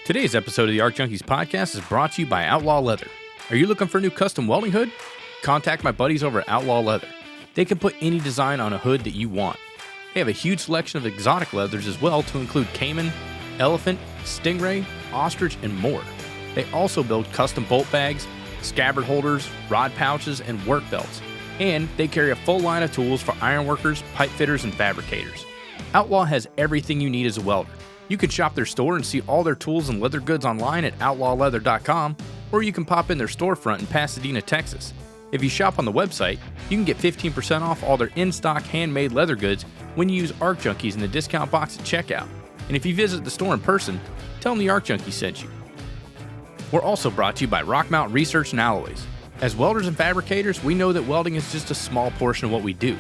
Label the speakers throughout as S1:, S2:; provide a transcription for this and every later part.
S1: Today's episode of the Junkies Podcast is brought to you by Outlaw Leather. Are you looking for a new custom welding hood? Contact my buddies over at Outlaw Leather. They can put any design on a hood that you want. They have a huge selection of exotic leathers as well, to include caiman, elephant, stingray, ostrich, and more. They also build custom bolt bags, scabbard holders, rod pouches, and work belts. And they carry a full line of tools for ironworkers, pipe fitters, and fabricators. Outlaw has everything you need as a welder. You can shop their store and see all their tools and leather goods online at outlawleather.com, or you can pop in their storefront in Pasadena, Texas. If you shop on the website, you can get 15% off all their in-stock handmade leather goods when you use ARC Junkies in the discount box at checkout. And if you visit the store in person, tell them the ARC Junkies sent you. We're also brought to you by Rockmount Research and Alloys. As welders and fabricators, we know that welding is just a small portion of what we do.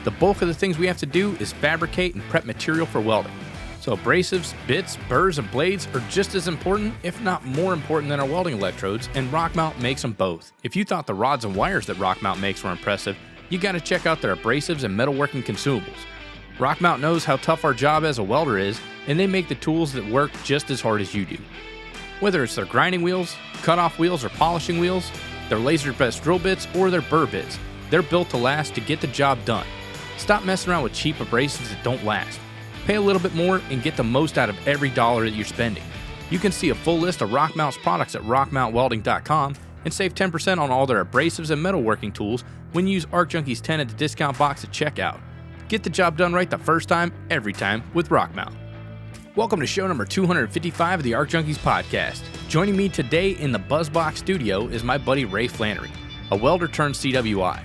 S1: The bulk of the things we have to do is fabricate and prep material for welding. So abrasives, bits, burrs, and blades are just as important, if not more important than our welding electrodes, and Rockmount makes them both. If you thought the rods and wires that Rockmount makes were impressive, you gotta check out their abrasives and metalworking consumables. Rockmount knows how tough our job as a welder is, and they make the tools that work just as hard as you do. Whether it's their grinding wheels, cut-off wheels, or polishing wheels, their laser-best drill bits, or their burr bits, they're built to last to get the job done. Stop messing around with cheap abrasives that don't last. Pay a little bit more and get the most out of every dollar that you're spending. You can see a full list of Rockmount's products at rockmountwelding.com and save 10% on all their abrasives and metalworking tools when you use ARC Junkies 10 at the discount box at checkout. Get the job done right the first time, every time with Rockmount. Welcome to show number 255 of the ARC Junkies Podcast. Joining me today in the Buzzbox studio is my buddy Ray Flannery, a welder turned CWI.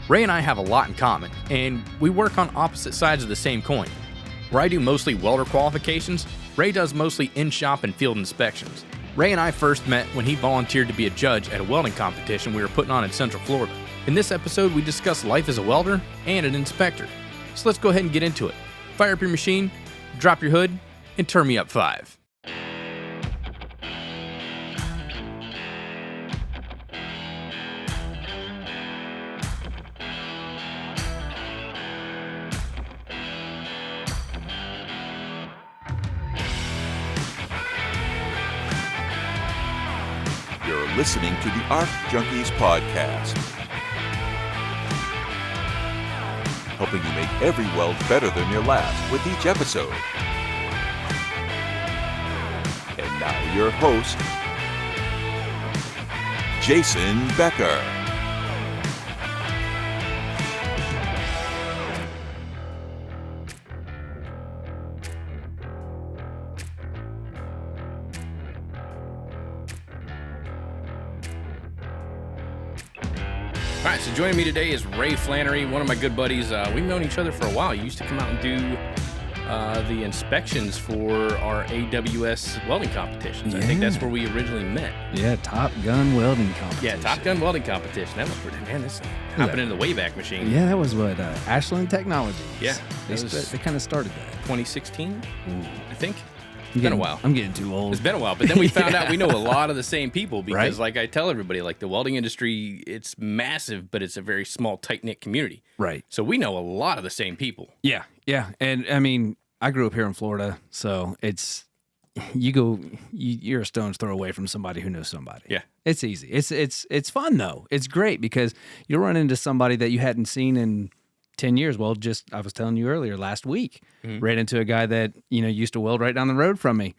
S1: Ray and I have a lot in common, and we work on opposite sides of the same coin. Where I do mostly welder qualifications, Ray does mostly in-shop and field inspections. Ray and I first met when he volunteered to be a judge at a welding competition we were putting on in Central Florida. In this episode, we discuss life as a welder and an inspector. So let's go ahead and get into it. Fire up your machine, drop your hood, and turn me up 5.
S2: You're listening to the ARC Junkies Podcast, helping you make every weld better than your last with each episode. And now your host, Jason Becker.
S1: All right, so joining me today is Ray Flannery, one of my good buddies. We've known each other for a while. He used to come out and do the inspections for our AWS welding competitions.
S3: Yeah.
S1: I think that's where we originally met.
S3: Yeah, Top Gun welding competition.
S1: Yeah, Top Gun welding competition. That was pretty, man, this is hopping into the Wayback Machine.
S3: Yeah, that was what, Ashland Technologies.
S1: Yeah.
S3: They kind of started that.
S1: 2016, I think.
S3: It's
S1: been a while.
S3: I'm getting too old.
S1: It's been a while, but then we found out we know a lot of the same people because,
S3: Right?
S1: like I tell everybody, like the welding industry, it's massive, but it's a very small, tight-knit community.
S3: Right.
S1: So we know a lot of the same people.
S3: Yeah, yeah. And I mean, I grew up here in Florida, so it's, you're a stone's throw away from somebody who knows somebody.
S1: Yeah.
S3: It's easy. It's fun, though. It's great because you'll run into somebody that you hadn't seen in 10 years. Well, I was telling you earlier, last week, ran into a guy that, used to weld right down the road from me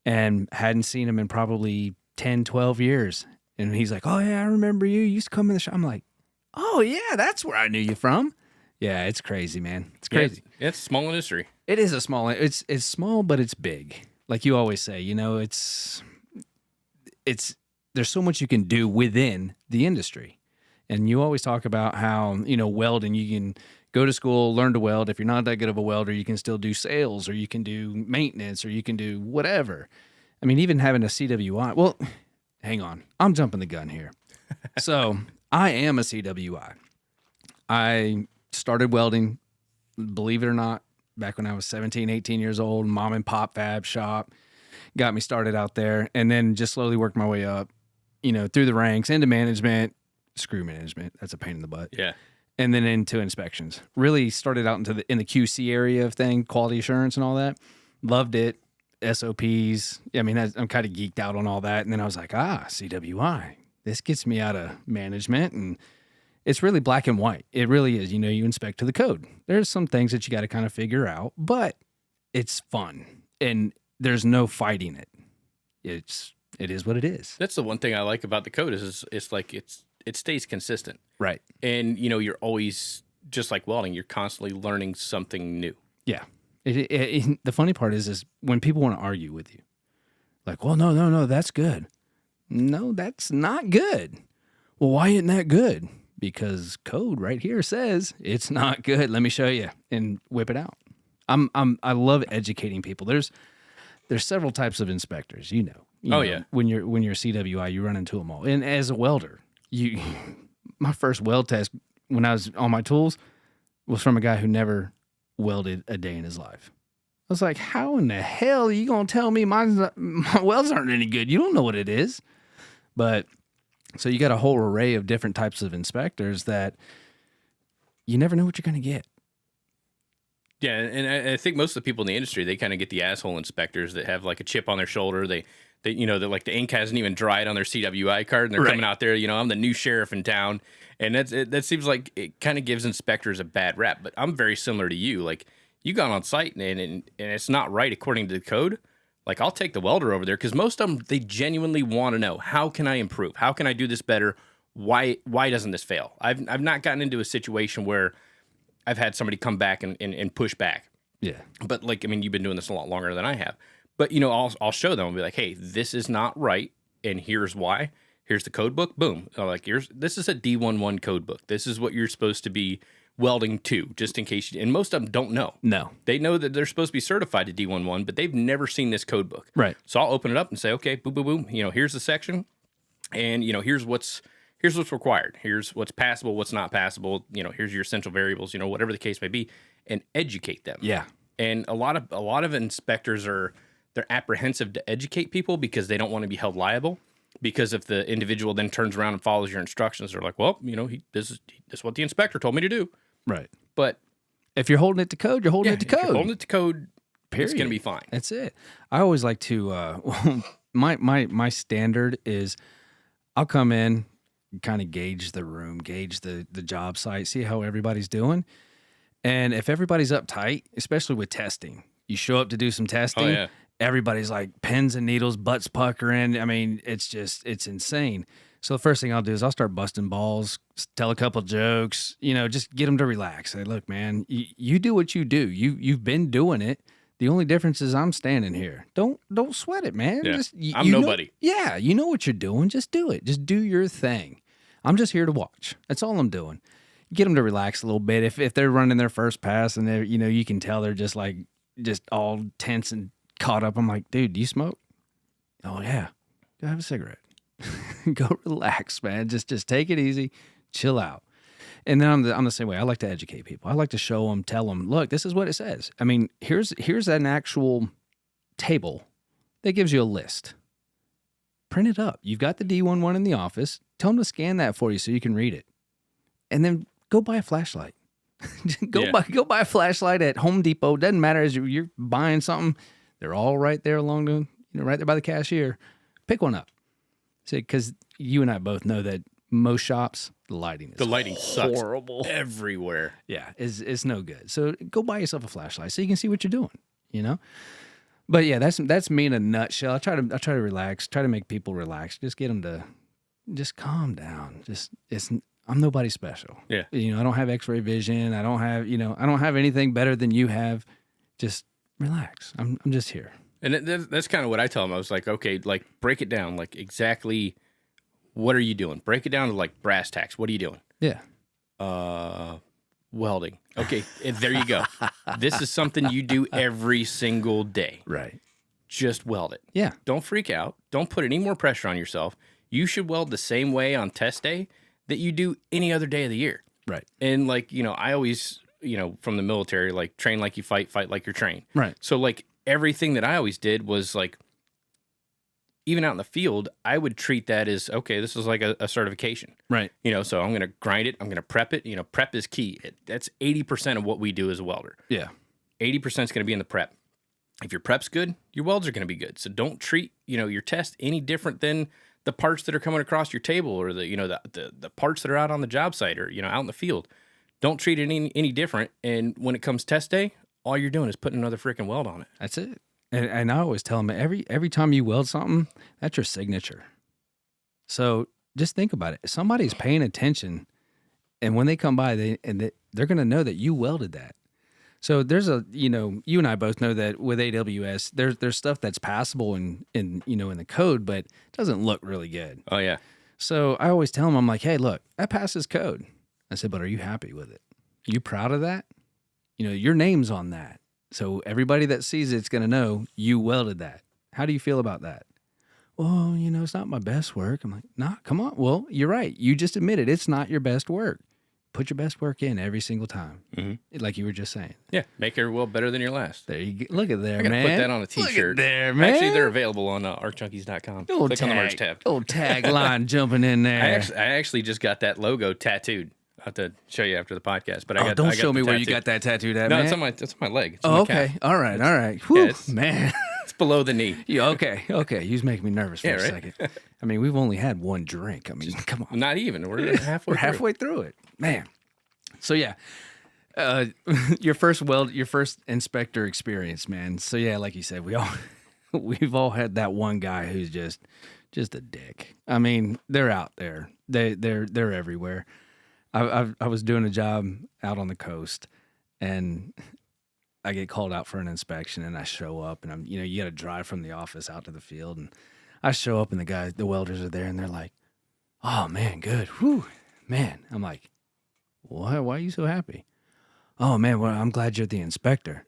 S3: and hadn't seen him in probably 10, 12 years. And he's like, oh, yeah, I remember you. You used to come in the shop. I'm like, oh, yeah, that's where I knew you from. Yeah, it's crazy, man. It's crazy.
S1: Yeah, it's a small industry.
S3: It is it's small, but it's big. Like you always say, there's so much you can do within the industry. And you always talk about how, welding, you can go to school, learn to weld. If you're not that good of a welder, you can still do sales, or you can do maintenance, or you can do whatever. I mean, even having a CWI. Well, hang on. I'm jumping the gun here. So I am a CWI. I started welding, believe it or not, back when I was 17, 18 years old, mom and pop fab shop, got me started out there, and then just slowly worked my way up, through the ranks into management, screw management. That's a pain in the butt.
S1: Yeah.
S3: And then into inspections. Really started out in the QC area of thing, quality assurance and all that. Loved it. SOPs. I mean, I'm kind of geeked out on all that. And then I was like, CWI. This gets me out of management, and it's really black and white. It really is. You inspect to the code. There's some things that you got to kind of figure out, but it's fun, and there's no fighting it. It is what it is.
S1: That's the one thing I like about the code is it stays consistent.
S3: Right.
S1: And, you're always, just like welding, you're constantly learning something new.
S3: Yeah. The funny part is when people want to argue with you, like, well, no, that's good. No, that's not good. Well, why isn't that good? Because code right here says it's not good. Let me show you and whip it out. I love educating people. There's several types of inspectors,
S1: Yeah.
S3: When you're CWI, you run into them all. And as a welder, my first weld test when I was on my tools was from a guy who never welded a day in his life. I was like, how in the hell are you going to tell me my welds aren't any good? You don't know what it is. But so you got a whole array of different types of inspectors that you never know what you're going to get.
S1: Yeah, and I think most of the people in the industry, they kind of get the asshole inspectors that have like a chip on their shoulder. They like the ink hasn't even dried on their CWI card, and they're coming out there. I'm the new sheriff in town, and that seems like it kind of gives inspectors a bad rap. But I'm very similar to you. Like, you got on site and it's not right according to the code. Like, I'll take the welder over there because most of them, they genuinely want to know, how can I improve? How can I do this better? Why doesn't this fail? I've not gotten into a situation where I've had somebody come back and push back.
S3: Yeah. But
S1: you've been doing this a lot longer than I have. But, I'll show them and be like, hey, this is not right, and here's why. Here's the code book. Boom. This is a D11 code book. This is what you're supposed to be welding to, just in case. And most of them don't know. No. They know that they're supposed to be certified to D11, but they've never seen this code book. Right. So I'll open it up and say, okay, boom, boom, boom. Here's the section, and, here's what's required. Here's what's passable, what's not passable. Here's your essential variables, whatever the case may be, and educate them. Yeah. And a lot of inspectors they're apprehensive to educate people because they don't want to be held liable. Because if the individual then turns around and follows your instructions, they're like, well, this is what the inspector told me to do. Right. But
S3: if you're holding it to code, you're holding it to code.
S1: If you're holding it to code,
S3: period.
S1: It's going to be fine.
S3: That's it. I always like to, my standard is I'll come in, kind of gauge the room, gauge the job site, see how everybody's doing. And if everybody's uptight, especially with testing, you show up to do some testing. Oh, yeah. Everybody's like pins and needles, butts puckering. It's insane. So the first thing I'll do is I'll start busting balls, tell a couple jokes, just get them to relax. Say, look, man, you do what you do. You've been doing it. The only difference is I'm standing here. Don't sweat it, man.
S1: Yeah. I'm nobody.
S3: You know what you're doing. Just do it. Just do your thing. I'm just here to watch. That's all I'm doing. Get them to relax a little bit. If they're running their first pass and they're, you can tell they're just all tense and caught up. I'm like, dude, do you smoke? Oh yeah. Go have a cigarette. Go relax, man. Just take it easy, chill out. And then I'm the same way. I like to educate people. I like to show them, tell them, look, this is what it says. Here's an actual table that gives you a list. Print it up. You've got the D11 in the office. Tell them to scan that for you so you can read it. And then go buy a flashlight. Go buy a flashlight at Home Depot. Doesn't matter as you're buying something. They're all right there along the, right there by the cashier. Pick one up. Because you and I both know that most shops, the lighting
S1: sucks
S3: horrible
S1: everywhere.
S3: Yeah, it's no good. So go buy yourself a flashlight so you can see what you're doing. But yeah, that's me in a nutshell. I try to relax, try to make people relax. Just get them to just calm down. I'm nobody special. Yeah. I don't have X-ray vision. I don't have anything better than you have. Just relax. I'm just here.
S1: And that's kind of what I tell them. I was like, okay, break it down. Exactly what are you doing? Break it down to brass tacks. What are you doing?
S3: Yeah.
S1: Welding. Okay, there you go. This is something you do every single day.
S3: Right.
S1: Just weld it.
S3: Yeah.
S1: Don't freak out. Don't put any more pressure on yourself. You should weld the same way on test day that you do any other day of the year.
S3: Right.
S1: And I always, from the military, train like you fight like you're trained.
S3: Right.
S1: So everything that I always did was even out in the field, I would treat that as, okay, this is like a certification.
S3: Right.
S1: So I'm going to grind it. I'm going to prep it. Prep is key. That's 80% of what we do as a welder.
S3: Yeah.
S1: 80% is going to be in the prep. If your prep's good, your welds are going to be good. So don't treat, your test any different than the parts that are coming across your table or the parts that are out on the job site or, out in the field. Don't treat it any different. And when it comes test day, all you're doing is putting another freaking weld on it.
S3: That's it. And I always tell them every time you weld something, that's your signature. So just think about it. Somebody's paying attention, and when they come by, they're going to know that you welded that. So there's you and I both know that with AWS, there's stuff that's passable in the code, but it doesn't look really good.
S1: Oh yeah.
S3: So I always tell them, I'm like, hey, look, that passes code. I said, but are you happy with it? Are you proud of that? Your name's on that. So everybody that sees it's going to know you welded that. How do you feel about that? Well, it's not my best work. I'm like, nah, come on. Well, you're right. You just admitted it's not your best work. Put your best work in every single time. Mm-hmm. Like you were just saying.
S1: Yeah. Make every weld better than your last.
S3: There you go. Look at there,
S1: I gotta
S3: man.
S1: put that on a t-shirt.
S3: Look at there, man.
S1: Actually, they're available on artjunkies.com. Click on the merch tab.
S3: Old tagline jumping in there.
S1: I actually just got that logo tattooed. I'll have to show you after the podcast. But
S3: don't show me where you got that tattooed at, man.
S1: No, it's on my leg. It's on my
S3: okay.
S1: calf.
S3: All right. Whew, man.
S1: It's below the knee.
S3: Yeah, okay. You was making me nervous for a second. I mean, we've only had one drink. I mean, come on.
S1: Not even. We're halfway
S3: through it. Man. So, yeah. Your first inspector experience, man. So, yeah, like you said, we've all had that one guy who's just a dick. I mean, they're out there. They're everywhere. I was doing a job out on the coast, and I get called out for an inspection, and I show up, and you got to drive from the office out to the field, and I show up, and the welders are there, and they're like, "Oh man, good, whew, man." I'm like, "Why are you so happy?" "Oh man, well, I'm glad you're the inspector."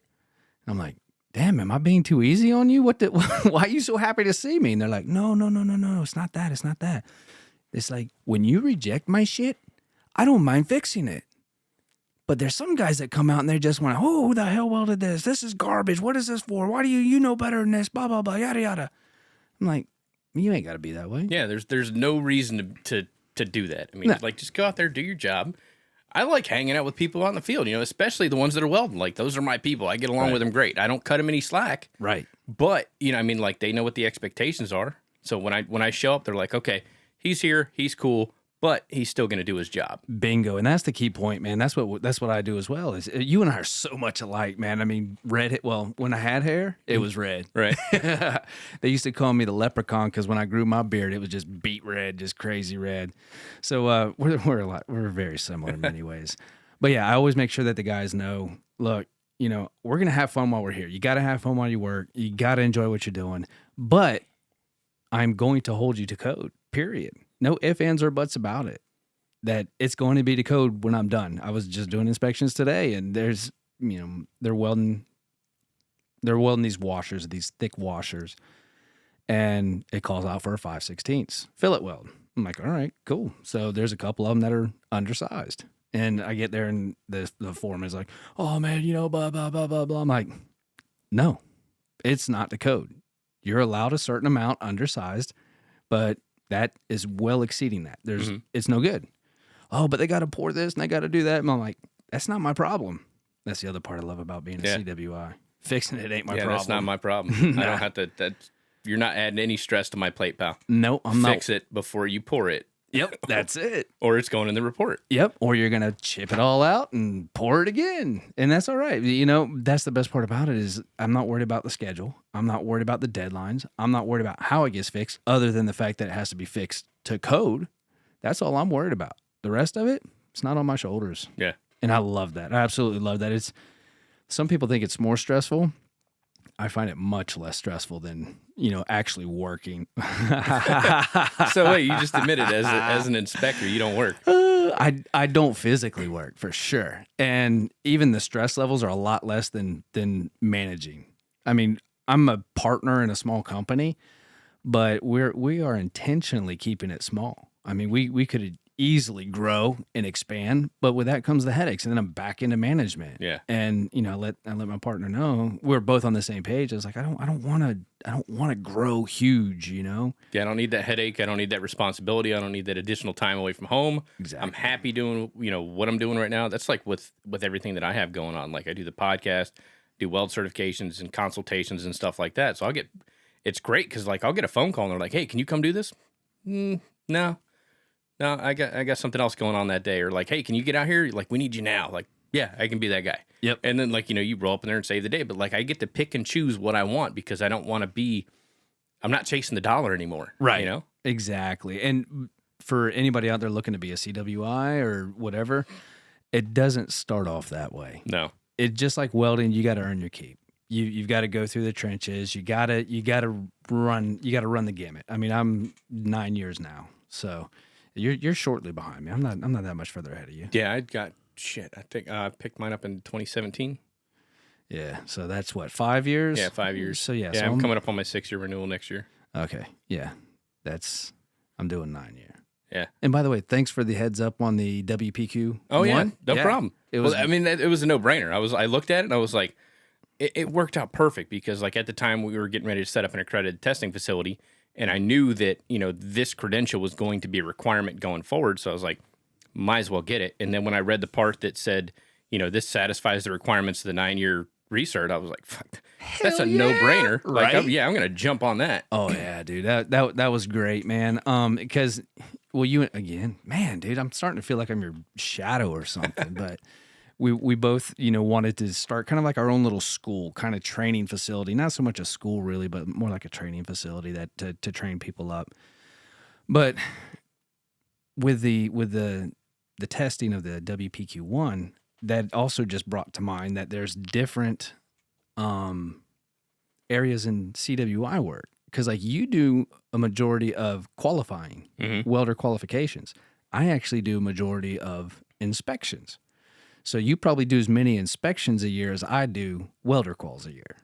S3: I'm like, "Damn, am I being too easy on you? Why are you so happy to see me?" And they're like, "No, it's not that. It's not that. It's like when you reject my shit, I don't mind fixing it. But there's some guys that come out and they just want, oh, who the hell welded this? This is garbage. What is this for? Why do you know better than this? Blah, blah, blah, yada, yada." I'm like, you ain't got to be that way.
S1: Yeah, there's no reason to do that. I mean, just go out there, do your job. I like hanging out with people out in the field, especially the ones that are welding. Like, those are my people. I get along with them great. I don't cut them any slack.
S3: Right.
S1: But, they know what the expectations are. So when I show up, they're like, okay, he's here, he's cool, but he's still going to do his job.
S3: Bingo. And that's the key point, man. That's what I do as well. Is you and I are so much alike, man. I mean, when I had hair, it was red.
S1: Right.
S3: They used to call me the leprechaun because when I grew my beard, it was just beet red, just crazy red. So we're very similar in many ways. But yeah, I always make sure that the guys know, look, we're going to have fun while we're here. You got to have fun while you work. You got to enjoy what you're doing. But I'm going to hold you to code, period. No ifs, ands, or buts about it. That it's going to be to code when I'm done. I was just doing inspections today, and there's, they're welding these washers, these thick washers, and it calls out for a 5/16 fillet weld. I'm like, all right, cool. So there's a couple of them that are undersized, and I get there, and the foreman is like, oh man, blah blah blah blah blah. I'm like, no, it's not the code. You're allowed a certain amount undersized, but that is well exceeding that. It's no good. Oh, but they got to pour this and they got to do that. And I'm like, that's not my problem. That's the other part I love about being a CWI. Fixing it ain't my problem.
S1: That's not my problem. I don't have to. You're not adding any stress to my plate, pal.
S3: No, I'm not.
S1: Fix it before you pour it.
S3: Yep, that's it.
S1: Or it's going in the report.
S3: Yep, or you're going to chip it all out and pour it again. And that's all right. That's the best part about it is I'm not worried about the schedule. I'm not worried about the deadlines. I'm not worried about how it gets fixed other than the fact that it has to be fixed to code. That's all I'm worried about. The rest of it, it's not on my shoulders.
S1: Yeah.
S3: And I love that. I absolutely love that. Some people think it's more stressful. I find it much less stressful than, actually working.
S1: So wait, you just admitted as an inspector, you don't work.
S3: I don't physically work for sure. And even the stress levels are a lot less than managing. I mean, I'm a partner in a small company, but we are intentionally keeping it small. I mean, we could easily grow and expand, but with that comes the headaches, and then I'm back into management.
S1: Yeah.
S3: And I let my partner know we're both on the same page. I was like, I don't want to grow huge,
S1: Yeah, I don't need that headache. I don't need that responsibility. I don't need that additional time away from home.
S3: Exactly.
S1: I'm happy doing what I'm doing right now. That's like with everything that I have going on. Like I do the podcast, do weld certifications and consultations and stuff like that. So it's great because like I'll get a phone call and they're like, hey, can you come do this? No, I got something else going on that day. Or like, hey, can you get out here? Like, we need you now. Like, yeah, I can be that guy.
S3: Yep.
S1: And then like, you roll up in there and save the day. But like, I get to pick and choose what I want because I don't want to be, I'm not chasing the dollar anymore.
S3: Right.
S1: You know?
S3: Exactly. And for anybody out there looking to be a CWI or whatever, it doesn't start off that way.
S1: No.
S3: It's just like welding. You got to earn your keep. You've got to go through the trenches. You got to run the gamut. I mean, I'm 9 years now, so you're shortly behind me. I'm not that much further ahead of you.
S1: Yeah, I got shit. I think I picked mine up in 2017.
S3: Yeah, so that's what, 5 years?
S1: Yeah, 5 years.
S3: So yeah,
S1: I'm coming up on my 6-year renewal next year.
S3: Okay, yeah, I'm doing 9 year.
S1: Yeah.
S3: And by the way, thanks for the heads up on the WPQ.
S1: Oh yeah, no problem.
S3: It was.
S1: I mean, it was a no-brainer. I looked at it and I was like, it worked out perfect because like at the time we were getting ready to set up an accredited testing facility, and I knew that this credential was going to be a requirement going forward. So I was like, might as well get it. And then when I read the part that said, this satisfies the requirements of the 9-year recert, I was like, fuck, that's a no-brainer.
S3: Right?
S1: Like, I'm gonna jump on that.
S3: Oh yeah, dude, that was great, man. Because you again, man, dude, I'm starting to feel like I'm your shadow or something. But we both wanted to start kind of like our own little school, kind of training facility. Not so much a school really, but more like a training facility that to train people up. But with the testing of the WPQ1, that also just brought to mind that there's different areas in CWI work. Because like you do a majority of qualifying, welder qualifications. I actually do a majority of inspections. So you probably do as many inspections a year as I do welder quals a year.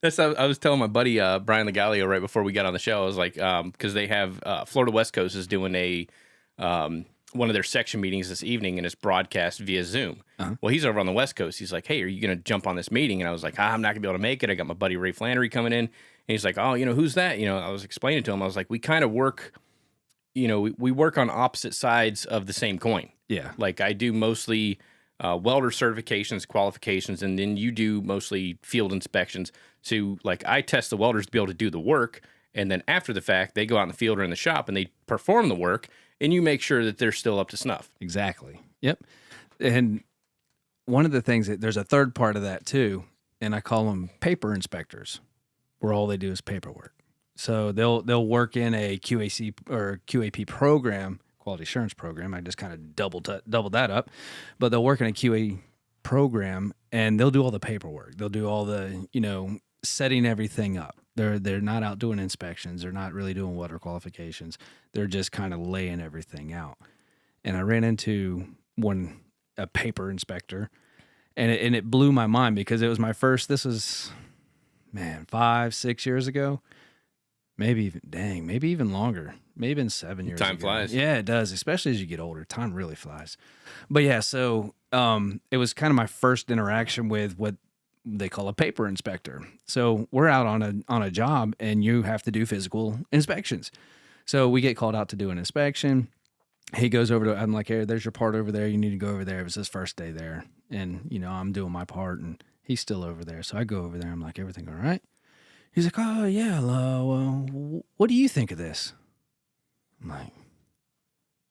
S1: I was telling my buddy Brian Legalio right before we got on the show. I was like, because they have Florida West Coast is doing a one of their section meetings this evening, and it's broadcast via Zoom. Well, he's over on the West Coast. He's like, hey, are you going to jump on this meeting? And I was like, I'm not going to be able to make it. I got my buddy Ray Flannery coming in. And he's like, oh, who's that? I was explaining to him. I was like, we kind of work, we work on opposite sides of the same coin.
S3: Yeah.
S1: Like I do mostly welder certifications, qualifications, and then you do mostly field inspections. So like I test the welders to be able to do the work. And then after the fact, they go out in the field or in the shop and they perform the work, and you make sure that they're still up to snuff.
S3: Exactly. Yep. And one of the things there's a third part of that too, and I call them paper inspectors, where all they do is paperwork. So they'll work in a QAC or QAP program, quality assurance program. I just kind of doubled that up, but they'll work in a QA program and they'll do all the paperwork. They'll do all the setting everything up. They're not out doing inspections. They're not really doing welder qualifications. They're just kind of laying everything out. And I ran into a paper inspector, and it blew my mind because it was my first. This was 5-6 years ago, maybe even longer, maybe in 7 years.
S1: Time flies.
S3: Yeah, it does, especially as you get older. Time really flies. But yeah, so it was kind of my first interaction with what they call a paper inspector. So we're out on a job and you have to do physical inspections. So we get called out to do an inspection. He goes over to, I'm like, hey, there's your part over there. You need to go over there. It was his first day there. And, I'm doing my part and he's still over there. So I go over there. I'm like, everything all right? He's like, oh yeah, well, what do you think of this? I'm like,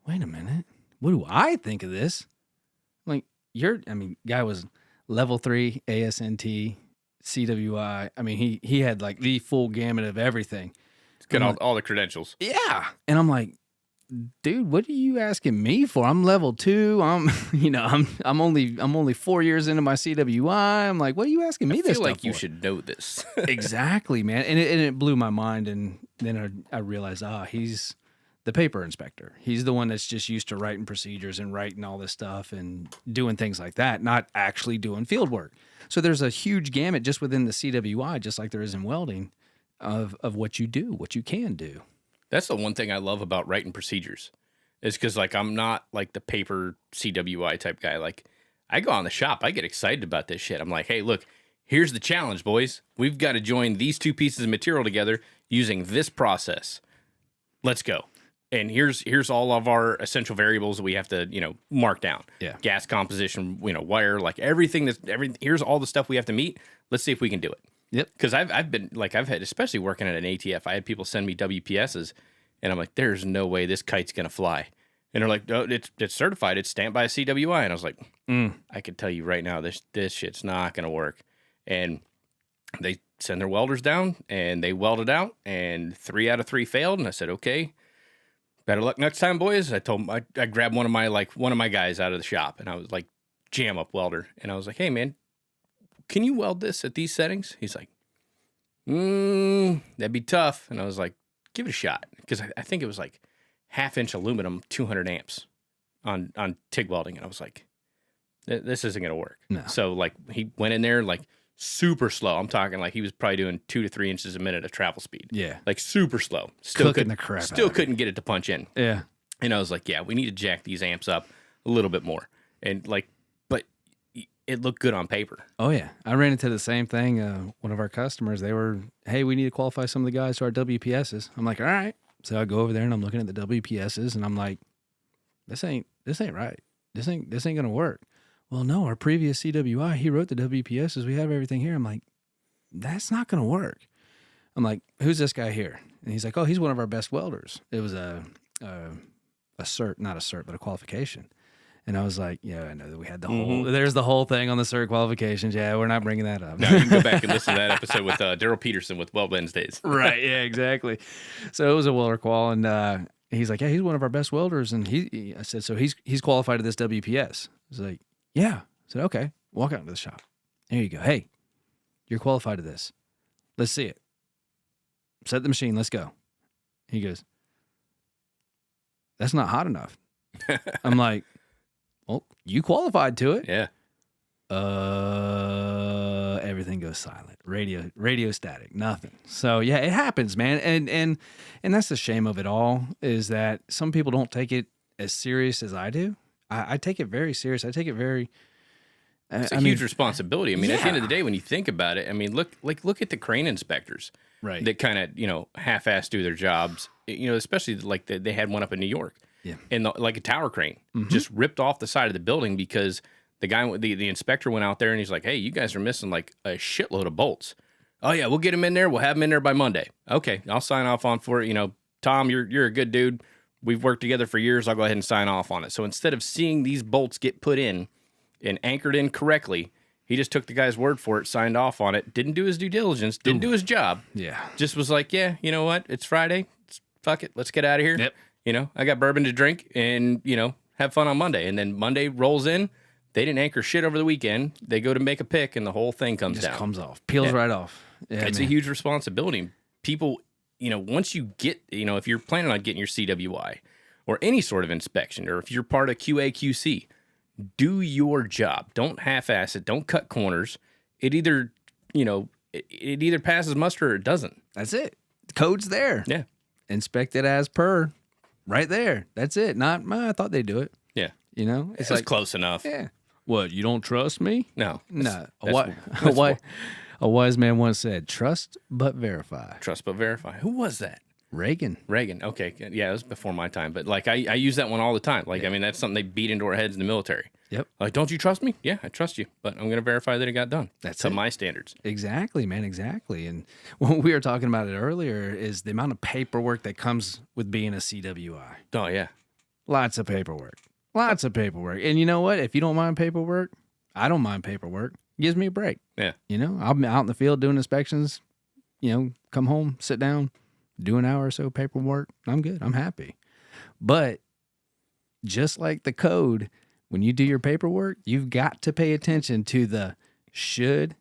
S3: wait a minute. What do I think of this? I'm like, guy was level 3 ASNT, CWI. I mean, he had like the full gamut of everything.
S1: He's got all the credentials.
S3: Yeah. And I'm like, dude, what are you asking me for? I'm level 2. I'm only 4 years into my CWI. I'm like, what are you asking me this stuff for?
S1: I feel like you should know this.
S3: Exactly, man. And it blew my mind. And then I realized, he's the paper inspector. He's the one that's just used to writing procedures and writing all this stuff and doing things like that, not actually doing field work. So there's a huge gamut just within the CWI, just like there is in welding, of what you do, what you can do.
S1: That's the one thing I love about writing procedures, is because like I'm not like the paper CWI type guy. Like I go on the shop, I get excited about this shit. I'm like, hey, look, here's the challenge, boys. We've got to join these two pieces of material together using this process. Let's go. and here's all of our essential variables that we have to, mark down.
S3: Yeah.
S1: Gas composition, wire, like everything here's all the stuff we have to meet. Let's see if we can do it.
S3: Yep.
S1: Because I've had, especially working at an ATF, I had people send me WPSs, and I'm like, there's no way this kite's gonna fly. And they're like, oh, it's certified, it's stamped by a CWI. And I was like, I can tell you right now, this shit's not gonna work. And they send their welders down, and they welded out, and 3 out of 3 failed. And I said, okay, better luck next time, boys. I told them, I grabbed one of my guys out of the shop, and I was like, jam up welder. And I was like, hey man, can you weld this at these settings? He's like, that'd be tough. And I was like, give it a shot. Because I think it was like 1/2-inch aluminum, 200 amps on TIG welding. And I was like, this isn't going to work.
S3: No.
S1: So like he went in there like super slow. I'm talking like he was probably doing 2 to 3 inches a minute of travel speed.
S3: Yeah.
S1: Like super slow.
S3: Cooking the crap
S1: Still
S3: out of
S1: couldn't get it to punch in.
S3: Yeah.
S1: And I was like, yeah, we need to jack these amps up a little bit more. And like, but it looked good on paper.
S3: Oh, yeah. I ran into the same thing. One of our customers, hey, we need to qualify some of the guys to our WPSs. I'm like, all right. So I go over there and I'm looking at the WPSs and I'm like, this ain't right. This ain't going to work. Well, no, our previous CWI, he wrote the WPSs. We have everything here. I'm like, that's not going to work. I'm like, who's this guy here? And he's like, oh, he's one of our best welders. It was a cert, not a cert, but a qualification. And I was like, yeah, I know that we had there's the whole thing on the cert qualifications. Yeah, we're not bringing that up.
S1: No, you can go back and listen to that episode with Daryl Peterson with Weld Wednesdays.
S3: Right, yeah, exactly. So it was a welder qual, and he's like, yeah, he's one of our best welders. And I said, so he's qualified to this WPS. He's like, yeah. I said, okay, walk out into the shop. There you go. Hey, you're qualified to this. Let's see it. Set the machine. Let's go. He goes, that's not hot enough. I'm like, well, you qualified to it.
S1: Yeah.
S3: Everything goes silent. Radio static. Nothing. So yeah, it happens, man. And that's the shame of it all, is that some people don't take it as serious as I do. I take it very serious. I take it very.
S1: It's a huge responsibility. I mean, at the end of the day, when you think about it, I mean, look at the crane inspectors,
S3: right?
S1: That kind of half-ass do their jobs. Especially like they had one up in New York.
S3: Yeah.
S1: And like a tower crane just ripped off the side of the building because the guy, the inspector went out there and he's like, hey, you guys are missing like a shitload of bolts. Oh yeah, we'll get them in there. We'll have them in there by Monday. Okay, I'll sign off on for it. Tom, you're a good dude. We've worked together for years. I'll go ahead and sign off on it. So instead of seeing these bolts get put in and anchored in correctly, he just took the guy's word for it, signed off on it, didn't do his due diligence, didn't do his job.
S3: Yeah.
S1: Just was like, yeah, you know what? It's Friday. Fuck it. Let's get out of here.
S3: Yep.
S1: I got bourbon to drink and, have fun on Monday. And then Monday rolls in. They didn't anchor shit over the weekend. They go to make a pick and the whole thing comes down.
S3: Comes off. Peels right off. Yeah,
S1: it's a huge responsibility. People, once you get, if you're planning on getting your CWI or any sort of inspection, or if you're part of QA/QC, do your job. Don't half-ass it. Don't cut corners. It either, it either passes muster or it doesn't.
S3: That's it. The code's there.
S1: Yeah.
S3: Inspect it as per. Right there. That's it. Not, I thought they'd do it.
S1: Yeah.
S3: It's
S1: like close enough.
S3: Yeah. What, you don't trust me?
S1: No.
S3: No. A wise man once said, trust but verify.
S1: Trust but verify. Who was that?
S3: Reagan.
S1: Okay. Yeah, it was before my time. But like I use that one all the time. Like, I mean, that's something they beat into our heads in the military.
S3: Yep.
S1: Like, don't you trust me? Yeah, I trust you. But I'm going to verify that it got done.
S3: That's
S1: to my standards.
S3: Exactly, man. Exactly. And what we were talking about it earlier is the amount of paperwork that comes with being a CWI.
S1: Oh, yeah.
S3: Lots of paperwork. And you know what? If you don't mind paperwork, I don't mind paperwork. It gives me a break.
S1: Yeah.
S3: I'm out in the field doing inspections, come home, sit down, do an hour or so paperwork. I'm good. I'm happy. But just like the code, when you do your paperwork, you've got to pay attention to the should,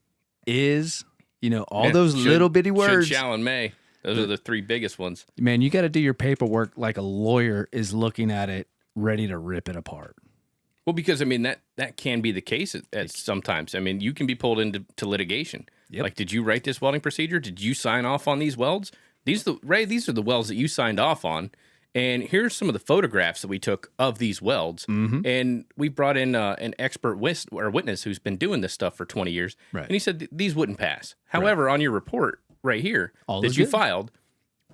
S3: is, all those little bitty words.
S1: Should, shall, and may. Those are the 3 biggest ones.
S3: Man, you got to do your paperwork like a lawyer is looking at it, ready to rip it apart.
S1: Well, because, I mean, that can be the case at sometimes. I mean, you can be pulled into litigation.
S3: Yep.
S1: Like, did you write this welding procedure? Did you sign off on these welds? These are the welds that you signed off on. And here's some of the photographs that we took of these welds. Mm-hmm. And we brought in an expert witness who's been doing this stuff for 20 years.
S3: Right.
S1: And he said these wouldn't pass. However, on your report right here
S3: all
S1: that you filed,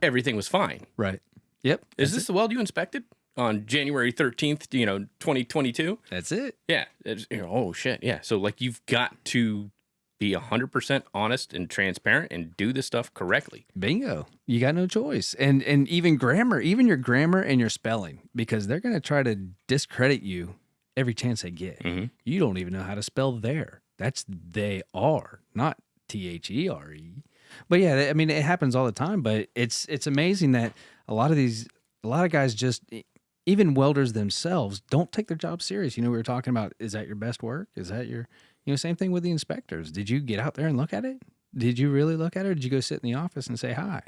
S1: everything was fine.
S3: Right. Yep.
S1: Is this the weld you inspected on January 13th, 2022?
S3: That's it.
S1: Yeah. Oh, shit. Yeah. So, like, you've got to be 100% honest and transparent and do this stuff correctly.
S3: Bingo. You got no choice. And even grammar, even your grammar and your spelling, because they're going to try to discredit you every chance they get.
S1: Mm-hmm.
S3: You don't even know how to spell there. That's they are, not THERE. But yeah, I mean, it happens all the time, but it's amazing that a lot of guys just, even welders themselves, don't take their job serious. We were talking about, is that your best work? Is that your, same thing with the inspectors. Did you get out there and look at it? Did you really look at it? Or did you go sit in the office and say hi?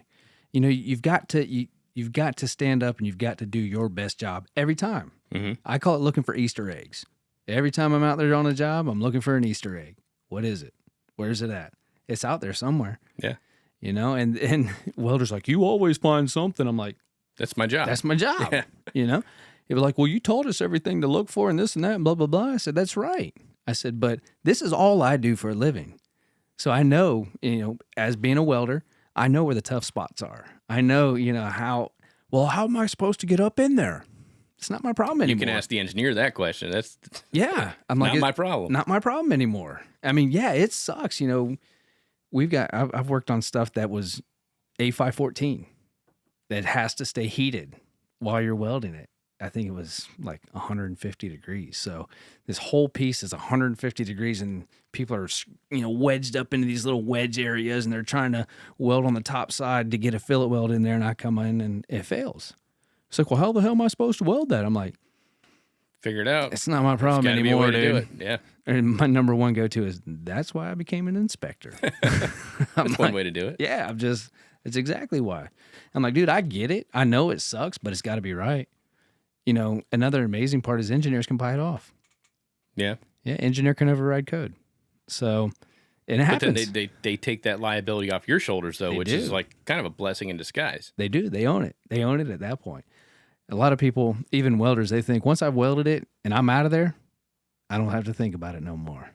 S3: You've got to stand up and you've got to do your best job every time.
S1: Mm-hmm.
S3: I call it looking for Easter eggs. Every time I'm out there on a job, I'm looking for an Easter egg. What is it? Where's it at? It's out there somewhere.
S1: Yeah.
S3: And welders like, you always find something. I'm like,
S1: that's my job.
S3: That's my job.
S1: Yeah.
S3: It was like, well, you told us everything to look for and this and that and blah, blah, blah. I said, that's right. I said, but this is all I do for a living. So I know, as being a welder, I know where the tough spots are. I know, how am I supposed to get up in there? It's not my problem anymore.
S1: You can ask the engineer that question. That's
S3: I'm like,
S1: not my problem.
S3: Not my problem anymore. I mean, yeah, it sucks. I've worked on stuff that was A514 that has to stay heated while you're welding it. I think it was like 150 degrees. So this whole piece is 150 degrees and people are, wedged up into these little wedge areas and they're trying to weld on the top side to get a fillet weld in there, and I come in and it fails. It's like, well, how the hell am I supposed to weld that? I'm like,
S1: figure it out.
S3: It's not my problem anymore, dude.
S1: Do it. Yeah.
S3: And my number one go-to is, that's why I became an inspector.
S1: That's one way to do it.
S3: Yeah, it's exactly why. I'm like, dude, I get it. I know it sucks, but it's got to be right. Another amazing part is engineers can buy it off.
S1: Yeah.
S3: Yeah, engineer can override code. So, and it happens.
S1: But then they take that liability off your shoulders, though, which is like kind of a blessing in disguise.
S3: They do. They own it. They own it at that point. A lot of people, even welders, they think once I've welded it and I'm out of there, I don't have to think about it no more.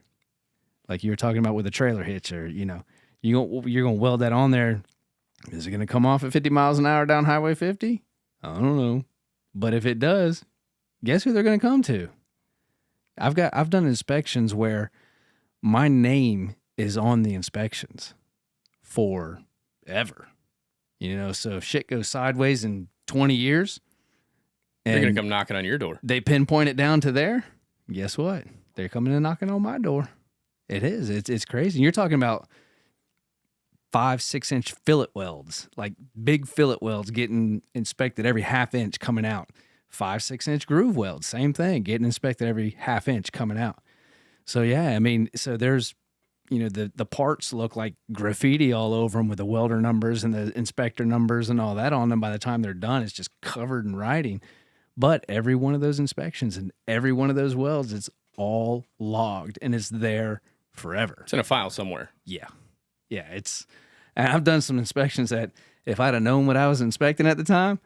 S3: Like you were talking about with a trailer hitch, or you're gonna weld that on there. Is it gonna come off at 50 miles an hour down Highway 50? I don't know, but if it does, guess who they're gonna come to? I've done inspections where my name is on the inspections forever. So if shit goes sideways in 20 years,
S1: they're going to come knocking on your door.
S3: They pinpoint it down to there. Guess what? They're coming and knocking on my door. It is. It's crazy. And you're talking about 5-6 inch fillet welds, like big fillet welds getting inspected every half inch coming out. 5-6 inch groove welds, same thing, getting inspected every half inch coming out. So yeah, I mean, so there's, the parts look like graffiti all over them with the welder numbers and the inspector numbers and all that on them. By the time they're done, it's just covered in writing. But every one of those inspections and every one of those welds, it's all logged and it's there forever.
S1: It's in a file somewhere.
S3: Yeah. Yeah. And I've done some inspections that if I'd have known what I was inspecting at the time,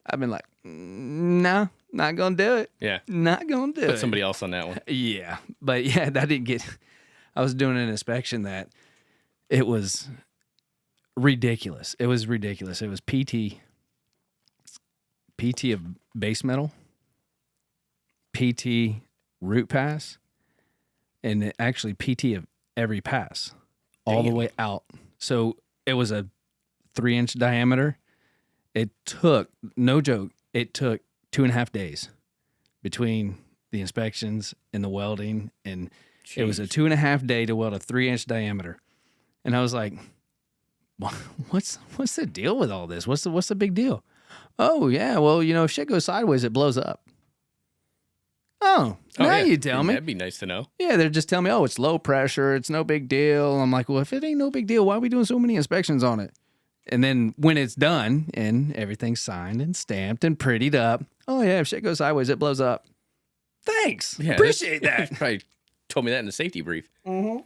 S3: I've been like, no, not going to do it.
S1: Yeah.
S3: Not going to do it.
S1: Put somebody else on that one.
S3: Yeah. But yeah, I was doing an inspection that it was ridiculous. It was ridiculous. It was PT of base metal, PT root pass, and actually PT of every pass all the way out. So it was a 3-inch diameter. It took, no joke, 2.5 days between the inspections and the welding. And Jeez. It was a 2.5 day to weld a 3-inch diameter. And I was like, what's the deal with all this? What's the big deal? Oh, yeah, well, if shit goes sideways, it blows up. Oh, now
S1: yeah.
S3: you tell me.
S1: That'd be nice to know.
S3: Yeah, they're just telling me, oh, it's low pressure. It's no big deal. I'm like, well, if it ain't no big deal, why are we doing so many inspections on it? And then when it's done and everything's signed and stamped and prettied up, oh, yeah, if shit goes sideways, it blows up. Thanks. Yeah, appreciate that.
S1: Probably told me that in the safety brief.
S3: Mm-hmm.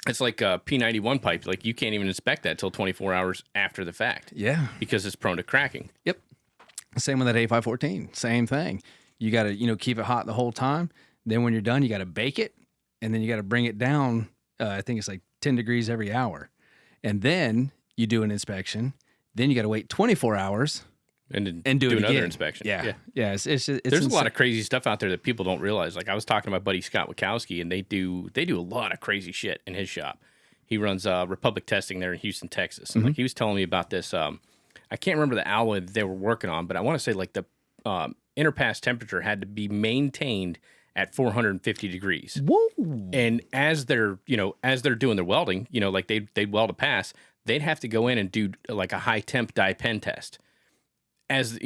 S1: It's like a P91 pipe. Like, you can't even inspect that till 24 hours after the fact.
S3: Yeah.
S1: Because it's prone to cracking.
S3: Yep. Same with that A514. Same thing. You got to, keep it hot the whole time. Then when you're done, you got to bake it. And then you got to bring it down. I think it's like 10 degrees every hour. And then you do an inspection. Then you got to wait 24 hours.
S1: And
S3: do it
S1: another
S3: again.
S1: inspection.
S3: Yeah. It's
S1: There's a lot of crazy stuff out there that people don't realize. Like I was talking to my buddy Scott Wachowski, and they do a lot of crazy shit in his shop. He runs Republic Testing there in Houston, Texas. And like he was telling me about this. I can't remember the alloy that they were working on, but I want to say like the inner pass temperature had to be maintained at 450 degrees.
S3: Whoa!
S1: And as they're doing their welding, like they'd weld a pass, they'd have to go in and do like a high temp dye pen test as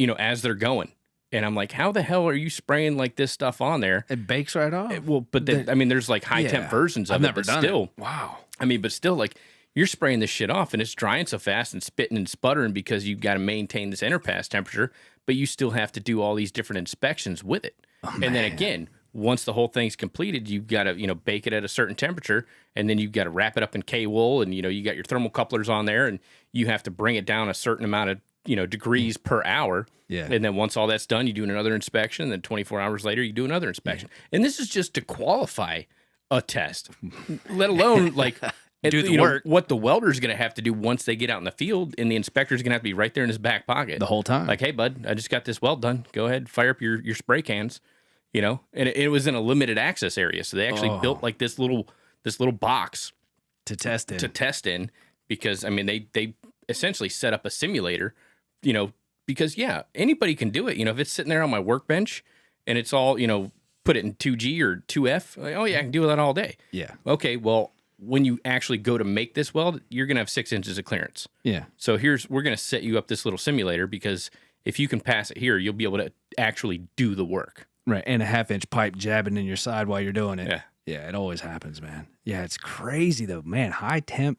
S1: they're going. And I'm like, how the hell are you spraying like this stuff on there?
S3: It bakes right off.
S1: But there's like high temp versions of
S3: I've never done
S1: still.
S3: it. Wow.
S1: But still, like you're spraying this shit off and it's drying so fast and spitting and sputtering because you've got to maintain this inner pass temperature, but you still have to do all these different inspections with it. And then again, once the whole thing's completed, you've got to, bake it at a certain temperature, and then you've got to wrap it up in K-wool, and, you got your thermal couplers on there, and you have to bring it down a certain amount of, degrees per hour.
S3: Yeah.
S1: And then once all that's done, you do another inspection, and then 24 hours later, you do another inspection. Yeah. And this is just to qualify a test, let alone, like,
S3: do the work.
S1: What the welder's going to have to do once they get out in the field, and the inspector's going to have to be right there in his back pocket.
S3: The whole time.
S1: Like, hey, bud, I just got this weld done. Go ahead, fire up your spray cans. And it was in a limited access area, so they actually built like this little box
S3: to test in.
S1: Because they essentially set up a simulator, because anybody can do it. If it's sitting there on my workbench and it's all put it in 2G or 2F, like, oh yeah, I can do that all day.
S3: Yeah.
S1: Okay, well when you actually go to make this weld, you're gonna have 6 inches of clearance.
S3: Yeah.
S1: So we're gonna set you up this little simulator because if you can pass it here, you'll be able to actually do the work.
S3: Right, and a 1/2-inch pipe jabbing in your side while you're doing it.
S1: Yeah.
S3: Yeah, it always happens, man. Yeah, it's crazy though, man. High temp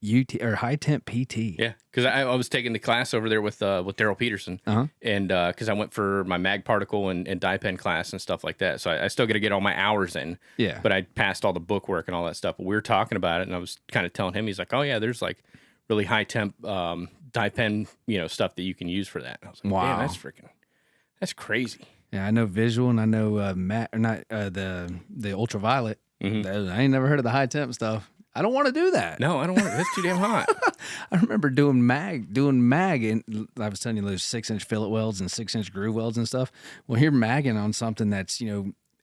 S3: high temp PT.
S1: Yeah, because I was taking the class over there with Daryl Peterson, and because I went for my mag particle and dye pen class and stuff like that, so I still got to get all my hours in.
S3: Yeah,
S1: but I passed all the book work and all that stuff. But we were talking about it, and I was kind of telling him, he's like, "Oh yeah, there's like really high temp dye pen stuff that you can use for that." And I was like,
S3: "Wow,
S1: man, that's crazy."
S3: Yeah, I know visual, and I know the ultraviolet. Mm-hmm. I ain't never heard of the high temp stuff. I don't want to do that.
S1: No, I don't want to. That's too damn hot.
S3: I remember doing mag, and I was telling you those 6-inch fillet welds and 6-inch groove welds and stuff. Well, you're magging on something that's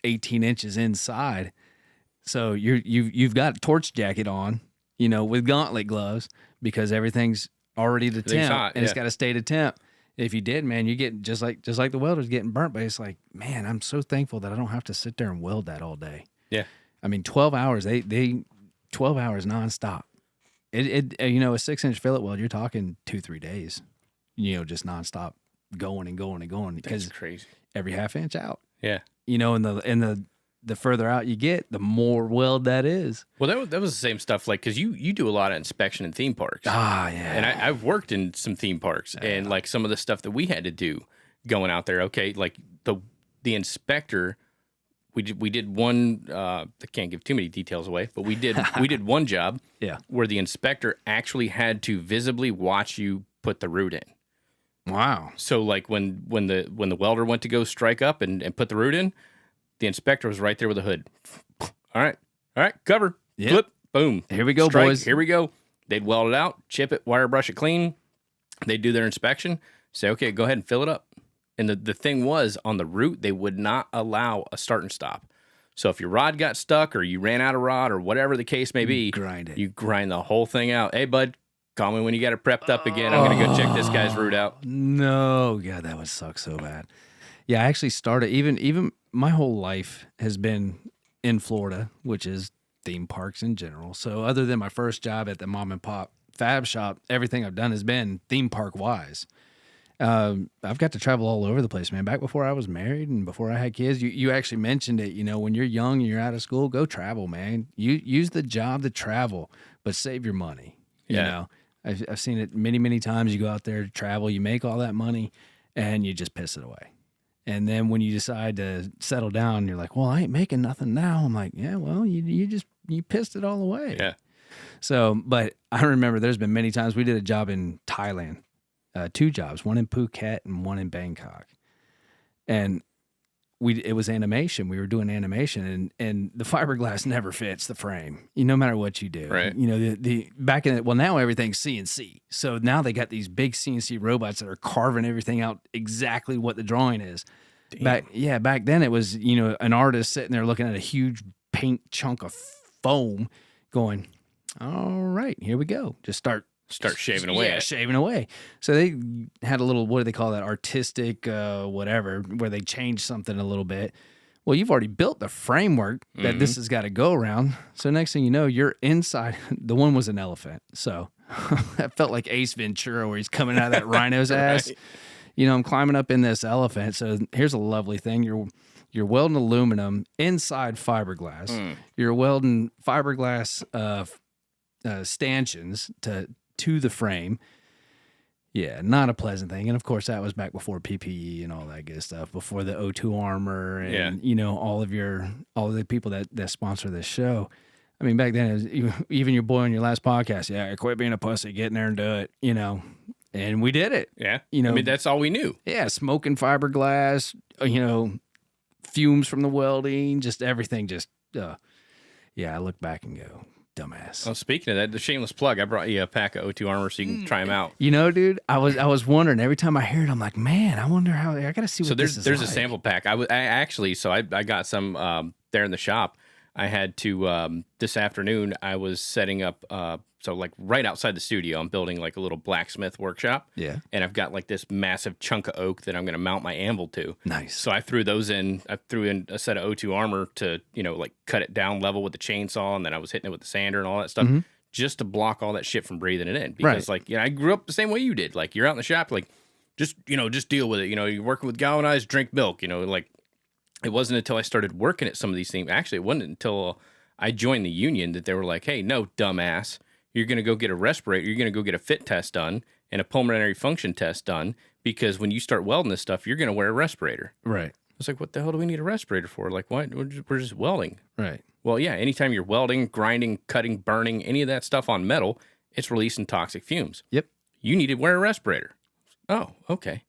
S3: 18 inches inside, so you've got a torch jacket on, with gauntlet gloves because everything's already to temp,
S1: hot,
S3: and it's got to stay to temp. If you did, man, you get just like the welders getting burnt. But it's like, man, I'm so thankful that I don't have to sit there and weld that all day.
S1: Yeah,
S3: 12 hours. They 12 hours nonstop. A 6-inch fillet weld, you're talking 2-3 days, just nonstop going and going and going. Because
S1: that's crazy.
S3: Every 1/2 inch out.
S1: Yeah.
S3: And the further out you get, the more weld that is.
S1: Well, that was the same stuff, like, because you do a lot of inspection in theme parks.
S3: Ah, yeah.
S1: And I've worked in some theme parks, and like some of the stuff that we had to do going out there, okay, like the inspector, we did one, I can't give too many details away, but we did one job where the inspector actually had to visibly watch you put the root in.
S3: Wow.
S1: So like when the welder went to go strike up and put the root in, the inspector was right there with a hood. All right, cover, flip, boom.
S3: Here we go,
S1: strike,
S3: boys.
S1: Here we go. They'd weld it out, chip it, wire brush it clean. They'd do their inspection, say, okay, go ahead and fill it up. And the thing was, on the root, they would not allow a start and stop. So if your rod got stuck or you ran out of rod or whatever the case may be,
S3: grind it.
S1: You grind the whole thing out. Hey, bud, call me when you got it prepped up again. I'm going to go check this guy's root out.
S3: No, God, that would suck so bad. Yeah, I actually started, even my whole life has been in Florida, which is theme parks in general. So other than my first job at the mom and pop fab shop, everything I've done has been theme park wise. I've got to travel all over the place, man. Back before I was married and before I had kids, you actually mentioned it. When you're young and you're out of school, go travel, man. You use the job to travel, but save your money. I've seen it many, many times. You go out there to travel, you make all that money, and you just piss it away. And then when you decide to settle down, you're like, well, I ain't making nothing now. I'm like, yeah, well, you pissed it all away.
S1: Yeah.
S3: So, but I remember there's been many times we did a job in Thailand. 2 jobs, one in Phuket and one in Bangkok. And it was animation. We were doing animation, and the fiberglass never fits the frame. No matter what you do,
S1: Right.
S3: The back in it. Well, now everything's CNC. So now they got these big CNC robots that are carving everything out exactly what the drawing is. Back then it was an artist sitting there looking at a huge paint chunk of foam, going, "All right, here we go. Just start
S1: shaving away.
S3: Yeah, shaving away." So they had a little, what do they call that? Artistic, whatever, where they changed something a little bit. Well, you've already built the framework that this has got to go around. So next thing you know, you're inside. The one was an elephant. So that felt like Ace Ventura where he's coming out of that rhino's ass. I'm climbing up in this elephant. So here's a lovely thing. You're welding aluminum inside fiberglass. You're welding fiberglass stanchions to the frame. Yeah, not a pleasant thing. And of course, that was back before PPE and all that good stuff, before the O2 armor and all of the people that sponsor this show. I mean, back then, it was, even your boy on your last podcast, yeah, quit being a pussy, get in there and do it, and we did it.
S1: Yeah. I mean, that's all we knew.
S3: Yeah, smoking fiberglass, fumes from the welding, just everything. I look back and go, dumbass.
S1: Well, speaking of that, the shameless plug, I brought you a pack of O2 armor so you can try them out.
S3: Dude, I was wondering every time I hear it, I'm like, man, I wonder how. I gotta see what this is.
S1: There's
S3: like.
S1: a sample pack. I got some there in the shop. I had to this afternoon. I was setting up. So like right outside the studio, I'm building like a little blacksmith workshop.
S3: Yeah.
S1: And I've got like this massive chunk of oak that I'm going to mount my anvil to.
S3: Nice.
S1: So I threw those in. I threw in a set of O2 armor to, like cut it down level with the chainsaw. And then I was hitting it with the sander and all that stuff just to block all that shit from breathing it in. Because I grew up the same way you did. Like you're out in the shop, like just deal with it. You're working with galvanized, drink milk, like it wasn't until I started working at some of these things. Actually, it wasn't until I joined the union that they were like, hey, no, dumbass. You're going to go get a respirator. You're going to go get a fit test done and a pulmonary function test done because when you start welding this stuff, you're going to wear a respirator.
S3: Right.
S1: I was like, what the hell do we need a respirator for? Like, what? We're just welding.
S3: Right.
S1: Well, yeah, anytime you're welding, grinding, cutting, burning, any of that stuff on metal, it's releasing toxic fumes.
S3: Yep.
S1: You need to wear a respirator. Oh, okay.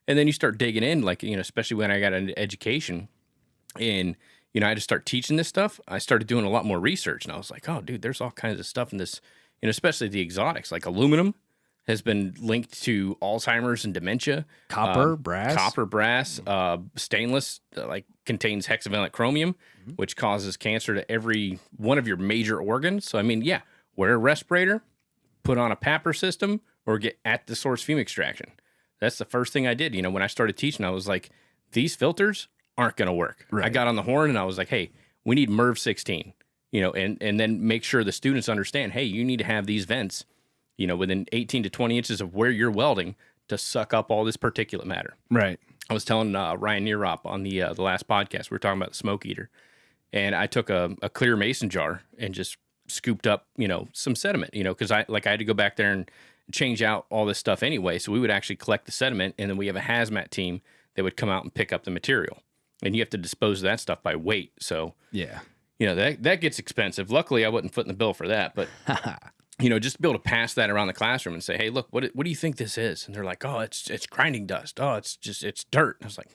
S1: And then you start digging in, like, especially when I got into education and, I had to start teaching this stuff. I started doing a lot more research and I was like, oh, dude, there's all kinds of stuff in this. Especially the exotics, like aluminum has been linked to Alzheimer's and dementia.
S3: Copper, brass.
S1: Stainless, contains hexavalent chromium, which causes cancer to every one of your major organs. So, I mean, yeah, wear a respirator, put on a PAPR system, or get at the source fume extraction. That's the first thing I did. When I started teaching, I was like, these filters aren't going to work. Right. I got on the horn and I was like, hey, we need MERV 16. And then make sure the students understand, hey, you need to have these vents, within 18 to 20 inches of where you're welding to suck up all this particulate matter.
S3: Right.
S1: I was telling Ryan Neerop on the last podcast, we were talking about the smoke eater, and I took a clear mason jar and just scooped up, some sediment, because I had to go back there and change out all this stuff anyway. So we would actually collect the sediment, and then we have a hazmat team that would come out and pick up the material. And you have to dispose of that stuff by weight. So
S3: yeah.
S1: That gets expensive. Luckily, I wasn't footing the bill for that. But, just to be able to pass that around the classroom and say, hey, look, what do you think this is? And they're like, oh, it's grinding dust. Oh, it's dirt. And I was like,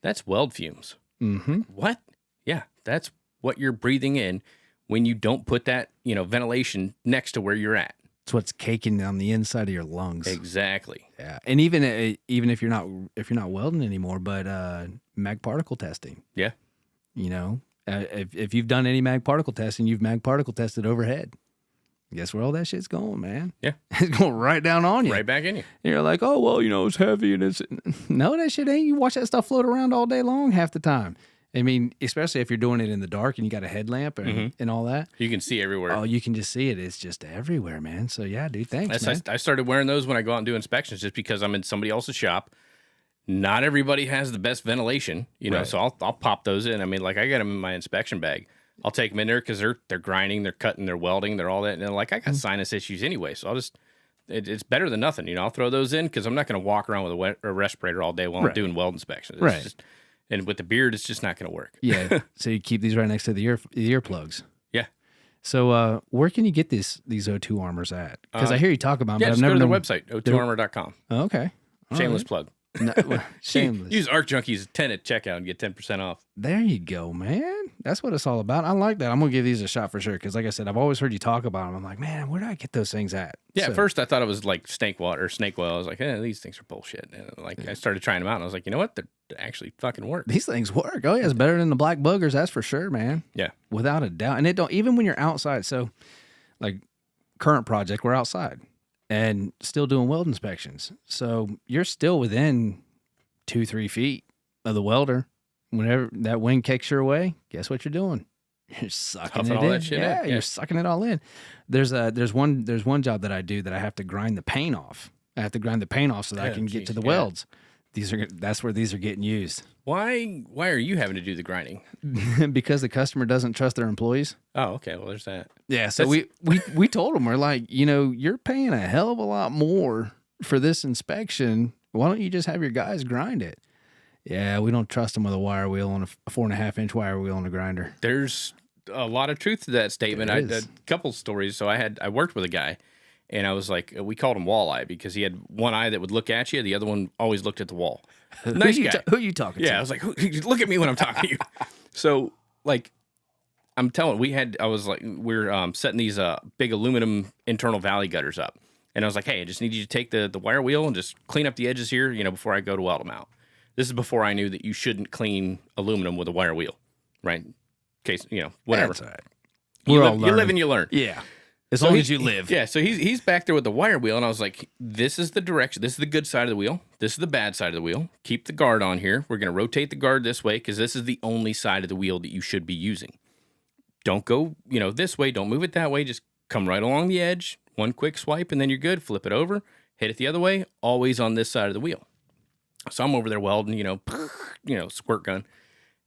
S1: that's weld fumes.
S3: Mm-hmm.
S1: What? Yeah, that's what you're breathing in when you don't put that, ventilation next to where you're at.
S3: It's what's caking on the inside of your lungs.
S1: Exactly.
S3: Yeah, and even if you're not welding anymore, but mag particle testing.
S1: Yeah.
S3: If you've done any mag particle testing, you've mag particle tested overhead. Guess where all that shit's going, man?
S1: Yeah.
S3: It's going right down on you.
S1: Right back in you.
S3: And you're like, oh, well, it's heavy. And it's... No, that shit ain't. You watch that stuff float around all day long half the time. I mean, especially if you're doing it in the dark and you got a headlamp and all that.
S1: You can see everywhere.
S3: Oh, you can just see it. It's just everywhere, man. So, yeah, dude, thanks, man.
S1: I started wearing those when I go out and do inspections just because I'm in somebody else's shop. Not everybody has the best ventilation,
S3: right.
S1: So I'll pop those in. I mean, like I got them in my inspection bag. I'll take them in there because they're grinding, they're cutting, they're welding, they're all that. And I got sinus issues anyway, so I'll just it's better than nothing. I'll throw those in because I'm not going to walk around with a respirator all day while I'm doing weld inspections. It's just, and with the beard, it's just not going to work.
S3: Yeah, so you keep these right next to the earplugs.
S1: Yeah.
S3: So where can you get these O2 armors at? Because I hear you talk about them,
S1: but I've
S3: never
S1: go to their website, o2armor.com.
S3: Oh, okay.
S1: Shameless plug.
S3: No, shameless.
S1: Use Arc Junkies 10 at checkout and get 10% off.
S3: There you go, man. That's what it's all about. I like that. I'm going to give these a shot for sure. Because like I said, I've always heard you talk about them. I'm like, man, where do I get those things at?
S1: Yeah,
S3: So,
S1: at first I thought it was like snake water or snake oil. I was like, these things are bullshit. And I started trying them out and I was like, you know what? They actually fucking work.
S3: these things work. Oh, yeah. It's better than the black boogers. That's for sure, man.
S1: Yeah.
S3: Without a doubt. And it don't, even when you're outside. So like current project, we're outside and still doing weld inspections. So you're still within 2-3 feet of the welder. Whenever that wind kicks your way, guess what you're doing? You're sucking
S1: Huffing
S3: it
S1: all
S3: in.
S1: that shit
S3: Yeah,
S1: in.
S3: you're sucking it all in. There's one job that I do that I have to grind the paint off. I have to grind the paint off so that I can get to the welds. That's where these are getting used.
S1: Why are you having to do the grinding?
S3: Because the customer doesn't trust their employees.
S1: Oh, okay. Well, there's that.
S3: Yeah, so we told them, we're like, you're paying a hell of a lot more for this inspection. Why don't you just have your guys grind it? Yeah, we don't trust them with a wire wheel on a 4.5-inch wire wheel on a grinder.
S1: There's a lot of truth to that statement.
S3: There
S1: I
S3: is.
S1: a couple stories. So I worked with a guy, and I was like, we called him Walleye because he had one eye that would look at you, the other one always looked at the wall. Nice guy.
S3: Who are you talking to?
S1: Yeah, I was like, look at me when I'm talking to you. So like, I'm telling, we're setting these big aluminum internal valley gutters up, and I was like, hey, I just need you to take the wire wheel and just clean up the edges here, before I go to weld them out. This is before I knew that you shouldn't clean aluminum with a wire wheel, right? In case, whatever.
S3: That's all right.
S1: You
S3: We're all
S1: live
S3: learning.
S1: and you learn.
S3: Yeah. As
S1: So
S3: long
S1: he-
S3: as you live.
S1: Yeah, so he's back there with the wire wheel, and I was like, this is the direction. This is the good side of the wheel. This is the bad side of the wheel. Keep the guard on here. We're going to rotate the guard this way because this is the only side of the wheel that you should be using. Don't go, this way. Don't move it that way. Just come right along the edge. One quick swipe, and then you're good. Flip it over. Hit it the other way. Always on this side of the wheel. So I'm over there welding, squirt gun.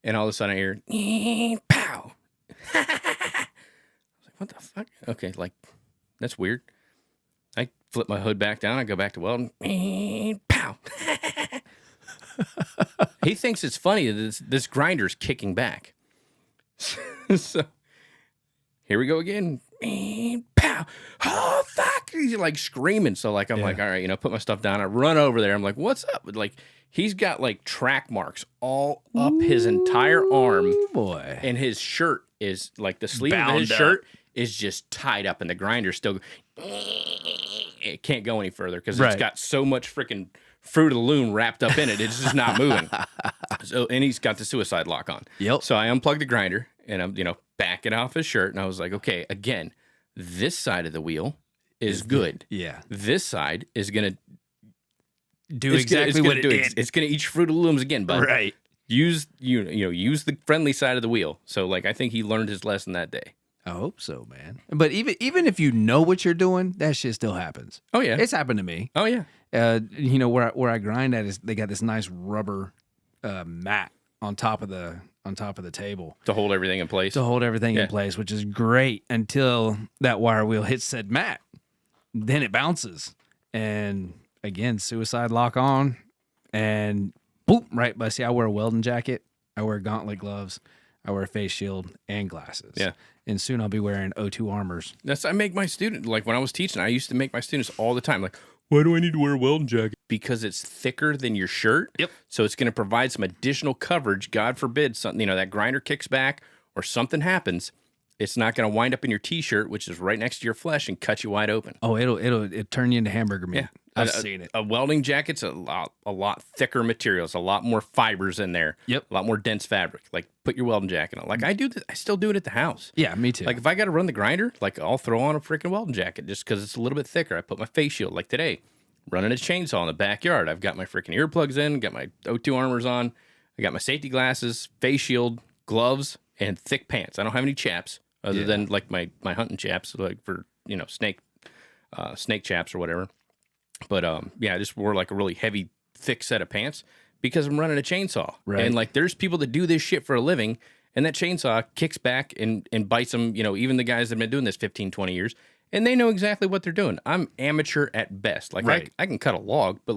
S1: And all of a sudden I hear, pow. I was like, what the fuck? Okay, that's weird. I flip my hood back down. I go back to welding. Pow. He thinks it's funny that this grinder's kicking back. So here we go again. Pow. Oh, fuck. He's like screaming. So I'm like, all right, put my stuff down. I run over there. I'm like, what's up? He's got track marks all up his entire arm.
S3: Oh, boy.
S1: And his shirt is the sleeve
S3: Bound
S1: of his
S3: up.
S1: shirt is just tied up, and the grinder still. It can't go any further because
S3: Right.
S1: it's got so much freaking Fruit of the Loom wrapped up in it. It's just not moving. And he's got the suicide lock on.
S3: Yep.
S1: So I unplugged the grinder and I'm, backing off his shirt. And I was like, okay, again, this side of the wheel is good.
S3: Yeah.
S1: This side is going to
S3: Do exactly what it did.
S1: It's going to eat your Fruit of the Looms again, bud.
S3: Right.
S1: Use use the friendly side of the wheel. So I think he learned his lesson that day.
S3: I hope so, man. But even if you know what you're doing, that shit still happens.
S1: Oh yeah.
S3: It's happened to me.
S1: Oh yeah.
S3: Where I grind at is they got this nice rubber mat on top of the table
S1: To hold everything in place.
S3: to hold everything
S1: Yeah.
S3: in place, which is great until that wire wheel hits said mat. Then it bounces, and again, suicide lock on, and boop, right. But see, I wear a welding jacket, I wear gauntlet gloves, I wear a face shield and glasses.
S1: Yeah.
S3: And soon I'll be wearing O2 armors.
S1: I make my student, when I was teaching, I used to make my students all the time, why do I need to wear a welding jacket? Because it's thicker than your shirt.
S3: Yep.
S1: So it's going to provide some additional coverage. God forbid something, that grinder kicks back or something happens. It's not going to wind up in your t-shirt, which is right next to your flesh, and cut you wide open.
S3: Oh, it'll turn you into hamburger meat.
S1: Yeah.
S3: I've seen it.
S1: A welding jacket's a lot thicker materials, a lot more fibers in there.
S3: Yep.
S1: A lot more dense fabric. Put your welding jacket on. I still do it at the house.
S3: Yeah, me too.
S1: If I got to run the grinder, I'll throw on a freaking welding jacket just because it's a little bit thicker. I put my face shield, today, running a chainsaw in the backyard. I've got my freaking earplugs in, got my O2 armors on. I got my safety glasses, face shield, gloves, and thick pants. I don't have any chaps other than my hunting chaps, for, snake chaps or whatever. But I just wore a really heavy, thick set of pants because I'm running a chainsaw.
S3: Right.
S1: And there's people that do this shit for a living, and that chainsaw kicks back and bites them, even the guys that have been doing this 15, 20 years, and they know exactly what they're doing. I'm amateur at best.
S3: Right.
S1: I can cut a log, but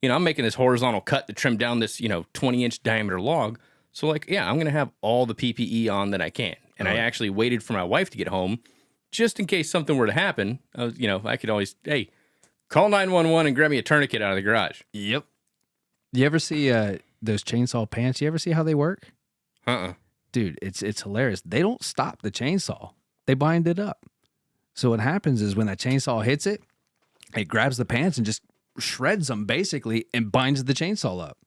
S1: I'm making this horizontal cut to trim down this, 20-inch diameter log. So I'm going to have all the PPE on that I can. And I actually waited for my wife to get home just in case something were to happen. I could always, hey, call 911 and grab me a tourniquet out of the garage.
S3: Yep. You ever see those chainsaw pants? You ever see how they work? Dude, it's hilarious. They don't stop the chainsaw. They bind it up. So what happens is when that chainsaw hits it, it grabs the pants and just shreds them basically and binds the chainsaw up.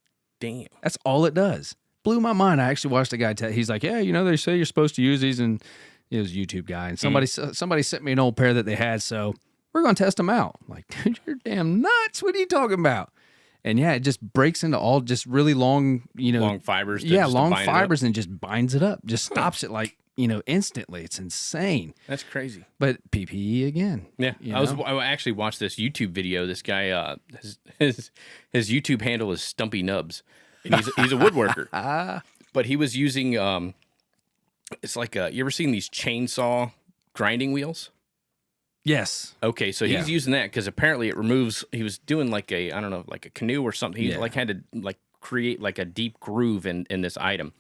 S1: Damn.
S3: That's all it does. Blew my mind. I actually watched a guy he's like, yeah, they say you're supposed to use these, and he was a YouTube guy, and somebody sent me an old pair that they had, so we're going to test them out. I'm like, dude, you're damn nuts. What are you talking about? And yeah, it just breaks into all just really long,
S1: long fibers.
S3: Long fibers, and just binds it up. Just stops it like, instantly. It's insane.
S1: That's crazy.
S3: But PPE again.
S1: Yeah. I actually watched this YouTube video. This guy, his YouTube handle is Stumpy Nubs, and he's a woodworker. But he was using, it's like, you ever seen these chainsaw grinding wheels?
S3: Yes.
S1: Okay, so he's using that because apparently it removes. He was doing like a canoe or something. He had to create like a deep groove in this item,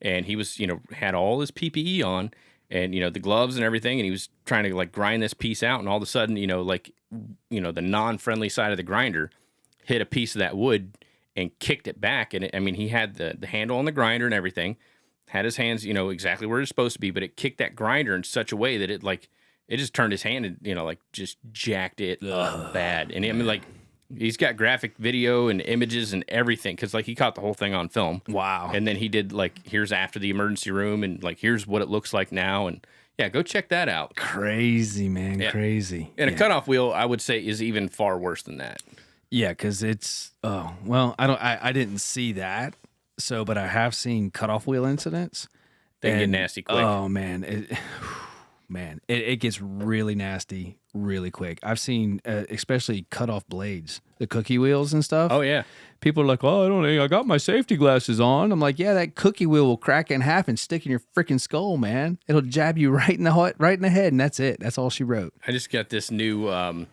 S1: and he was had all his PPE on and the gloves and everything, and he was trying to like grind this piece out, and all of a sudden the non-friendly side of the grinder hit a piece of that wood and kicked it back, and he had the handle on the grinder and everything, had his hands exactly where it's supposed to be, but it kicked that grinder in such a way that it just turned his hand and, just jacked it up bad. And he's got graphic video and images and everything because, he caught the whole thing on film.
S3: Wow.
S1: And then he did, here's after the emergency room and, here's what it looks like now. And, yeah, go check that out.
S3: Crazy, man. Yeah. Crazy.
S1: And a cutoff wheel, I would say, is even far worse than that.
S3: Yeah, because it's, I didn't see that. So, but I have seen cutoff wheel incidents.
S1: They get nasty quick.
S3: Oh, man. It gets really nasty really quick. I've seen, especially cut off blades, the cookie wheels and stuff.
S1: Oh, yeah.
S3: People are like, oh, I got my safety glasses on. I'm like, yeah, that cookie wheel will crack in half and stick in your freaking skull, man. It'll jab you right in the head, and that's it. That's all she wrote.
S1: I just got this new, what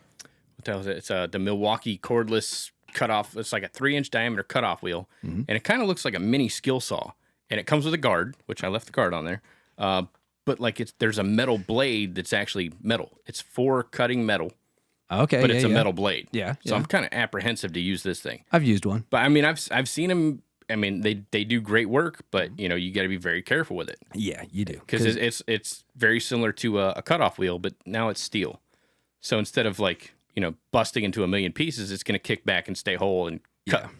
S1: the hell is it? It's the Milwaukee cordless cutoff. It's like a 3-inch diameter cutoff wheel, and it kind of looks like a mini skill saw. And it comes with a guard, which I left the guard on there. But there's a metal blade that's actually metal. It's for cutting metal.
S3: Okay,
S1: but it's a metal blade.
S3: Yeah.
S1: So I'm kind of apprehensive to use this thing.
S3: I've used one.
S1: But I've seen them. They do great work, but you got to be very careful with it.
S3: Yeah, you do.
S1: Because it's very similar to a cutoff wheel, but now it's steel. So instead of busting into a million pieces, it's going to kick back and stay whole and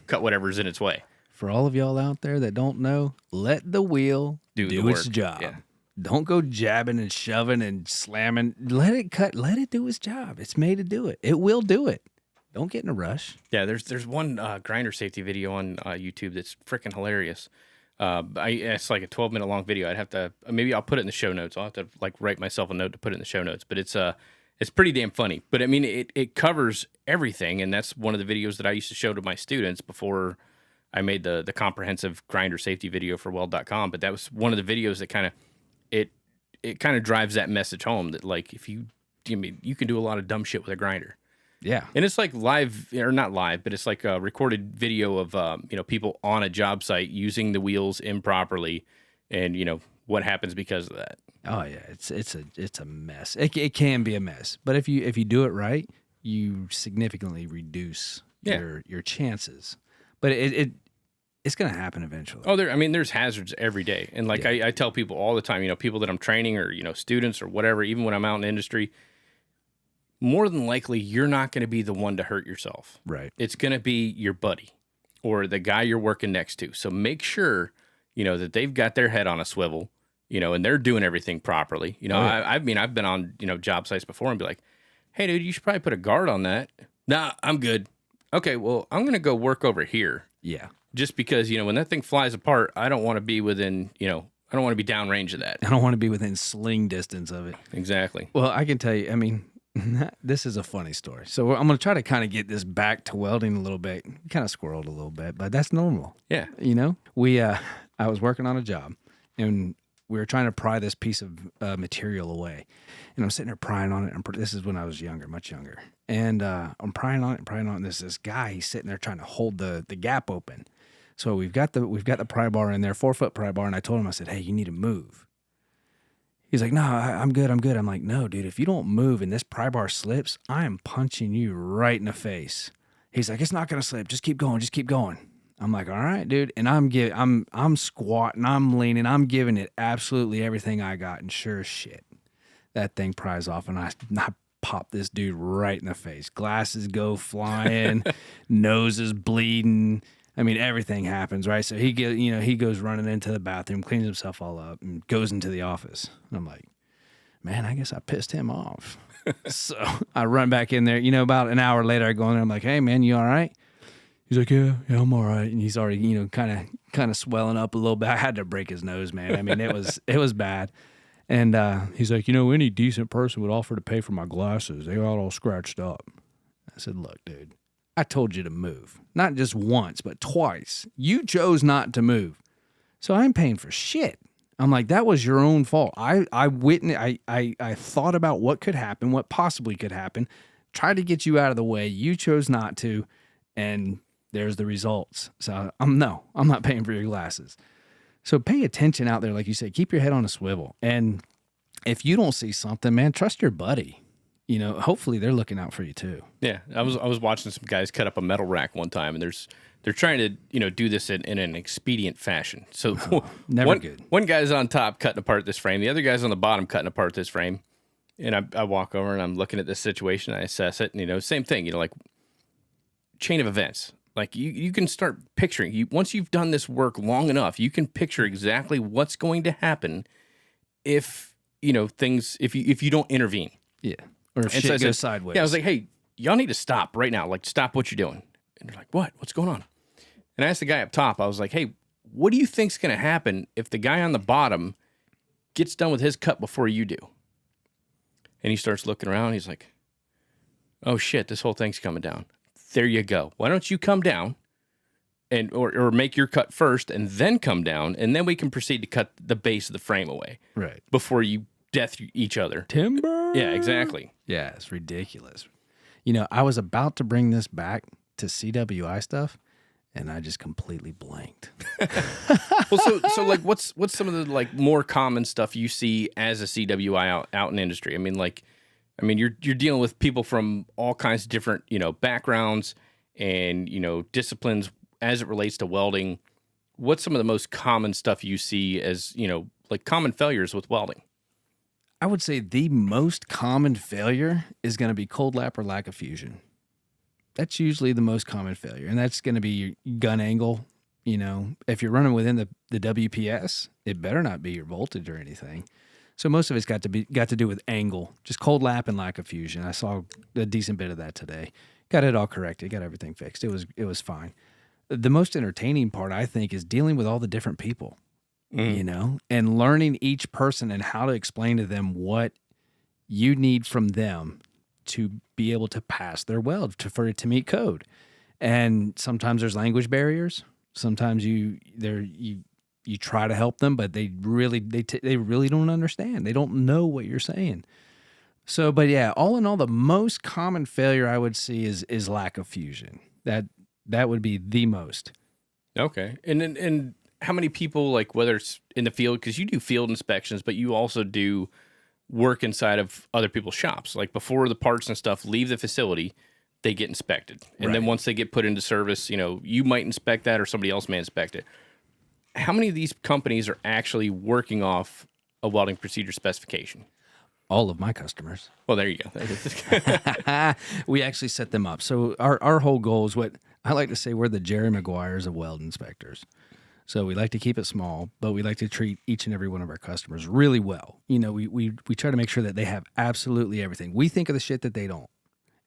S1: cut whatever's in its way.
S3: For all of y'all out there that don't know, let the wheel do its job. Yeah. Don't go jabbing and shoving and slamming. Let it cut. Let it do its job. It's made to do it. It will do it. Don't get in a rush.
S1: Yeah, there's one grinder safety video on YouTube that's freaking hilarious. It's like a 12-minute long video. I'd have to maybe I'll put it in the show notes. I'll have to write myself a note to put it in the show notes. But it's pretty damn funny. But it covers everything, and that's one of the videos that I used to show to my students before I made the comprehensive grinder safety video for Weld.com. But that was one of the videos that kind of it kind of drives that message home that if you can do a lot of dumb shit with a grinder.
S3: Yeah.
S1: And it's like live, or not live, but it's like a recorded video of people on a job site using the wheels improperly, and what happens because of that.
S3: Oh yeah, it's a mess. It can be a mess, but if you do it right, you significantly reduce your chances. But it's going to happen eventually.
S1: Oh, there's hazards every day. And I tell people all the time, people that I'm training or, students or whatever, even when I'm out in the industry, more than likely, you're not going to be the one to hurt yourself.
S3: Right.
S1: It's going to be your buddy or the guy you're working next to. So make sure, that they've got their head on a swivel, and they're doing everything properly. I've been on, job sites before and be like, hey, dude, you should probably put a guard on that. Nah, I'm good. Okay, well, I'm going to go work over here.
S3: Yeah.
S1: Just because, when that thing flies apart, I don't want to be within, I don't want to be downrange of that.
S3: I don't want to be within sling distance of it.
S1: Exactly.
S3: Well, I can tell you, this is a funny story. So I'm going to try to kind of get this back to welding a little bit. Kind of squirreled a little bit, but that's normal.
S1: Yeah.
S3: I was working on a job, and we were trying to pry this piece of material away. And I'm sitting there prying on it. This is when I was younger, much younger. And I'm prying on it. And there's this guy, he's sitting there trying to hold the gap open. So we've got the pry bar in there, 4-foot pry bar, and I told him, I said, hey, you need to move. He's like, no, I'm good. I'm like, no, dude, if you don't move and this pry bar slips, I am punching you right in the face. He's like, it's not going to slip. Just keep going. I'm like, all right, dude. And I'm squatting, I'm leaning, I'm giving it absolutely everything I got. And sure as shit, that thing pries off and I pop this dude right in the face. Glasses go flying, nose is bleeding. I mean, everything happens, right? So he goes running into the bathroom, cleans himself all up, and goes into the office. And I'm like, man, I guess I pissed him off. So I run back in there. About an hour later, I go in there. I'm like, hey, man, you all right? He's like, yeah, I'm all right. And he's already, kind of swelling up a little bit. I had to break his nose, man. I mean, it was bad. And he's like, any decent person would offer to pay for my glasses. They got all scratched up. I said, look, dude, I told you to move. Not just once, but twice. You chose not to move. So I ain't paying for shit. I'm like, that was your own fault. I thought about what could happen, what possibly could happen, tried to get you out of the way. You chose not to, and there's the results. So I'm not paying for your glasses. So pay attention out there, like you said, keep your head on a swivel. And if you don't see something, man, trust your buddy. Hopefully they're looking out for you too.
S1: Yeah, I was watching some guys cut up a metal rack one time, and they're trying to do this in an expedient fashion. So
S3: good.
S1: One guy's on top cutting apart this frame, the other guy's on the bottom cutting apart this frame. And I walk over and I'm looking at this situation, I assess it, and same thing, like chain of events. Like you can start picturing, once you've done this work long enough, you can picture exactly what's going to happen if if you don't intervene.
S3: Yeah. Or if shit goes sideways.
S1: Yeah, I was like, hey, y'all need to stop right now. Like, stop what you're doing. And they're like, what? What's going on? And I asked the guy up top, I was like, hey, what do you think's going to happen if the guy on the bottom gets done with his cut before you do? And he starts looking around. He's like, oh, shit, this whole thing's coming down. There you go. Why don't you come down and or make your cut first and then come down, and then we can proceed to cut the base of the frame away.
S3: Right.
S1: Before you death each other.
S3: Timber.
S1: Yeah, exactly.
S3: Yeah, it's ridiculous. I was about to bring this back to CWI stuff, and I just completely blanked.
S1: Well, so like, what's some of the like more common stuff you see as a CWI out in industry? I mean, you're dealing with people from all kinds of different backgrounds and disciplines as it relates to welding. What's some of the most common stuff you see as like common failures with welding?
S3: I would say the most common failure is going to be cold lap or lack of fusion. That's usually the most common failure, and that's going to be your gun angle. If you're running within the WPS, it better not be your voltage or anything. So most of it's got to do with angle, just cold lap and lack of fusion. I saw a decent bit of that today. Got it all corrected, got everything fixed. It was fine. The most entertaining part, I think, is dealing with all the different people. And learning each person and how to explain to them what you need from them to be able to pass their weld for it to meet code. And sometimes there's language barriers. Sometimes you try to help them, but they really don't understand. They don't know what you're saying. So, but yeah, all in all, the most common failure I would see is lack of fusion. That would be the most.
S1: Okay, and how many people, like, whether it's in the field, because you do field inspections, but you also do work inside of other people's shops. Like, before the parts and stuff leave the facility, they get inspected. And then once they get put into service, you might inspect that or somebody else may inspect it. How many of these companies are actually working off a welding procedure specification?
S3: All of my customers.
S1: Well, there you go.
S3: We actually set them up. So our whole goal is what I like to say, we're the Jerry Maguires of weld inspectors. So we like to keep it small, but we like to treat each and every one of our customers really well. We try to make sure that they have absolutely everything. We think of the shit that they don't.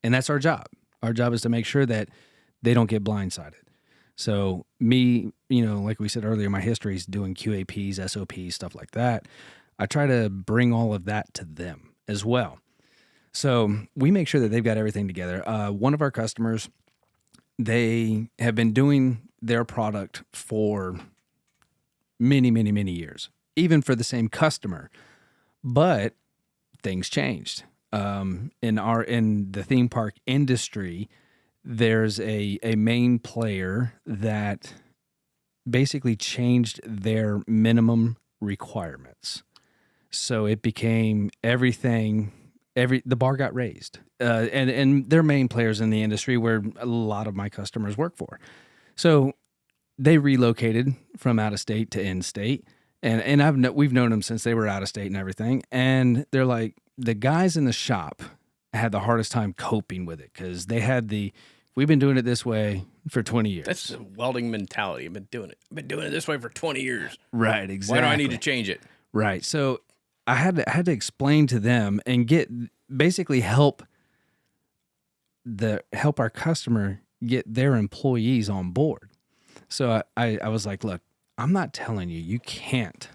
S3: And that's our job. Our job is to make sure that they don't get blindsided. So me, like we said earlier, my history is doing QAPs, SOPs, stuff like that. I try to bring all of that to them as well. So we make sure that they've got everything together. One of our customers, they have been doing their product for many, many, many years, even for the same customer. But things changed. In the theme park industry, there's a main player that basically changed their minimum requirements. So it became everything. The bar got raised, and they're main players in the industry where a lot of my customers work for. So they relocated from out of state to in state. And we've known them since they were out of state and everything. And they're like, the guys in the shop had the hardest time coping with it because they had we've been doing it this way for 20 years.
S1: That's the welding mentality. I've been doing it this way for 20 years.
S3: Right, exactly.
S1: Why do I need to change it?
S3: Right. So I had to explain to them and basically help our customer get their employees on board. So I was like, look, I'm not telling you can't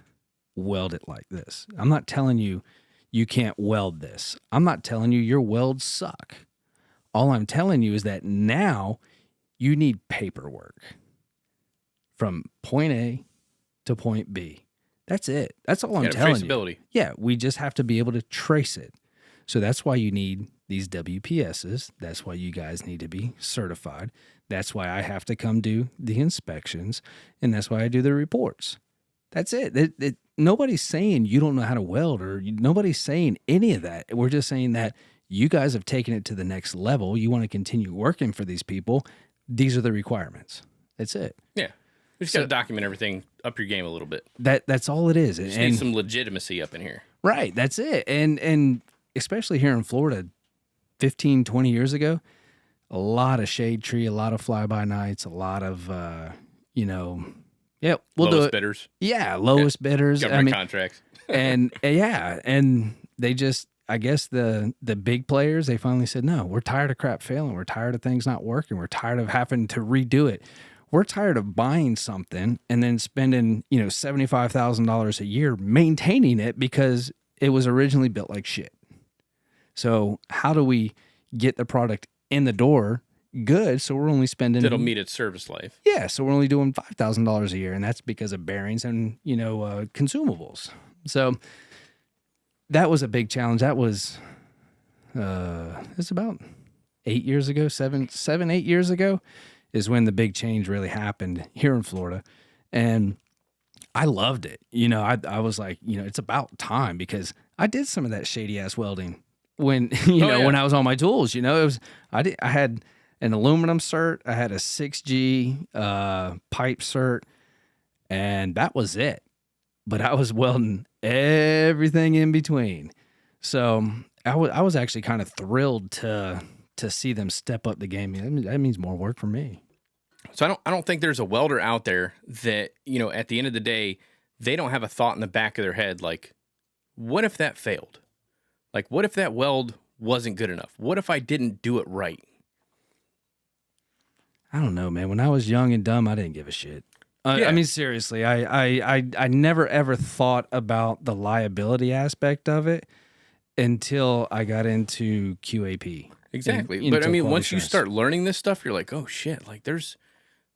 S3: weld it like this. I'm not telling you can't weld this. I'm not telling you your welds suck. All I'm telling you is that now you need paperwork from point A to point B. That's it. That's all I'm telling you. Yeah, we just have to be able to trace it. So that's why you need these WPSs. That's why you guys need to be certified. That's why I have to come do the inspections, and that's why I do the reports. That's it. Nobody's saying you don't know how to weld, or nobody's saying any of that. We're just saying that you guys have taken it to the next level. You want to continue working for these people. These are the requirements. That's it.
S1: Yeah. We just got to document everything, up your game a little bit.
S3: That's all it is.
S1: Just need some legitimacy up in here.
S3: Right. That's it. And especially here in Florida, 15, 20 years ago, a lot of shade tree, a lot of fly-by-nights, a lot of, we'll
S1: lowest
S3: do it.
S1: Bidders.
S3: Yeah, lowest bidders.
S1: Government contracts.
S3: and they just, I guess the big players, they finally said, no, we're tired of crap failing. We're tired of things not working. We're tired of having to redo it. We're tired of buying something and then spending, $75,000 a year maintaining it because it was originally built like shit. So how do we get the product in the door good? So we're only spending...
S1: That'll meet its service life.
S3: Yeah, so we're only doing $5,000 a year, and that's because of bearings and, consumables. So that was a big challenge. That was, it's about 8 years ago, 8 years ago is when the big change really happened here in Florida. And I loved it. I was like, it's about time because I did some of that shady ass welding when, when I was on my tools, I had an aluminum cert, I had a 6G pipe cert, and that was it. But I was welding everything in between. So I was actually kind of thrilled to see them step up the game. That means more work for me.
S1: So I don't think there's a welder out there that, at the end of the day, they don't have a thought in the back of their head like, what if that failed? Like, what if that weld wasn't good enough? What if I didn't do it right?
S3: I don't know, man. When I was young and dumb, I didn't give a shit. I mean, seriously, I never ever thought about the liability aspect of it until I got into QAP.
S1: Exactly. But I mean, once you start learning this stuff, you're like, oh shit, like there's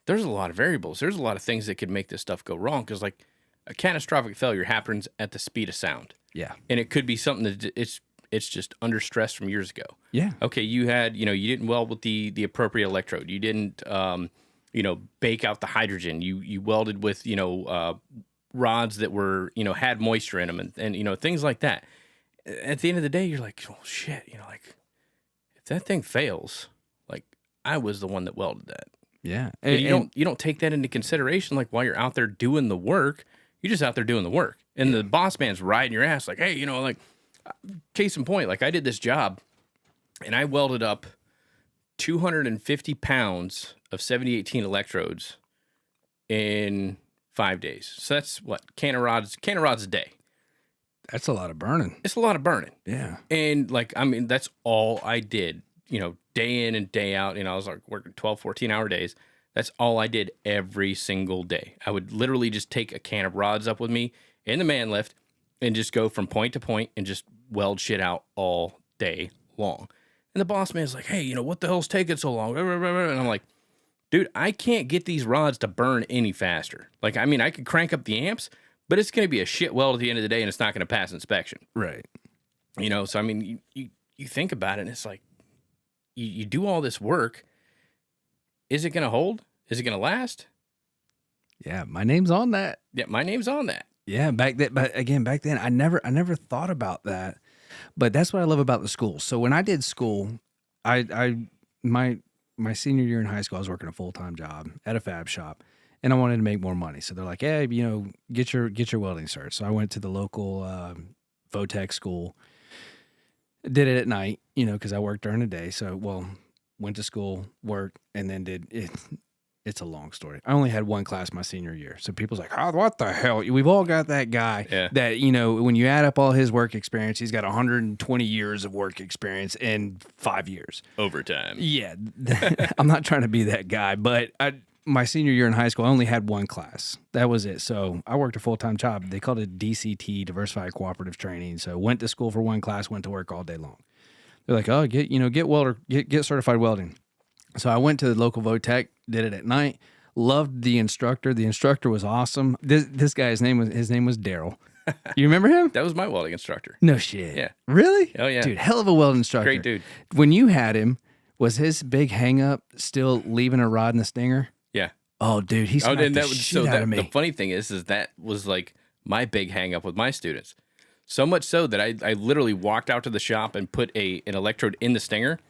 S1: a lot of variables. There's a lot of things that could make this stuff go wrong. Cause like a catastrophic failure happens at the speed of sound. Yeah. And it could be something that it's just under stress from years ago. Yeah. Okay. You had, you didn't weld with the appropriate electrode. You didn't, bake out the hydrogen. You welded with, rods that were, had moisture in them and things like that. At the end of the day, you're like, oh shit, like if that thing fails, like I was the one that welded that. Yeah. And you don't take that into consideration. Like while you're out there doing the work, you're just out there doing the work and the boss man's riding your ass. Like, hey, like case in point, like I did this job and I welded up 250 pounds of 7018 electrodes in 5 days. So that's what can of rods a day.
S3: That's a lot of burning.
S1: It's a lot of burning.
S3: Yeah.
S1: And like, I mean, that's all I did, day in and day out. I was like working 12, 14-hour days. That's all I did every single day. I would literally just take a can of rods up with me in the man lift and just go from point to point and just weld shit out all day long. And the boss man's like, hey, what the hell's taking so long? And I'm like, dude, I can't get these rods to burn any faster. Like, I mean, I could crank up the amps, but it's going to be a shit weld at the end of the day and it's not going to pass inspection. Right. So I mean, you think about it and it's like, you do all this work. Is it going to hold? Is it going to last?
S3: Yeah, my name's on that.
S1: Yeah, my name's on that.
S3: Yeah, back then, I never thought about that. But that's what I love about the school. So when I did school, my senior year in high school, I was working a full-time job at a fab shop. and I wanted to make more money. So they're like, hey, get your welding cert. So I went to the local Votech school, did it at night, because I worked during the day. So, went to school, worked, and then did it. It's a long story. I only had one class my senior year. So people's like, oh, what the hell? We've all got that guy that, when you add up all his work experience, he's got 120 years of work experience in 5 years.
S1: Overtime.
S3: Yeah. I'm not trying to be that guy, but my senior year in high school, I only had one class. That was it. So I worked a full-time job. They called it DCT, Diversified Cooperative Training. So went to school for one class, went to work all day long. They're like, oh, get certified welding. So I went to the local Votech, did it at night. Loved the instructor. The instructor was awesome. This guy, his name was Daryl. You remember him?
S1: That was my welding instructor.
S3: No shit.
S1: Yeah.
S3: Really?
S1: Oh yeah,
S3: dude, hell of a welding instructor.
S1: Great dude.
S3: When you had him, was his big hang up still leaving a rod in the stinger?
S1: Yeah.
S3: Oh, dude, he smacked the shit out of me.
S1: The funny thing is that was like my big hang up with my students. So much so that I literally walked out to the shop and put an electrode in the stinger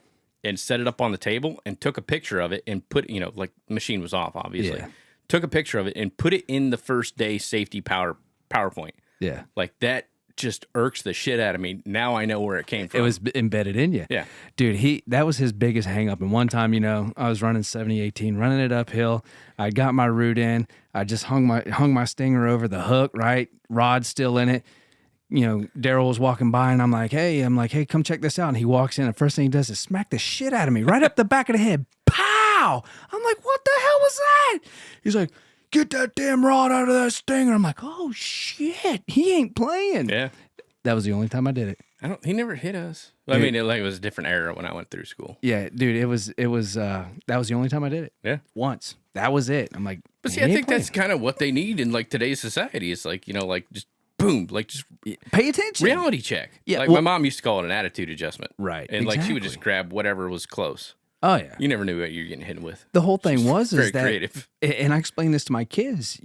S1: and set it up on the table and took a picture of it and put, like the machine was off, obviously.
S3: Yeah.
S1: Took a picture of it and put it in the first day safety PowerPoint.
S3: Yeah.
S1: Like that just irks the shit out of me. Now I know where it came from.
S3: It was embedded in you.
S1: Yeah.
S3: Dude, that was his biggest hang up. And one time, I was running 70-18, running it uphill. I got my root in. I just hung my stinger over the hook, right? Rod's still in it. Daryl was walking by and I'm like, hey, come check this out. And he walks in and first thing he does is smack the shit out of me right up the back of the head. Pow! I'm like, what the hell was that? He's like, get that damn rod out of that stinger. I'm like, oh shit, he ain't playing.
S1: Yeah.
S3: That was the only time I did it.
S1: He never hit us. I mean, it was a different era when I went through school.
S3: Yeah, dude, it was that was the only time I did it.
S1: Yeah.
S3: Once. That was it. I'm like,
S1: but see, I think that's kind of what they need in like today's society. It's like, just boom, like just
S3: pay attention.
S1: Reality check.
S3: Yeah.
S1: Like my mom used to call it an attitude adjustment.
S3: Right.
S1: And like she would
S3: exactly.
S1: just grab whatever was close.
S3: Oh yeah.
S1: You never knew what you were getting hit with.
S3: The whole thing was
S1: very
S3: is that
S1: creative.
S3: And I explain this to my kids,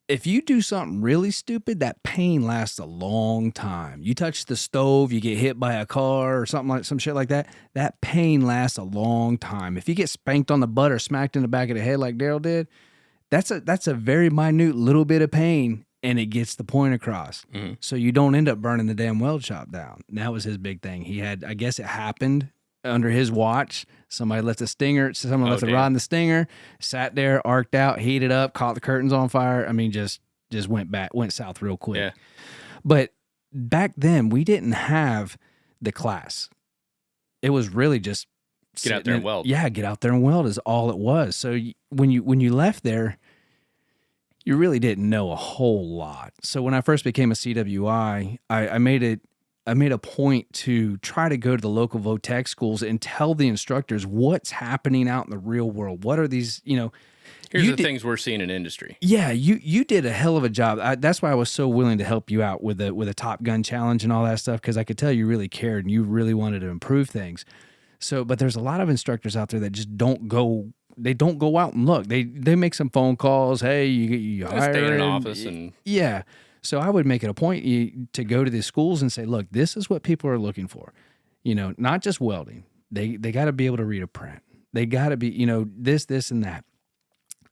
S3: if you do something really stupid, that pain lasts a long time. You touch the stove, you get hit by a car or some shit like that. That pain lasts a long time. If you get spanked on the butt or smacked in the back of the head like Daryl did, that's a very minute little bit of pain, and it gets the point across. Mm-hmm. So you don't end up burning the damn weld shop down. And that was his big thing. He had, I guess it happened under his watch. Somebody left the rod in the stinger, sat there, arced out, heated up, caught the curtains on fire. I mean, just went south real quick.
S1: Yeah.
S3: But back then, we didn't have the class. It was really just
S1: get out there and weld.
S3: Yeah, get out there and weld is all it was. So when you left there, you really didn't know a whole lot. So when I first became a CWI, I made a point to try to go to the local Votech schools and tell the instructors what's happening out in the real world. What are these,
S1: Here's the things we're seeing in industry.
S3: Yeah, you did a hell of a job. That's why I was so willing to help you out with a Top Gun challenge and all that stuff, because I could tell you really cared and you really wanted to improve things. So, but there's a lot of instructors out there that just don't go out and look. They make some phone calls. Hey, you hire
S1: stay in an office and
S3: yeah. So I would make it a point to go to the schools and say, look, this is what people are looking for. Not just welding. They got to be able to read a print. They got to be, this and that.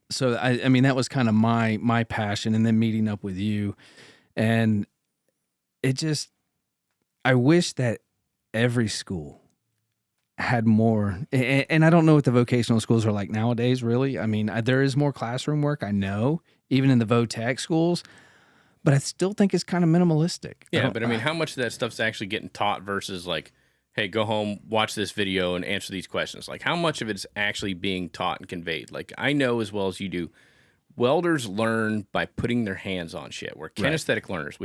S3: So I mean that was kind of my passion, and then meeting up with you, and I wish that every school had more, and I don't know what the vocational schools are like nowadays, really. I mean, there is more classroom work, I know, even in the Votech schools, but I still think it's kind of minimalistic.
S1: Yeah, but I mean, how much of that stuff's actually getting taught versus like, hey, go home, watch this video, and answer these questions? Like, how much of it's actually being taught and conveyed? Like, I know as well as you do, welders learn by putting their hands on shit. We're kinesthetic learners.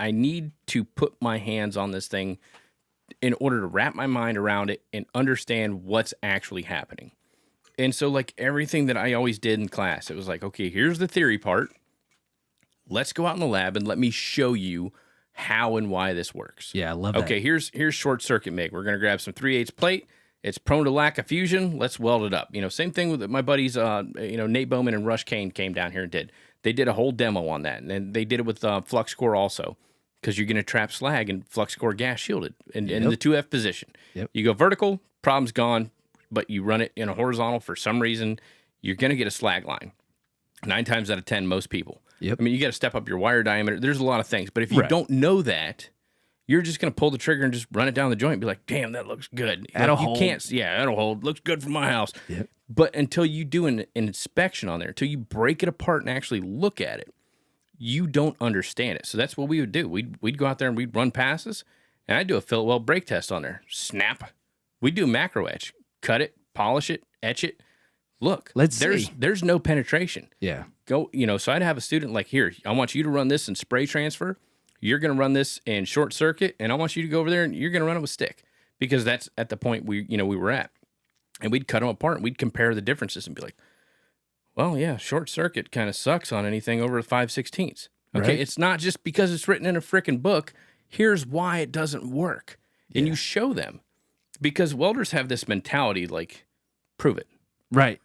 S1: I need to put my hands on this thing in order to wrap my mind around it and understand what's actually happening. And so, like, everything that I always did in class, it was like, okay, here's the theory part. Let's go out in the lab and let me show you how and why this works.
S3: Yeah, I love that.
S1: Okay, here's short circuit MIG. We're going to grab some 3/8 plate. It's prone to lack of fusion. Let's weld it up. Same thing with my buddies, Nate Bowman and Rush Kane came down here and did. They did a whole demo on that. And then they did it with flux core also, because you're going to trap slag and flux core gas shielded in the 2F position.
S3: Yep.
S1: You go vertical, problem's gone, but you run it in a horizontal for some reason. you're going to get a slag line. 9 times out of 10, most people.
S3: Yep.
S1: I mean, you got to step up your wire diameter. There's a lot of things. But if you don't know that, you're just going to pull the trigger and just run it down the joint and be like, damn, that looks good.
S3: That'll
S1: you
S3: hold.
S1: Can't, yeah, that'll hold. Looks good for my house.
S3: Yep.
S1: But until you do an inspection on there, until you break it apart and actually look at it, you don't understand it. So that's what we would do. We'd go out there and we'd run passes, and I'd do a fillet weld brake test on there. Snap. We'd do macro etch. Cut it, polish it, etch it. Look, there's no penetration.
S3: Yeah.
S1: So I'd have a student like, here, I want you to run this in spray transfer. You're going to run this in short circuit, and I want you to go over there and you're going to run it with stick, because that's at the point we were at. And we'd cut them apart and we'd compare the differences and be like, well, yeah, short circuit kind of sucks on anything over 5/16. Okay. Right. It's not just because it's written in a frickin' book. Here's why it doesn't work. And you show them, because welders have this mentality, like, prove it.
S3: Right.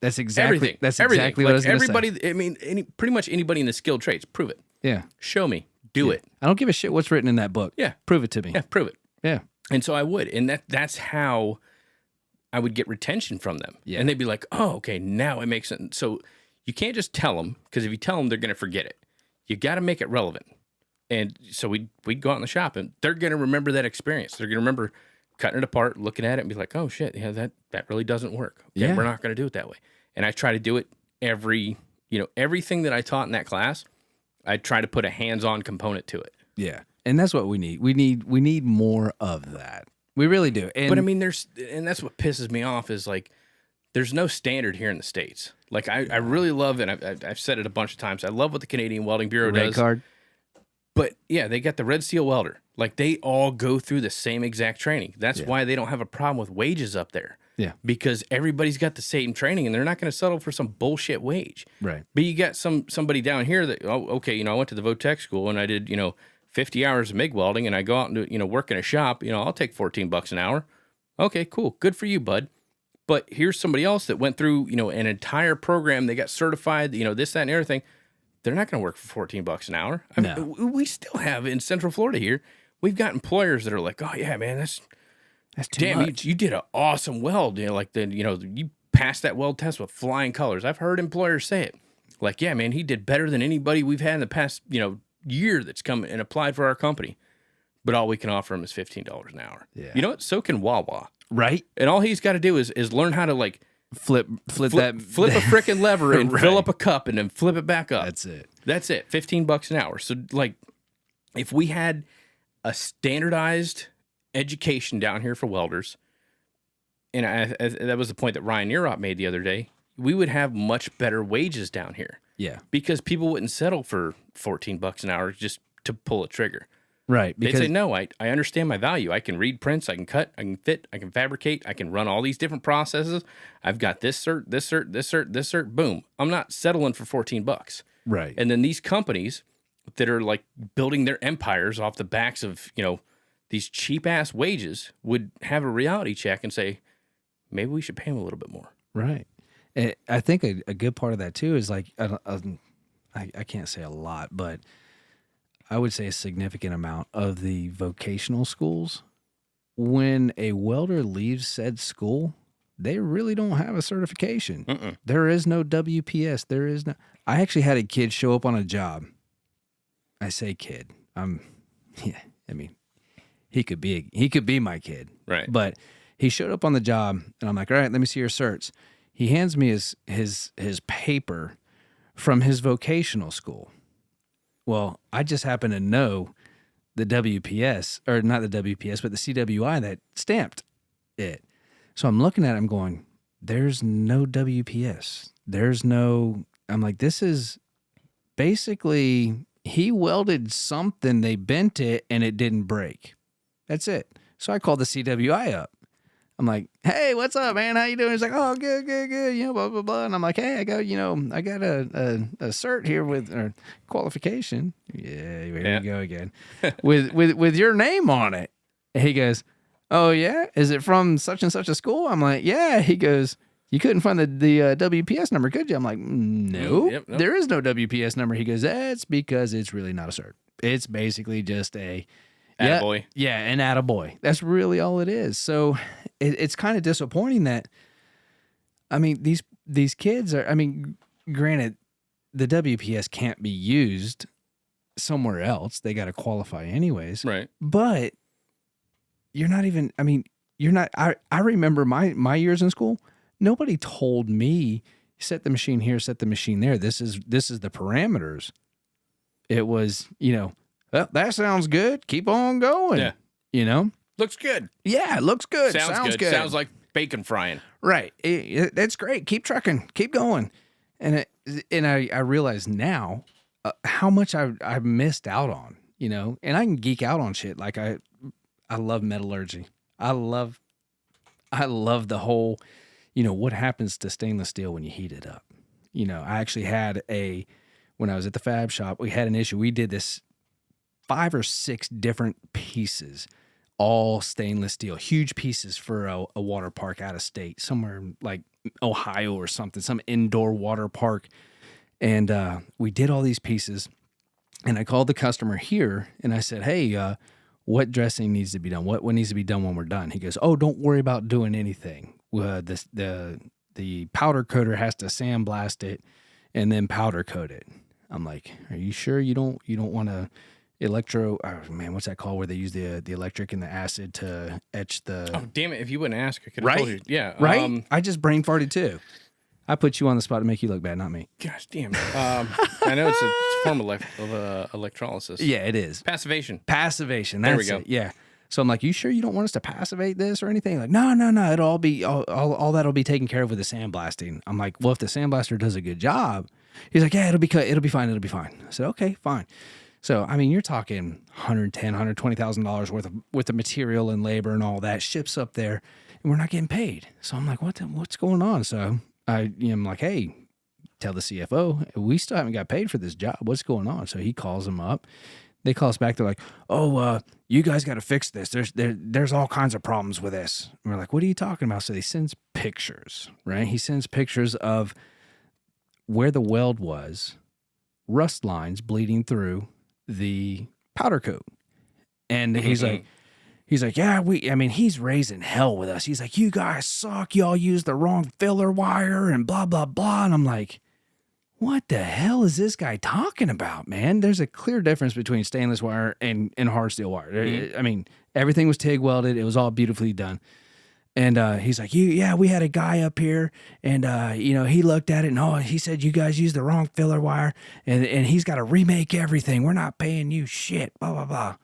S3: That's exactly
S1: everything.
S3: That's
S1: everything.
S3: Exactly what I was going to say.
S1: Everybody, I mean, pretty much anybody in the skilled trades, prove it.
S3: Yeah.
S1: Show me. Do it.
S3: I don't give a shit what's written in that book.
S1: Yeah.
S3: Prove it to me.
S1: Yeah, prove it.
S3: Yeah.
S1: And so I would. And that's how I would get retention from them. Yeah. And they'd be like, oh, okay, now it makes sense. So you can't just tell them, because if you tell them, they're going to forget it. You got to make it relevant. And so we'd go out in the shop, and they're going to remember that experience. They're going to remember cutting it apart, looking at it, and be like, oh, shit, yeah, that really doesn't work. Okay, we're not going to do it that way. And I try to do it everything that I taught in that class, I try to put a hands-on component to it.
S3: Yeah. And that's what we need. We need more of that. We really do.
S1: But I mean, and that's what pisses me off is, like, there's no standard here in the States. Like, I really love, and I've said it a bunch of times, I love what the Canadian Welding Bureau does.
S3: Red card.
S1: But yeah, they got the Red Seal welder. Like, they all go through the same exact training. That's why they don't have a problem with wages up there.
S3: Yeah.
S1: Because everybody's got the same training, and they're not going to settle for some bullshit wage.
S3: Right.
S1: But you got somebody down here that, oh, okay, I went to the Votech school and I did, 50 hours of MIG welding, and I go out and work in a shop, I'll take $14 an hour. Okay, cool. Good for you, bud. But here's somebody else that went through, an entire program. They got certified, this, that, and everything. They're not going to work for $14 an hour. I mean, we still have in Central Florida here, we've got employers that are like, oh yeah, man, that's too much. You did an awesome weld. You passed that weld test with flying colors. I've heard employers say it. Like, yeah, man, he did better than anybody we've had in the past, year that's come and applied for our company. But all we can offer him is $15 an hour. Yeah. You know what? So can Wawa.
S3: Right.
S1: And all he's got to do is learn how to, like, flip a freaking lever and
S3: right.
S1: fill up a cup and then flip it back up.
S3: That's it.
S1: $15 an hour. So, like, if we had a standardized education down here for welders, and that was the point that Ryan Neurop made the other day, we would have much better wages down here.
S3: Yeah.
S1: Because people wouldn't settle for $14 an hour just to pull a trigger.
S3: Right.
S1: They'd say, no, I understand my value. I can read prints, I can cut, I can fit, I can fabricate, I can run all these different processes. I've got this cert, this cert, this cert, this cert, boom. I'm not settling for $14.
S3: Right.
S1: And then these companies that are, like, building their empires off the backs of, these cheap ass wages would have a reality check and say, maybe we should pay them a little bit more.
S3: Right. And I think a good part of that too is, like, I can't say a lot, but I would say a significant amount of the vocational schools, when a welder leaves said school, they really don't have a certification. Mm-mm. There is no WPS. There is no. I actually had a kid show up on a job. I say kid. He could be my kid.
S1: Right.
S3: But he showed up on the job, and I'm like, all right, let me see your certs. He hands me his paper from his vocational school. Well, I just happen to know the WPS, or not the WPS, but the CWI that stamped it. So I'm looking at it, I'm going, there's no WPS. I'm like, this is basically, he welded something, they bent it, and it didn't break. That's it. So I called the CWI up. I'm like, hey, what's up, man? How you doing? He's like, oh, good, blah, blah, blah. And I'm like, hey, I got a cert here with or qualification. Yeah, here you go again. with your name on it. And he goes, oh, yeah? Is it from such and such a school? I'm like, yeah. He goes, you couldn't find the WPS number, could you? I'm like, no,
S1: Nope.
S3: There is no WPS number. He goes, that's because it's really not a cert. It's basically just a...
S1: Attaboy.
S3: Yeah, an attaboy. That's really all it is. So it's kind of disappointing that, I mean, these kids are, I mean, granted, the WPS can't be used somewhere else. They got to qualify anyways.
S1: Right.
S3: But you're not even, I mean, you're not, I remember my years in school, nobody told me, set the machine here, set the machine there. This is the parameters. It was, well, that sounds good. Keep on going. Yeah.
S1: Looks good.
S3: Yeah, it looks good. Sounds good.
S1: Sounds like bacon frying.
S3: Right. That's great. Keep trucking. Keep going. And I realize now how much I've missed out on, and I can geek out on shit. Like I love metallurgy. I love the whole, what happens to stainless steel when you heat it up. I actually had when I was at the fab shop, we had an issue. We did this 5 or 6 different pieces, all stainless steel, huge pieces for a water park out of state, somewhere like Ohio or something, some indoor water park. And we did all these pieces. And I called the customer here and I said, hey, what dressing needs to be done? What needs to be done when we're done? He goes, oh, don't worry about doing anything. The powder coater has to sandblast it and then powder coat it. I'm like, are you sure you don't want to what's that called where they use the electric and the acid to etch the...
S1: Oh, damn it. If you wouldn't ask, I could have told you. Yeah.
S3: Right? I just brain farted too. I put you on the spot to make you look bad, not me.
S1: Gosh damn it. I know it's a form of electrolysis.
S3: Yeah, it is.
S1: Passivation.
S3: Passivation.
S1: There we
S3: That's
S1: go.
S3: it. Yeah. So I'm like, you sure you don't want us to passivate this or anything? Like, no. It'll all be, all that'll be taken care of with the sandblasting. I'm like, well, if the sandblaster does a good job, he's like, yeah, it'll be fine. I said, okay, fine. So, I mean, you're talking $110,000, $120,000 worth of material and labor and all that ships up there, and we're not getting paid. So I'm like, what's going on? So I'm like, hey, tell the CFO, we still haven't got paid for this job. What's going on? So he calls them up. They call us back. They're like, oh, you guys got to fix this. There's all kinds of problems with this. And we're like, what are you talking about? So he sends pictures, right? He sends pictures of where the weld was, rust lines bleeding through the powder coat. And he's like, yeah, he's raising hell with us. He's like, you guys suck. Y'all used the wrong filler wire and blah, blah, blah. And I'm like, what the hell is this guy talking about, man? There's a clear difference between stainless wire and hard steel wire. Mm-hmm. I mean, everything was TIG welded. It was all beautifully done. And he's like, we had a guy up here and, he looked at it and, he said, you guys used the wrong filler wire and he's got to remake everything. We're not paying you shit, blah, blah, blah.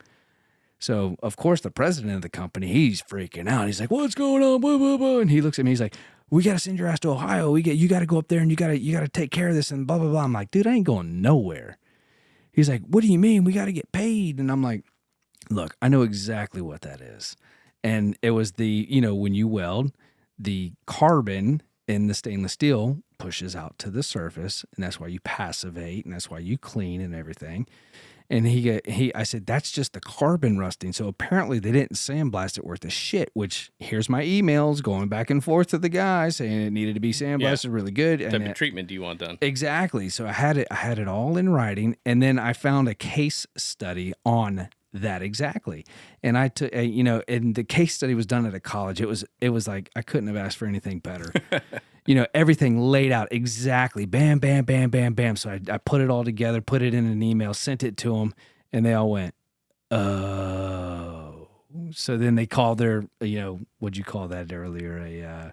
S3: So, of course, the president of the company, he's freaking out. He's like, what's going on? Blah, blah, blah. And he looks at me. He's like, we got to send your ass to Ohio. You got to go up there and you got to take care of this and blah, blah, blah. I'm like, dude, I ain't going nowhere. He's like, what do you mean? We got to get paid. And I'm like, look, I know exactly what that is. And it was when you weld, the carbon in the stainless steel pushes out to the surface, and that's why you passivate, and that's why you clean and everything. And I said, that's just the carbon rusting. So apparently they didn't sandblast it worth a shit, which here's my emails going back and forth to the guy saying it needed to be sandblasted really good.
S1: What type of treatment do you want done?
S3: Exactly. So I had it all in writing, and then I found a case study on that exactly. And I took, and the case study was done at a college. It was like, I couldn't have asked for anything better. Everything laid out exactly. Bam, bam, bam, bam, bam. So I put it all together, put it in an email, sent it to them, and they all went, oh. So then they called their, what'd you call that earlier?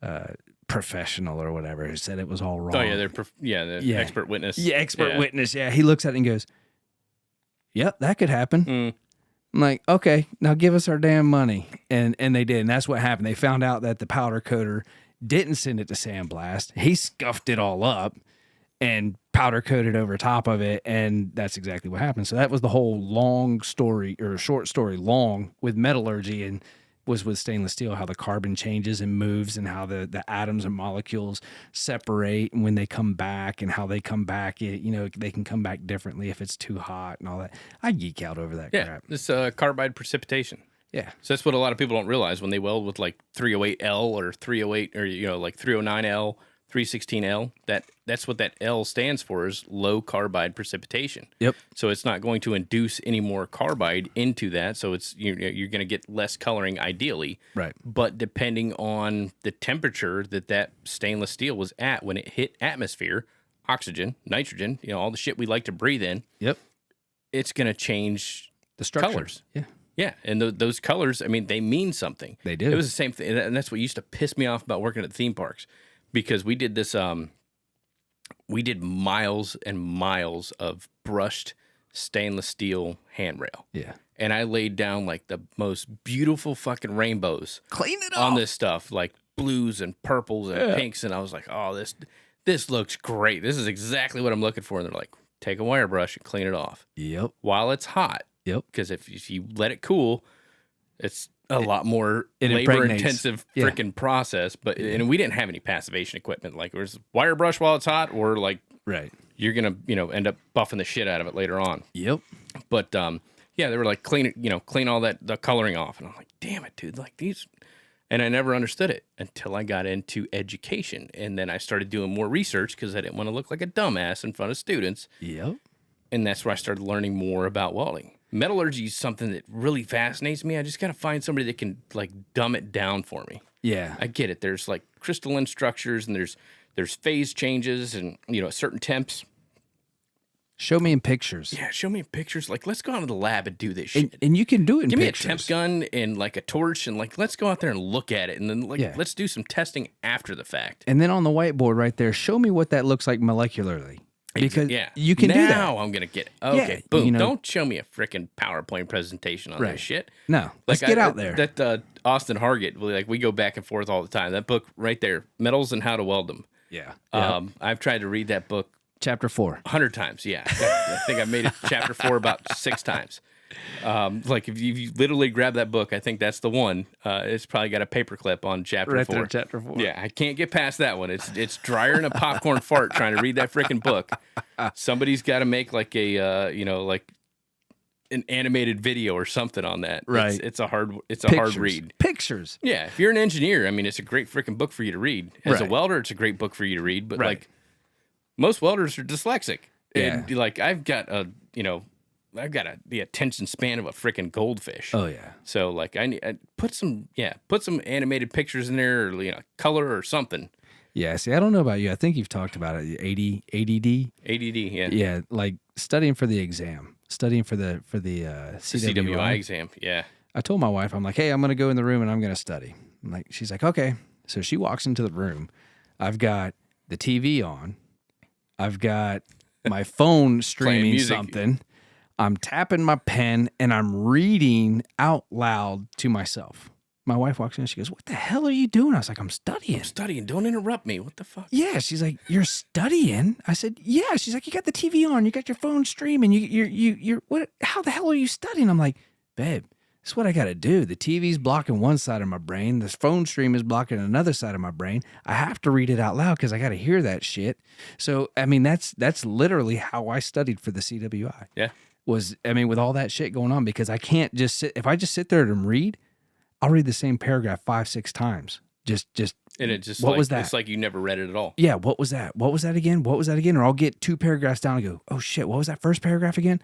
S3: A professional or whatever, who said it was all wrong.
S1: Oh, yeah, the expert witness.
S3: Yeah, expert witness. Yeah, he looks at it and goes, yep, that could happen. Mm. I'm like, okay, now give us our damn money. And they did. And that's what happened. They found out that the powder coater didn't send it to sandblast. He scuffed it all up and powder coated over top of it. And that's exactly what happened. So that was the whole short story long with metallurgy and was with stainless steel, how the carbon changes and moves and how the atoms and molecules separate and when they come back and how they come back, they can come back differently if it's too hot and all that. I geek out over that crap.
S1: This carbide precipitation.
S3: Yeah.
S1: So that's what a lot of people don't realize when they weld with like 308L or 308 or like 309L, 316L, that's what that L stands for, is low carbide precipitation.
S3: Yep.
S1: So it's not going to induce any more carbide into that. So you're going to get less coloring ideally.
S3: Right.
S1: But depending on the temperature that stainless steel was at when it hit atmosphere, oxygen, nitrogen, all the shit we like to breathe in.
S3: Yep.
S1: It's going to change
S3: the structure.
S1: Colors.
S3: Yeah.
S1: Yeah, and those colors, I mean, they mean something.
S3: They do.
S1: It was the same thing, and that's what used to piss me off about working at theme parks, because we did this. We did miles and miles of brushed stainless steel handrail.
S3: Yeah,
S1: and I laid down like the most beautiful fucking rainbows.
S3: Clean it
S1: on this stuff, like blues and purples and pinks, and I was like, oh, this looks great. This is exactly what I'm looking for. And they're like, take a wire brush and clean it off.
S3: Yep.
S1: While it's hot.
S3: Yep.
S1: Because if you let it cool, it's a lot more
S3: it
S1: labor-intensive freaking process. But and we didn't have any passivation equipment. Like, there's wire brush while it's hot, or like,
S3: right,
S1: you're gonna end up buffing the shit out of it later on.
S3: Yep.
S1: But they were like, clean all the coloring off, and I'm like, damn it, dude, like these. And I never understood it until I got into education, and then I started doing more research because I didn't want to look like a dumbass in front of students.
S3: Yep.
S1: And that's where I started learning more about welding. Metallurgy is something that really fascinates me. I just got to find somebody that can like dumb it down for me.
S3: Yeah.
S1: I get it. There's like crystalline structures, and there's phase changes, and at certain temps.
S3: Show me in pictures.
S1: Yeah, show me in pictures. Like, let's go out to the lab and do this shit.
S3: And you can do it in
S1: Give
S3: pictures.
S1: me a temp gun and like a torch, and like, let's go out there and look at it, and then let's do some testing after the fact.
S3: And then on the whiteboard right there, show me what that looks like molecularly. Because you can do that.
S1: Now I'm going to get it. Okay, boom. Don't show me a freaking PowerPoint presentation on this shit.
S3: No, let's get out there.
S1: That Austin Hargett, like, we go back and forth all the time. That book right there, Metals and How to Weld Them.
S3: Yeah.
S1: I've tried to read that book.
S3: Chapter 4.
S1: 100 times, yeah. I think I made it chapter 4 about 6 times. Like, if you literally grab that book, I think that's the one. It's probably got a paperclip on chapter 4.
S3: Right there, chapter 4.
S1: Yeah, I can't get past that one. It's drier than a popcorn fart trying to read that freaking book. Somebody's got to make like a like an animated video or something on that.
S3: Right.
S1: It's a hard read.
S3: Pictures.
S1: Yeah, if you're an engineer, I mean, it's a great freaking book for you to read. As a welder, it's a great book for you to read. But like, most welders are dyslexic.
S3: Yeah.
S1: And like, I've got the attention span of a freaking goldfish.
S3: Oh yeah.
S1: So like, I put some animated pictures in there, or color or something.
S3: Yeah. See, I don't know about you. I think you've talked about it. ADD.
S1: Yeah.
S3: Yeah, like studying for the exam, studying for the CWI
S1: exam. Yeah.
S3: I told my wife, I'm like, hey, I'm gonna go in the room and I'm gonna study. I'm like, she's like, okay. So she walks into the room. I've got the TV on. I've got my phone streaming something. I'm tapping my pen and I'm reading out loud to myself. My wife walks in and she goes, what the hell are you doing? I was like, I'm studying.
S1: Don't interrupt me. What the fuck?
S3: Yeah. She's like, you're studying? I said, yeah. She's like, you got the TV on. You got your phone streaming. You're what? How the hell are you studying? I'm like, babe, this is what I got to do. The TV's blocking one side of my brain. The phone stream is blocking another side of my brain. I have to read it out loud because I got to hear that shit. So, I mean, that's literally how I studied for the CWI.
S1: Yeah.
S3: With all that shit going on, because I can't just sit. If I just sit there and read, I'll read the same paragraph 5-6 times.
S1: And it just
S3: what was that?
S1: It's like you never read it at all.
S3: Yeah. What was that? What was that again? What was that again? Or I'll get 2 paragraphs down and go, oh shit, what was that first paragraph again?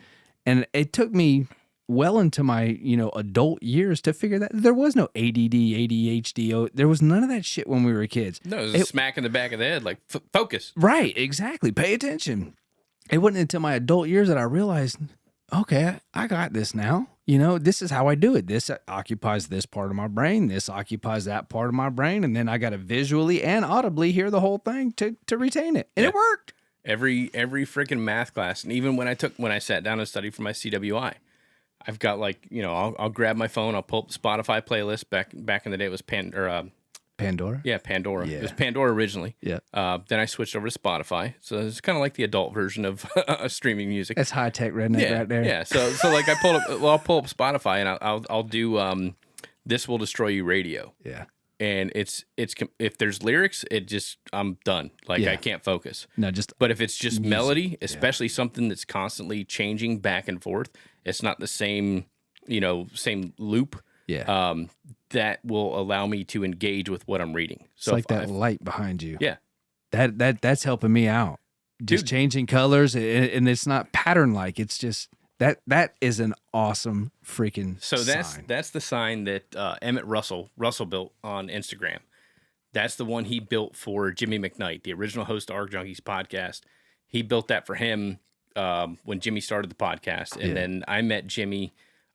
S3: And it took me well into my, adult years to figure that there was no ADD, ADHD. There was none of that shit when we were kids.
S1: No, it was a smack in the back of the head, like, focus.
S3: Right. Exactly. Pay attention. It wasn't until my adult years that I realized, okay, I got this now. This is how I do it. This occupies this part of my brain. This occupies that part of my brain. And then I got to visually and audibly hear the whole thing to retain it. And it worked.
S1: Every freaking math class. And even when I sat down and studied for my CWI, I've got like, I'll grab my phone. I'll pull up the Spotify playlist. Back in the day, it was
S3: Pandora?
S1: Yeah, Pandora.
S3: Yeah.
S1: It was Pandora originally.
S3: Yeah.
S1: Then I switched over to Spotify. So it's kind of like the adult version of streaming music.
S3: That's high tech redneck right there.
S1: Yeah. So like I'll pull up Spotify and I'll do This Will Destroy You Radio.
S3: Yeah.
S1: And it's if there's lyrics, I'm done. Like I can't focus.
S3: No,
S1: but if it's just melody, especially something that's constantly changing back and forth, it's not the same loop.
S3: Yeah.
S1: That will allow me to engage with what I'm reading.
S3: So it's like that light behind you.
S1: Yeah.
S3: That's helping me out. Just changing colors, and it's not pattern like. It's just that is an awesome freaking sign.
S1: That's the sign that Emmett Russell built on Instagram. That's the one he built for Jimmy McKnight, the original host of Our Junkies Podcast. He built that for him when Jimmy started the podcast, and then I met Jimmy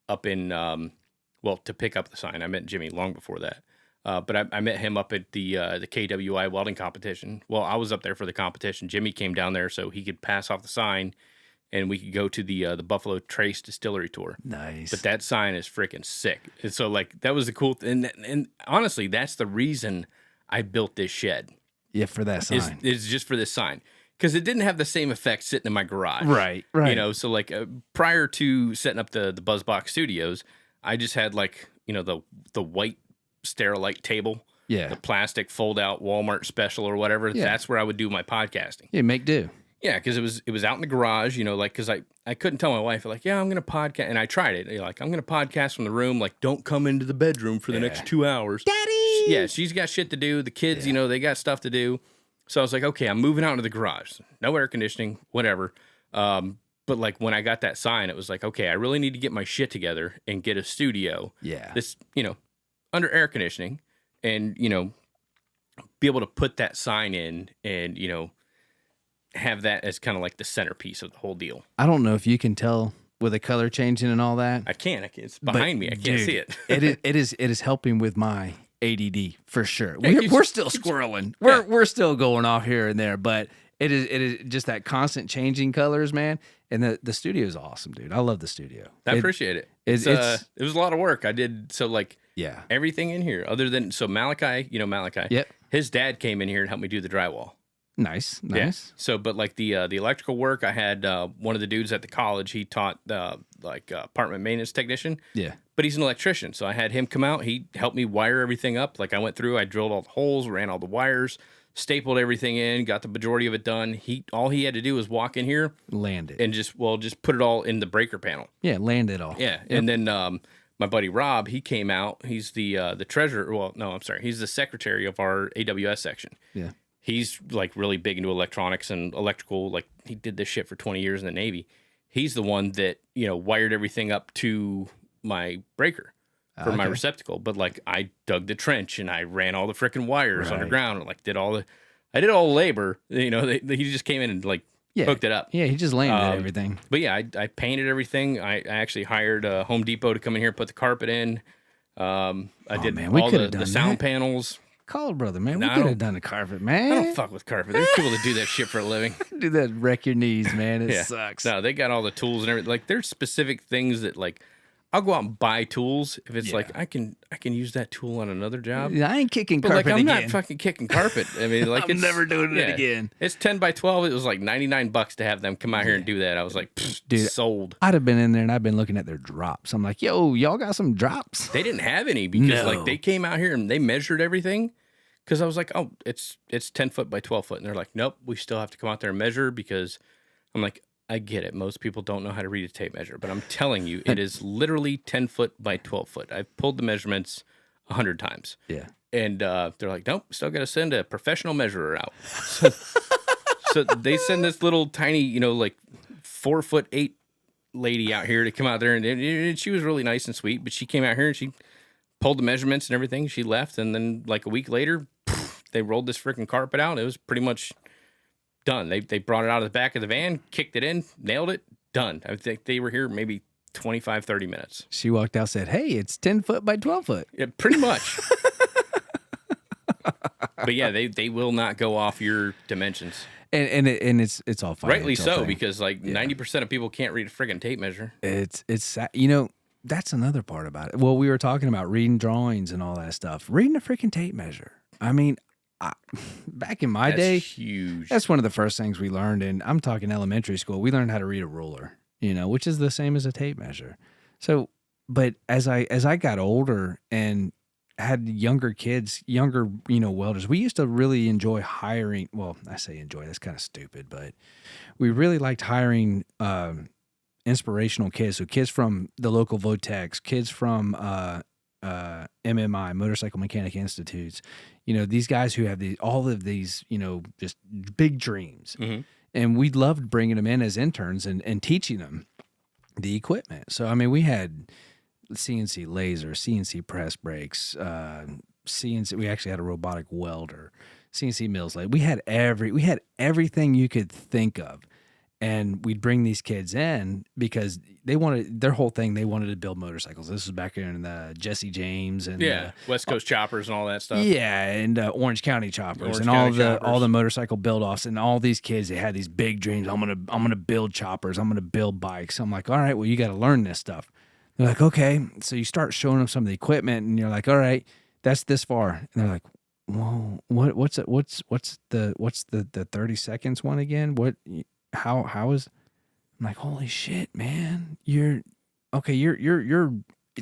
S1: up in to pick up the sign. I met Jimmy long before that. But I met him up at the KWI welding competition. Well, I was up there for the competition. Jimmy came down there so he could pass off the sign, and we could go to the Buffalo Trace Distillery tour.
S3: Nice.
S1: But that sign is freaking sick. And so, like, that was the cool thing. And honestly, that's the reason I built this shed.
S3: Yeah, for that sign.
S1: It's just for this sign. Because it didn't have the same effect sitting in my garage.
S3: Right.
S1: You know, so, like, prior to setting up the Buzzbox Studios, I just had, like, you know, the white Sterilite table, the plastic fold-out Walmart special or whatever. Yeah. That's where I would do my podcasting.
S3: Yeah, make do.
S1: Yeah, because it was out in the garage, you know, like, because I couldn't tell my wife, like, yeah, I'm going to podcast, and I tried it. Like, I'm going to podcast from the room, like, don't come into the bedroom for the next 2 hours. Daddy! She's got shit to do. The kids, you know, they got stuff to do. So I was like, okay, I'm moving out into the garage. No air conditioning, whatever. But, like, when I got that sign, it was like, okay, I really need to get my shit together and get a studio.
S3: Yeah.
S1: This, you know, under air conditioning, and, you know, be able to put that sign in and, you know, have that as kind of like the centerpiece of the whole deal.
S3: I don't know if you can tell with the color changing and all that.
S1: I can. It's behind me. I can't see it.
S3: it is helping with my ADD for sure. We're still squirreling. We're still going off here and there, but it is just that constant changing colors, man. And the studio is awesome, dude. I love the studio.
S1: I appreciate it. It was a lot of work. I did everything in here other than Malachi, you know Malachi.
S3: Yep.
S1: His dad came in here and helped me do the drywall.
S3: Nice.
S1: Yeah. So, but like the electrical work, I had one of the dudes at the college. He taught apartment maintenance technician.
S3: Yeah.
S1: But he's an electrician, so I had him come out. He helped me wire everything up. Like I went through, I drilled all the holes, ran all the wires, stapled everything in, got the majority of it done. All he had to do was walk in here,
S3: land it,
S1: and just put it all in the breaker panel.
S3: Yeah, land it all.
S1: Yeah, yep. And then my buddy Rob, he came out. He's the treasurer. Well, no, I'm sorry. He's the secretary of our AWS section.
S3: Yeah.
S1: He's like really big into electronics and electrical. Like he did this shit for 20 years in the Navy. He's the one that, you know, wired everything up to my breaker for my receptacle. But like I dug the trench and I ran all the freaking wires underground and like did all the labor. You know, he just came in and like hooked it up.
S3: Yeah, he just landed everything.
S1: But yeah, I painted everything. I actually hired Home Depot to come in here and put the carpet in. I did all the sound panels.
S3: Call brother, man. We could have done the carpet, man.
S1: I don't fuck with carpet. There's people that do that shit for a living.
S3: Do that, wreck your knees, man. It sucks.
S1: No, they got all the tools and everything. Like there's specific things that like I'll go out and buy tools if it's like I can use that tool on another job.
S3: Yeah, I ain't kicking
S1: carpet
S3: again.
S1: I'm not fucking kicking carpet. I mean, like
S3: I'm never doing it again.
S1: It's 10 by 12. It was like $99 to have them come out here and do that. I was like, dude, sold.
S3: I'd have been in there and I've been looking at their drops. I'm like, yo, y'all got some drops?
S1: They didn't have any because like they came out here and they measured everything. Because I was like, oh, it's 10 foot by 12 foot. And they're like, nope, we still have to come out there and measure because I'm like, I get it. Most people don't know how to read a tape measure. But I'm telling you, it is literally 10 foot by 12 foot. I've pulled the measurements 100 times.
S3: Yeah.
S1: And they're like, nope, still got to send a professional measurer out. So they send this little tiny, you know, like 4'8" lady out here to come out there. And she was really nice and sweet. But she came out here and she pulled the measurements and everything. She left. And then like a week later, they rolled this freaking carpet out. It was pretty much done. They brought it out of the back of the van, kicked it in, nailed it, done. I think they were here maybe 25, 30 minutes.
S3: She walked out and said, hey, it's 10 foot by 12 foot.
S1: Yeah, pretty much. But yeah, they will not go off your dimensions.
S3: And it's all fine.
S1: Rightly so, because like 90% of people can't read a friggin' tape measure.
S3: It's you know, that's another part about it. Well, we were talking about reading drawings and all that stuff. Reading a freaking tape measure. I mean, back in my day,
S1: huge.
S3: That's one of the first things we learned. And I'm talking elementary school. We learned how to read a ruler, you know, which is the same as a tape measure. So, but as I got older and had younger kids, you know, welders, we used to really enjoy hiring. Well, I say enjoy, that's kind of stupid, but we really liked hiring inspirational kids. So kids from the local Votex, kids from MMI, Motorcycle Mechanic Institutes, these guys who have all of these, just big dreams.
S1: Mm-hmm.
S3: And we loved bringing them in as interns and teaching them the equipment. So, I mean, we had CNC laser, CNC press brakes, CNC. We actually had a robotic welder, CNC mills. Like we had everything you could think of. And we'd bring these kids in because they wanted to build motorcycles. This was back in the Jesse James and
S1: West Coast choppers and all that stuff.
S3: Yeah, and Orange County choppers all the motorcycle build offs, and all these kids, they had these big dreams. I'm gonna build choppers. I'm gonna build bikes. I'm like, all right, well, you got to learn this stuff. They're like, okay. So you start showing them some of the equipment, and you're like, all right, that's this far. And they're like, whoa, what's the 30 seconds one again? What? How is? I'm like, holy shit, man! You're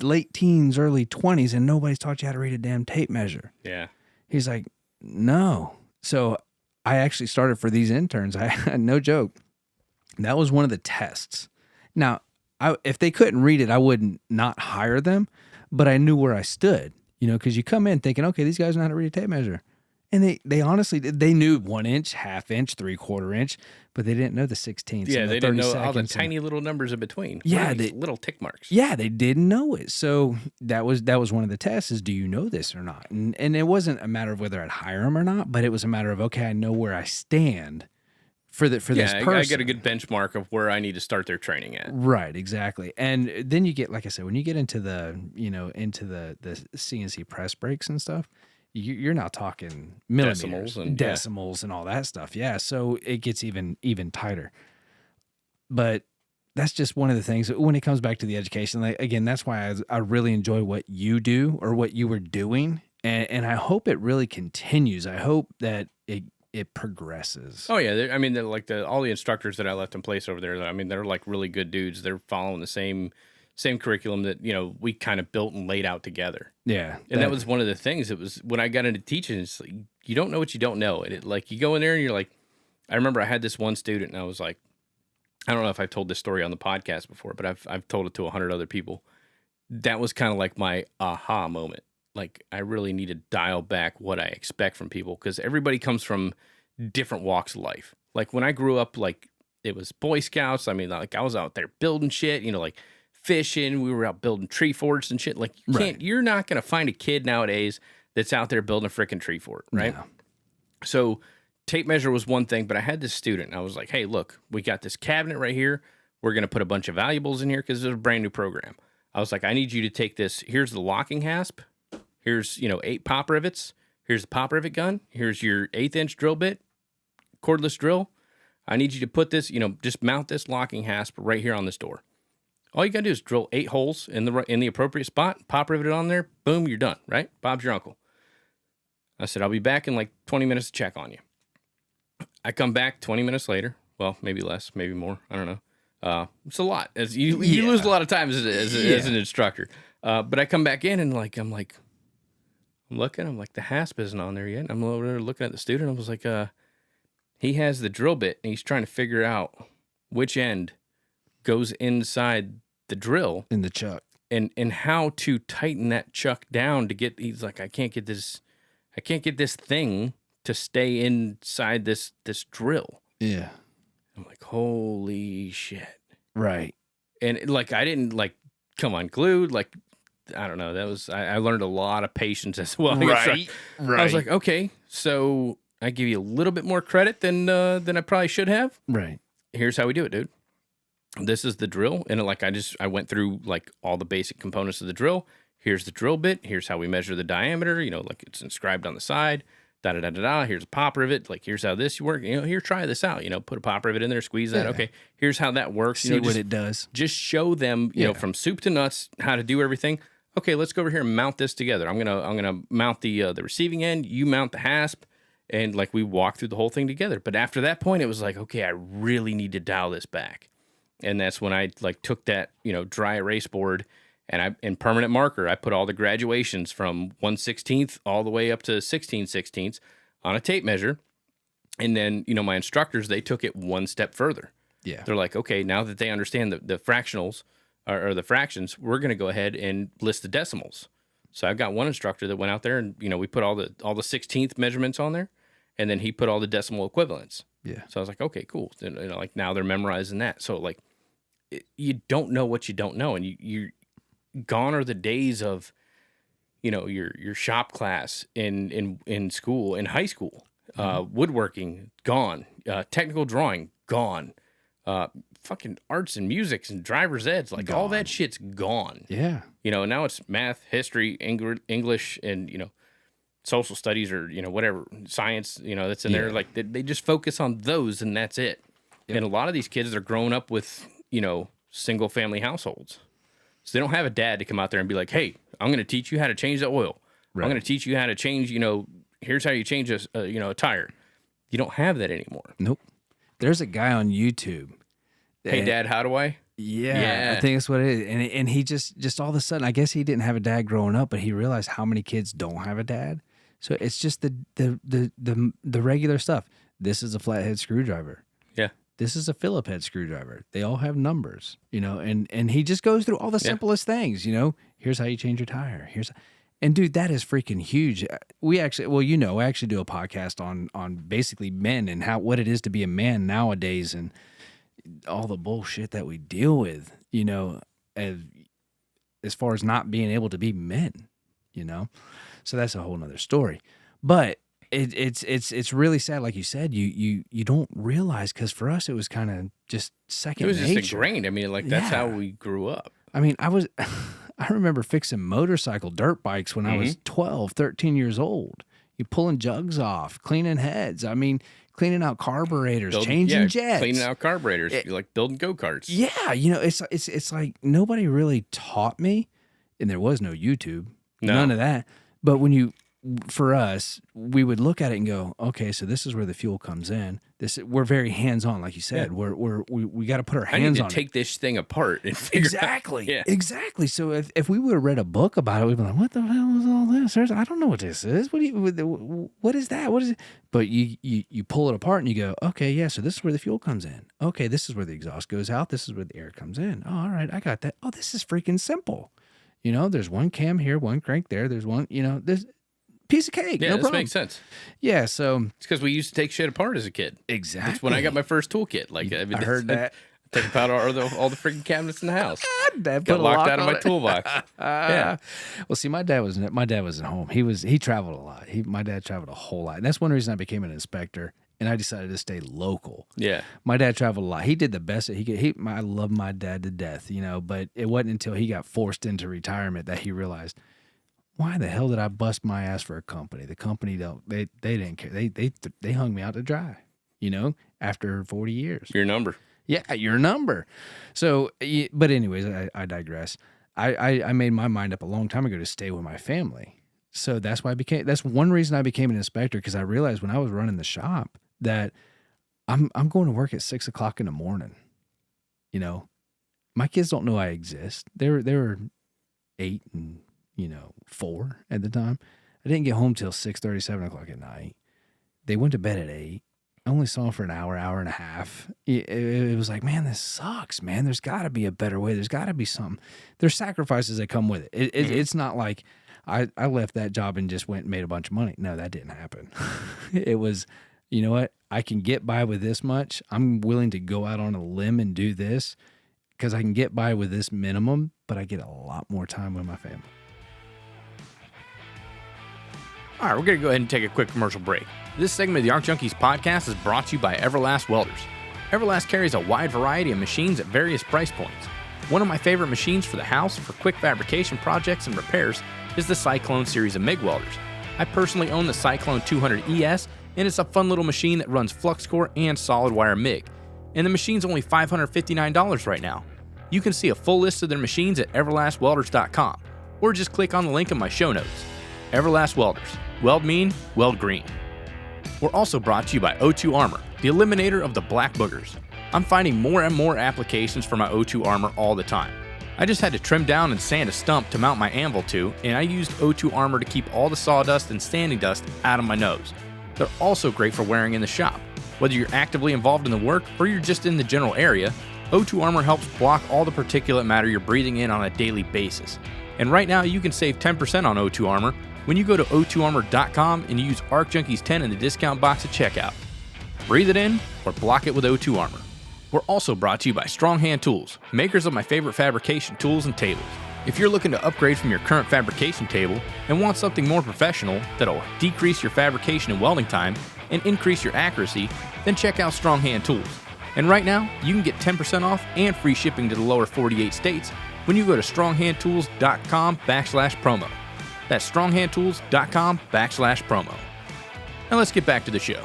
S3: late teens, early 20s, and nobody's taught you how to read a damn tape measure.
S1: Yeah.
S3: He's like, no. So I actually started for these interns. No joke. That was one of the tests. Now, if they couldn't read it, I wouldn't not hire them, but I knew where I stood. Because you come in thinking, okay, these guys know how to read a tape measure. And they honestly, they knew 1 inch, half inch, 3/4 inch, but they didn't know the 16ths.
S1: Yeah,
S3: and the
S1: they didn't know
S3: 30
S1: all the
S3: seconds
S1: tiny little numbers in between.
S3: Yeah,
S1: little tick marks.
S3: Yeah, they didn't know it. So that was one of the tests: is do you know this or not? And it wasn't a matter of whether I'd hire them or not, but it was a matter of, okay, I know where I stand for this person.
S1: I get a good benchmark of where I need to start their training at.
S3: Right, exactly. And then you get, like I said, when you get into the CNC press brakes and stuff, you're not talking millimeters, decimals and all that stuff. Yeah, so it gets even tighter. But that's just one of the things when it comes back to the education. Like, again, that's why I really enjoy what you do or what you were doing, and I hope it really continues. I hope that it progresses.
S1: Oh yeah, they're like all the instructors that I left in place over there. I mean, they're like really good dudes. They're following the same curriculum that we kind of built and laid out together.
S3: Yeah,
S1: and that was one of the things. It was when I got into teaching. It's like, you don't know what you don't know, and you go in there and you're like, I remember I had this one student, and I was like, I don't know if I've told this story on the podcast before, but I've told it to 100 other people. That was kind of like my aha moment. Like, I really need to dial back what I expect from people, because everybody comes from different walks of life. Like when I grew up, like it was Boy Scouts. I mean, like I was out there building shit, like fishing. We were out building tree forts and shit. Like you're not going to find a kid nowadays that's out there building a freaking tree fort, right? Yeah. So tape measure was one thing, but I had this student, and I was like, hey, look, we got this cabinet right here. We're going to put a bunch of valuables in here because it's a brand new program. I was like, I need you to take this. Here's the locking hasp. Here's, 8 pop rivets. Here's the pop rivet gun. Here's your 1/8 inch drill bit, cordless drill. I need you to put this, just mount this locking hasp right here on this door. All you got to do is drill 8 holes in the appropriate spot, pop rivet it on there. Boom, you're done, right? Bob's your uncle. I said, I'll be back in like 20 minutes to check on you. I come back 20 minutes later. Well, maybe less, maybe more. I don't know. It's a lot. You lose a lot of time as an instructor. But I come back in and I'm looking. The hasp isn't on there yet. I'm over there looking at the student. I was like, he has the drill bit and he's trying to figure out which end goes inside the drill
S3: in the chuck
S1: and how to tighten that chuck down to get. He's like, I can't get this thing to stay inside this drill.
S3: Yeah.
S1: I'm like, holy shit.
S3: Right.
S1: And I didn't come unglued. I don't know. That was, I learned a lot of patience as well.
S3: Right.
S1: I was like, okay, so I give you a little bit more credit than I probably should have.
S3: Right.
S1: Here's how we do it, dude. This is the drill. And I went through all the basic components of the drill. Here's the drill bit. Here's how we measure the diameter. It's inscribed on the side. Da-da-da-da-da. Here's a pop rivet. Here's how this works. Here, try this out. Put a pop rivet in there, squeeze that. Okay, here's how that works.
S3: See what it does.
S1: Just show them, from soup to nuts, how to do everything. Okay, let's go over here and mount this together. I'm gonna mount the receiving end. You mount the hasp, and we walk through the whole thing together. But after that point, it was like, okay, I really need to dial this back, and that's when I took that dry erase board. And in permanent marker, I put all the graduations from 1/16 all the way up to 16/16 on a tape measure. And then, my instructors, they took it one step further.
S3: Yeah.
S1: They're like, okay, now that they understand the fractionals or the fractions, we're going to go ahead and list the decimals. So I've got one instructor that went out there and, we put all the 16th measurements on there, and then he put all the decimal equivalents.
S3: Yeah.
S1: So I was like, okay, cool. And, like now they're memorizing that. So like, you don't know what you don't know, and you're gone are the days of, your shop class in school, in high school, woodworking gone, technical drawing gone, fucking arts and music and driver's eds, like all that shit's gone.
S3: Yeah.
S1: Now it's math, history, English, and, social studies or, whatever, science, that's in there. Like they just focus on those and that's it. Yep. And a lot of these kids are growing up with, single family households. So they don't have a dad to come out there and be like, hey, I'm going to teach you how to change the oil. Right. I'm going to teach you how to change, here's how you change a tire. You don't have that anymore.
S3: Nope. There's a guy on YouTube.
S1: Hey, Dad, how do I?
S3: Yeah, I think that's what it is. And he just all of a sudden, I guess he didn't have a dad growing up, but he realized how many kids don't have a dad. So it's just the regular stuff. This is a flathead screwdriver. Yeah. This is a Phillip head screwdriver. They all have numbers, and he just goes through all the simplest things, Here's how you change your tire. And dude, that is freaking huge. We actually, I actually do a podcast on basically men and what it is to be a man nowadays and all the bullshit that we deal with, as far as not being able to be men, So that's a whole nother story. But it's really sad, like you said, you don't realize, because for us it was kind of just second nature. It was just
S1: ingrained. I mean, like that's how we grew up.
S3: I mean, I remember fixing motorcycle dirt bikes when I was 12, 13 years old. You pulling jugs off, cleaning heads. I mean, cleaning out carburetors, changing jets,
S1: cleaning out carburetors, like building go-karts.
S3: Yeah, it's like nobody really taught me, and there was no YouTube, none of that. But for us, we would look at it and go, okay, so this is where the fuel comes in. We're very hands-on, like you said. Yeah. We got to put our hands on it.
S1: I need to take this thing apart and figure out.
S3: Yeah. Exactly. So if we would have read a book about it, we'd be like, what the hell is all this? I don't know what this is. What is that? What is it? But you pull it apart and you go, okay, yeah, so this is where the fuel comes in. Okay, this is where the exhaust goes out. This is where the air comes in. Oh, all right, I got that. Oh, this is freaking simple. There's one cam here, one crank there. There's one, there's piece of cake.
S1: Yeah,
S3: no
S1: this
S3: problem.
S1: makes sense.
S3: Yeah, so
S1: it's because we used to take shit apart as a kid.
S3: Exactly.
S1: That's when I got my first toolkit. Like I
S3: heard that.
S1: Take apart all the freaking cabinets in the house.
S3: Dad
S1: got locked out of my toolbox.
S3: Yeah. Well, see, my dad wasn't at home. He traveled a lot. My dad traveled a whole lot, and that's one reason I became an inspector. And I decided to stay local. Yeah. My dad traveled a lot. He did the best that he could. I love my dad to death, but it wasn't until he got forced into retirement that he realized, why the hell did I bust my ass for a company? The company they didn't care. They hung me out to dry, after 40 years.
S1: Your number.
S3: Yeah, your number. So, but anyways, I digress. I made my mind up a long time ago to stay with my family. So that's one reason I became an inspector, because I realized when I was running the shop that I'm going to work at 6 o'clock in the morning. My kids don't know I exist. They were 8 and 4 at the time. I didn't get home till 6:30, 7 o'clock at night. They went to bed at 8. I only saw them for an hour and a half. It was like, man, this sucks, man. There's got to be a better way. There's got to be something. There's sacrifices that come with it. It's not like I left that job and just went and made a bunch of money. No, that didn't happen. It was, you know what? I can get by with this much. I'm willing to go out on a limb and do this because I can get by with this minimum, but I get a lot more time with my family.
S1: All right, we're going to go ahead and take a quick commercial break. This segment of the Junkies Podcast is brought to you by Everlast Welders. Everlast carries a wide variety of machines at various price points. One of my favorite machines for the house for quick fabrication projects and repairs is the Cyclone series of MIG welders. I personally own the Cyclone 200 ES, and it's a fun little machine that runs flux core and solid wire MIG. And the machine's only $559 right now. You can see a full list of their machines at everlastwelders.com, or just click on the link in my show notes. Everlast Welders. Weld mean, weld green. We're also brought to you by O2 Armor, the eliminator of the black boogers. I'm finding more and more applications for my O2 Armor all the time. I just had to trim down and sand a stump to mount my anvil to, and I used O2 Armor to keep all the sawdust and sanding dust out of my nose. They're also great for wearing in the shop. Whether you're actively involved in the work or you're just in the general area, O2 Armor helps block all the particulate matter you're breathing in on a daily basis. And right now, you can save 10% on O2 Armor when you go to O2Armor.com and use ARCJunkies10 in the discount box at checkout. Breathe it in or block it with O2 Armor. We're also brought to you by Strong Hand Tools, makers of my favorite fabrication tools and tables. If you're looking to upgrade from your current fabrication table and want something more professional that'll decrease your fabrication and welding time and increase your accuracy, then check out Strong Hand Tools. And right now, you can get 10% off and free shipping to the lower 48 states when you go to stronghandtools.com/promo. That's stronghandtools.com/promo. Now let's get back to the show.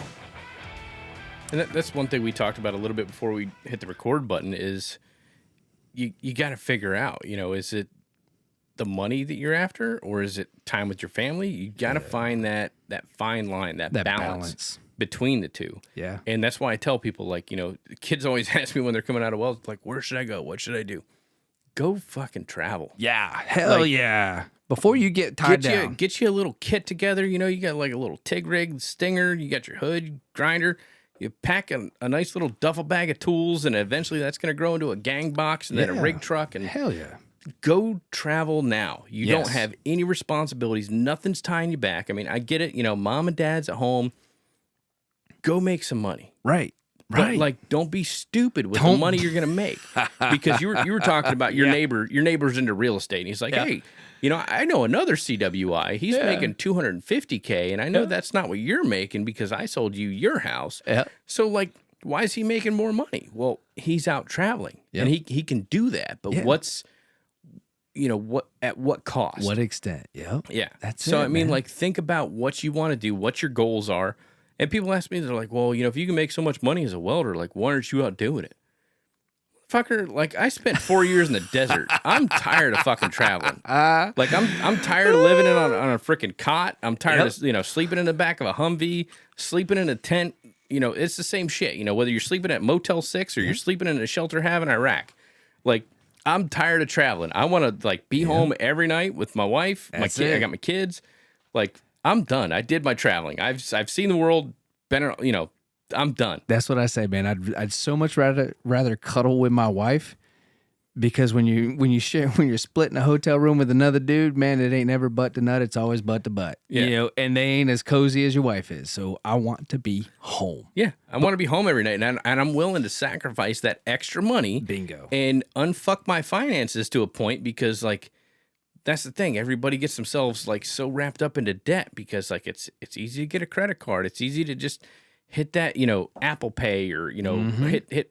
S1: And that's one thing we talked about a little bit before we hit the record button is you got to figure out, is it the money that you're after or is it time with your family? You got to find that fine line, that balance between the two. Yeah. And that's why I tell people, like, kids always ask me when they're coming out of Wells, like, where should I go? What should I do? Go fucking travel.
S3: Yeah. Hell yeah. Before you get tied down.
S1: Get you a little kit together. You got like a little TIG rig, stinger. You got your hood, grinder. You pack a nice little duffel bag of tools, and eventually that's going to grow into a gang box and then a rig truck. And
S3: hell yeah.
S1: Go travel now. You don't have any responsibilities. Nothing's tying you back. I mean, I get it. Mom and dad's at home. Go make some money.
S3: Right.
S1: But, like, don't be stupid with the money you're going to make. Because you were talking about your neighbor. Your neighbor's into real estate. And he's like, hey, I know another CWI. He's making $250K. And I know that's not what you're making because I sold you your house. Yeah. So, like, why is he making more money? Well, he's out traveling. And he can do that. But what's, at what cost?
S3: What extent? Yeah.
S1: That's so, I mean, like, think about what you want to do, what your goals are. And people ask me, they're like, well, if you can make so much money as a welder, like, why aren't you out doing it? Fucker, like, I spent 4 years in the desert. I'm tired of fucking traveling. Like, I'm tired of living on a freaking cot. I'm tired of, sleeping in the back of a Humvee, sleeping in a tent. It's the same shit. Whether you're sleeping at Motel 6 or you're sleeping in a shelter in Iraq. Like, I'm tired of traveling. I want to, like, be home every night with my wife, my kid. I got my kids. Like, I'm done. I did my traveling. I've seen the world. I'm done.
S3: That's what I say, man. I'd so much rather cuddle with my wife because when you're splitting a hotel room with another dude, man, it ain't never butt to nut. It's always butt to butt. Yeah. And they ain't as cozy as your wife is. So I want to be home.
S1: Yeah, I want to be home every night, and I'm willing to sacrifice that extra money.
S3: Bingo.
S1: And unfuck my finances to a point because, like, that's the thing. Everybody gets themselves, like, so wrapped up into debt because, like, it's easy to get a credit card. It's easy to just hit that, Apple Pay or, hit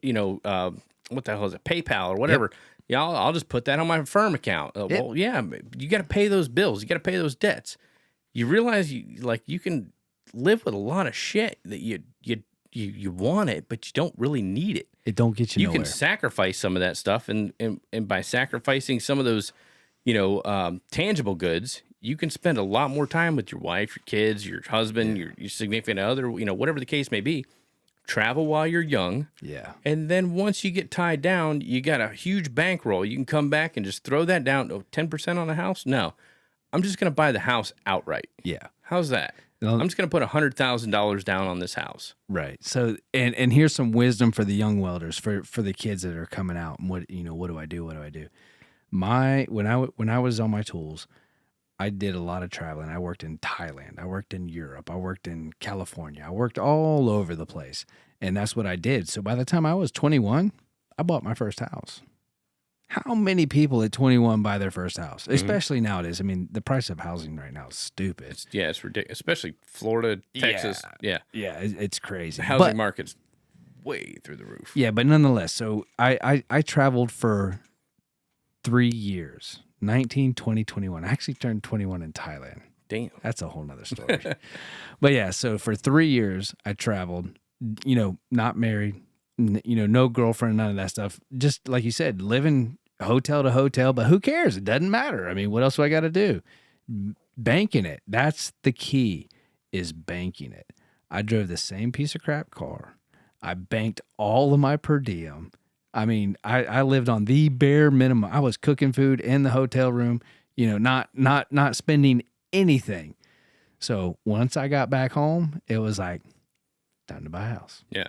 S1: what the hell is it, PayPal or whatever. Yeah, I'll just put that on my firm account. Well, yeah, you got to pay those bills. You got to pay those debts. You realize you can live with a lot of shit that you want it, but you don't really need it.
S3: It don't get you nowhere.
S1: You can sacrifice some of that stuff, and by sacrificing some of those, tangible goods, you can spend a lot more time with your wife, your kids, your husband, your significant other, whatever the case may be. Travel while you're young.
S3: Yeah.
S1: And then once you get tied down, you got a huge bankroll. You can come back and just throw that down. 10% on the house? No. I'm just going to buy the house outright.
S3: Yeah.
S1: How's that? I'm just going to put $100,000 down on this house.
S3: Right. So, and here's some wisdom for the young welders, for the kids that are coming out. And what do I do? What do I do? When I was on my tools, I did a lot of traveling. I worked in Thailand. I worked in Europe. I worked in California. I worked all over the place. And that's what I did. So by the time I was 21, I bought my first house. How many people at 21 buy their first house? Especially nowadays. I mean, the price of housing right now is stupid.
S1: It's ridiculous. Especially Florida, Texas.
S3: Yeah, it's crazy.
S1: The housing market's way through the roof.
S3: Yeah, but nonetheless, so I traveled for 3 years. 19, 20, 21. I actually turned 21 in Thailand.
S1: Damn.
S3: That's a whole nother story. But yeah, so for 3 years, I traveled, not married, no girlfriend, none of that stuff. Just like you said, living hotel to hotel, but who cares? It doesn't matter. I mean, what else do I got to do? Banking it. That's the key, is banking it. I drove the same piece of crap car. I banked all of my per diem. I mean, I lived on the bare minimum. I was cooking food in the hotel room, not spending anything. So once I got back home, it was like, time to buy a house.
S1: Yeah.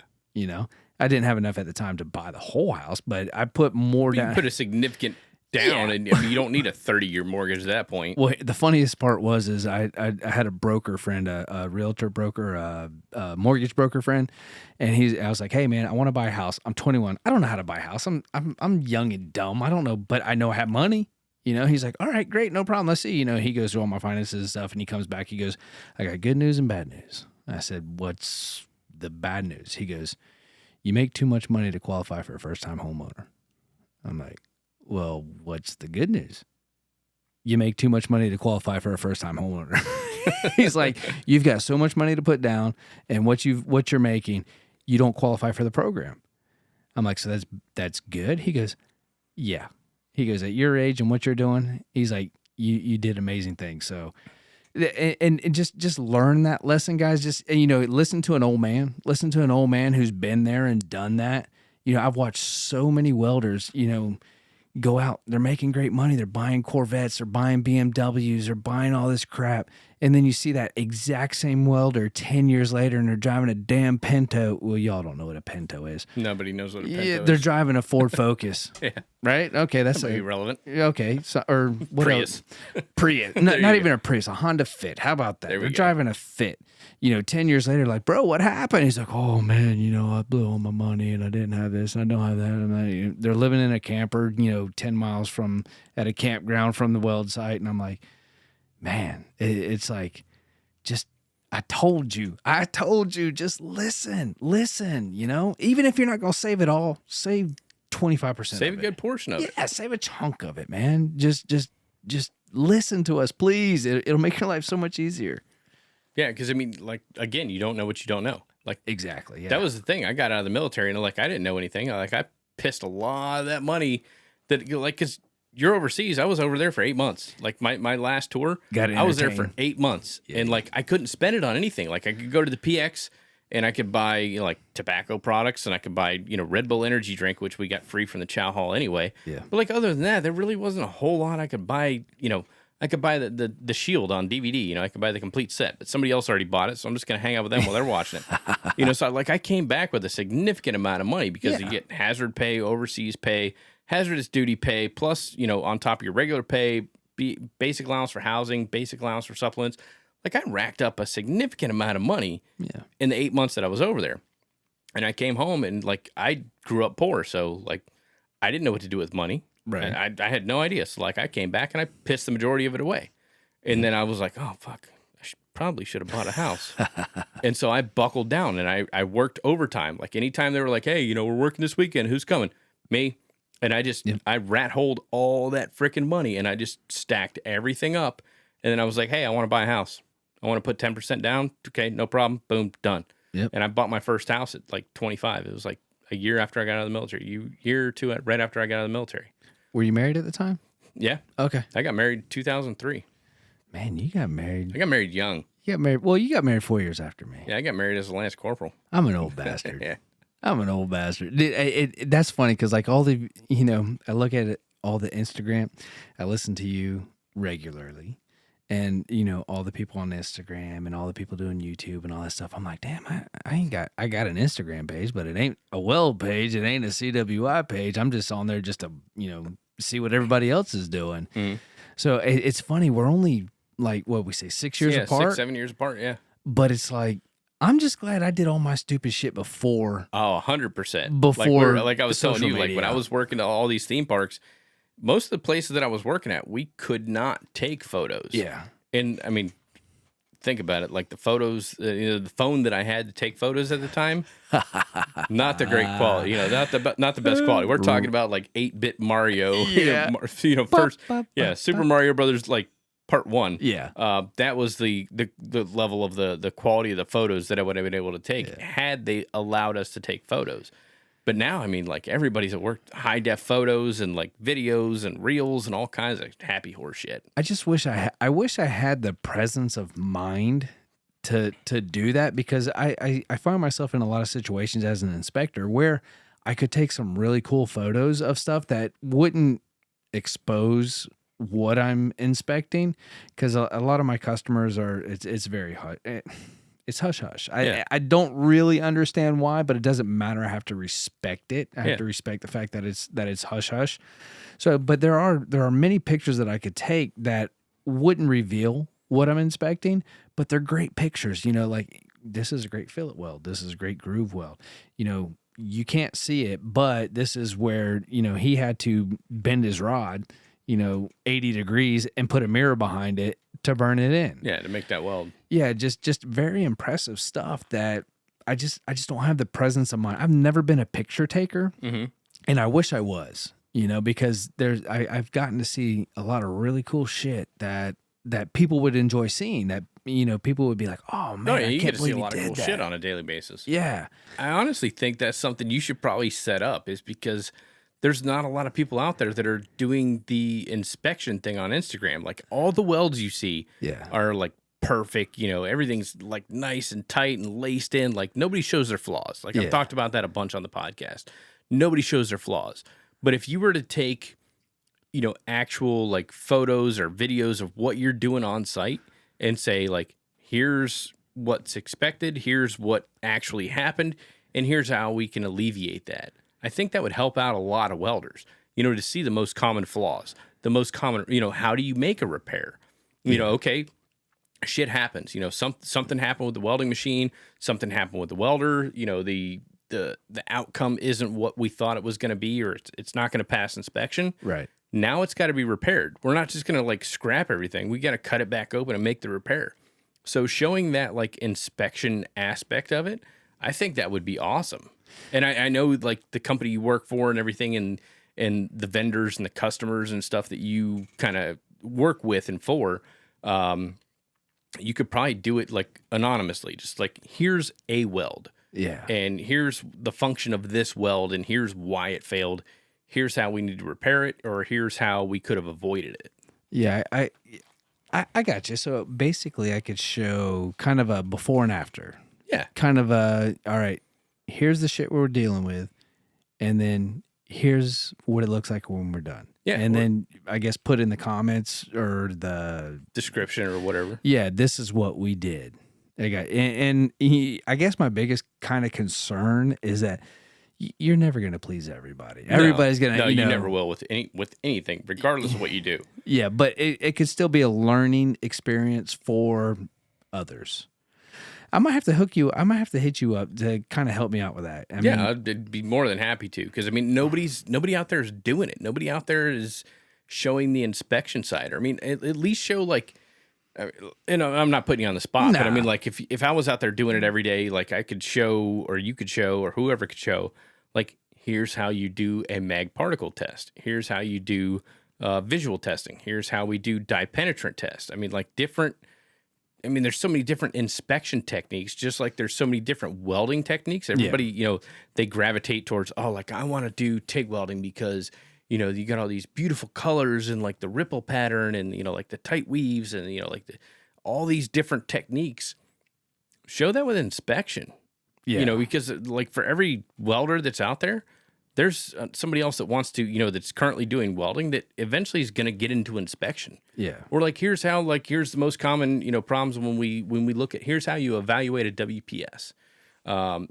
S3: I didn't have enough at the time to buy the whole house, but I put more down.
S1: You put a significant down, and I mean, you don't need a 30-year mortgage at that point.
S3: Well, the funniest part is I had a broker friend, a realtor broker, a mortgage broker friend, and I was like, hey man, I want to buy a house. I'm 21. I don't know how to buy a house. I'm young and dumb. I don't know, but I know I have money. He's like, all right, great, no problem. Let's see. He goes through all my finances and stuff, and he comes back. He goes, I got good news and bad news. I said, what's the bad news? He goes, you make too much money to qualify for a first-time homeowner. I'm like, well, what's the good news? You make too much money to qualify for a first-time homeowner. He's like, you've got so much money to put down, and what you're making, you don't qualify for the program. I'm like, so that's good? He goes, yeah. He goes, at your age and what you're doing, he's like, you did amazing things. So, and just learn that lesson, guys. Just, listen to an old man. Listen to an old man who's been there and done that. I've watched so many welders, go out. They're making great money. They're buying Corvettes. They're buying BMWs. They're buying all this crap. And then you see that exact same welder 10 years later, and they're driving a damn Pinto. Well, y'all don't know what a Pinto is.
S1: Nobody knows what a Pinto is.
S3: They're driving a Ford Focus.
S1: Yeah.
S3: Right? Okay, that's
S1: irrelevant.
S3: Okay, so, or what
S1: Prius.
S3: Prius. Not even a Prius, a Honda Fit. How about that? They're driving a Fit. 10 years later, like, bro, what happened? He's like, oh man, I blew all my money and I didn't have this and I don't have that. And they're living in a camper, 10 miles at a campground from the weld site. And I'm like, man, it's like, I told you, just listen, even if you're not going to save it all, save 25%.
S1: Save a good portion of it.
S3: Yeah, save a chunk of it, man. Just listen to us, please. It'll make your life so much easier.
S1: Yeah, because again, you don't know what you don't know. Like,
S3: exactly. Yeah.
S1: That was the thing. I got out of the military and I didn't know anything. I pissed a lot of that money because you're overseas. I was over there for 8 months. Like my last tour, I was there for 8 months, and I couldn't spend it on anything. Like I could go to the PX and I could buy tobacco products, and I could buy Red Bull energy drink, which we got free from the chow hall anyway.
S3: Yeah.
S1: But other than that, there really wasn't a whole lot I could buy. I could buy the Shield on DVD. I could buy the complete set, but somebody else already bought it, so I'm just gonna hang out with them while they're watching it. So I came back with a significant amount of money because you get hazard pay, overseas pay, hazardous duty pay, plus on top of your regular pay, basic allowance for housing, basic allowance for supplements. I racked up a significant amount of money in the 8 months that I was over there, and I came home and I grew up poor, so I didn't know what to do with money.
S3: Right.
S1: I had no idea. So I came back and I pissed the majority of it away. And then I was like, oh, fuck, I probably should have bought a house. And so I buckled down and I worked overtime. Anytime they were like, hey, we're working this weekend. Who's coming? Me. And I rat holed all that freaking money and I just stacked everything up. And then I was like, hey, I want to buy a house. I want to put 10% down. Okay, no problem. Boom, done.
S3: Yep.
S1: And I bought my first house at 25. It was a year after I got out of the military. Year or two right after I got out of the military.
S3: Were you married at the time?
S1: Yeah.
S3: Okay.
S1: I got married in 2003.
S3: Man, you got married.
S1: I got married young.
S3: You got married. Well, you got married 4 years after me.
S1: Yeah, I got married as a Lance Corporal.
S3: I'm an old bastard.
S1: Yeah.
S3: I'm an old bastard. That's funny because all the, I look at it, all the Instagram, I listen to you regularly. And, all the people on Instagram and all the people doing YouTube and all that stuff. I'm like, damn, I got an Instagram page, but it ain't a weld page. It ain't a CWI page. I'm just on there just to, see what everybody else is doing. Mm. So it's funny. We're only what we say, 6 years apart.
S1: 6, 7 years apart. Yeah.
S3: But it's I'm just glad I did all my stupid shit before.
S1: Oh, 100%.
S3: Before.
S1: I was telling you,
S3: media.
S1: when I was working at all these theme parks, most of the places that I was working at, we could not take photos.
S3: Yeah.
S1: And I mean, think about it. The photos, the phone that I had to take photos at the time, not the great quality, not the best quality. We're talking about 8-bit Mario,
S3: yeah.
S1: First, Super Mario Brothers, part 1.
S3: Yeah.
S1: That was the level of the quality of the photos that I would have been able to take had they allowed us to take photos. But now, I mean, everybody's at work, high def photos and videos and reels and all kinds of happy horse shit.
S3: I just wish I wish I had the presence of mind to do that, because I find myself in a lot of situations as an inspector where I could take some really cool photos of stuff that wouldn't expose what I'm inspecting, because a lot of my customers it's very hard. It's hush hush. I don't really understand why, but it doesn't matter. I have to respect it. I have to respect the fact that it's hush hush. So, but there are many pictures that I could take that wouldn't reveal what I'm inspecting, but they're great pictures. Like this is a great fillet weld. This is a great groove weld. You can't see it, but this is where, he had to bend his rod, 80 degrees and put a mirror behind it to burn it in.
S1: Yeah, to make that weld.
S3: Yeah, just very impressive stuff that I just don't have the presence of mind. I've never been a picture taker, and I wish I was, because I've gotten to see a lot of really cool shit that people would enjoy seeing, that people would be like, oh man, I
S1: you
S3: can't
S1: get to see
S3: believe
S1: a lot of cool
S3: that.
S1: shit on a daily basis.
S3: Yeah.
S1: I honestly think that's something you should probably set up, is because there's not a lot of people out there that are doing the inspection thing on Instagram. Like all the welds you see are like perfect, everything's like nice and tight and laced in. Like nobody shows their flaws. Like I've talked about that a bunch on the podcast. Nobody shows their flaws. But if you were to take, actual like photos or videos of what you're doing on site and say like, here's what's expected, here's what actually happened, and here's how we can alleviate that. I think that would help out a lot of welders, to see the most common flaws, the most common, how do you make a repair? Okay, shit happens, something happened with the welding machine, something happened with the welder, the outcome isn't what we thought it was going to be, or it's not going to pass inspection.
S3: Right.
S1: Now it's got to be repaired. We're not just going to like scrap everything. We got to cut it back open and make the repair. So showing that like inspection aspect of it, I think that would be awesome. And I know like the company you work for and everything, and the vendors and the customers and stuff that you kind of work with and for, you could probably do it like anonymously, just like, here's a weld.
S3: Yeah. And
S1: here's the function of this weld, and here's why it failed. Here's how we need to repair it, or here's how we could have avoided it.
S3: Yeah, I got you. So basically I could show kind of a before and after.
S1: Yeah.
S3: Kind of all right, here's the shit we're dealing with, and then here's what it looks like when we're done.
S1: Yeah.
S3: And then I guess put in the comments or the
S1: description or whatever.
S3: Yeah, this is what we did. I guess my biggest kind of concern is that you're never going to please everybody. Everybody's going to,
S1: no, you never will with anything, regardless of what you do.
S3: Yeah, but it could still be a learning experience for others. I might have to hit you up to kind of help me out with that. I mean,
S1: I'd be more than happy to, because I mean, nobody out there is doing it. Nobody out there is showing the inspection side. I mean, at least show like, I'm not putting you on the spot, but I mean, like if I was out there doing it every day, like I could show, or you could show, or whoever could show, like, here's how you do a mag particle test. Here's how you do visual testing. Here's how we do dye penetrant test. I mean, like there's so many different inspection techniques, just like there's so many different welding techniques. Everybody, they gravitate towards, like I want to do TIG welding because, you got all these beautiful colors and like the ripple pattern and, like the tight weaves and, like all these different techniques. Show that with inspection, because like for every welder that's out there, there's somebody else that wants to, that's currently doing welding that eventually is going to get into inspection.
S3: Yeah.
S1: Or like, here's the most common, problems when we look at, here's how you evaluate a WPS.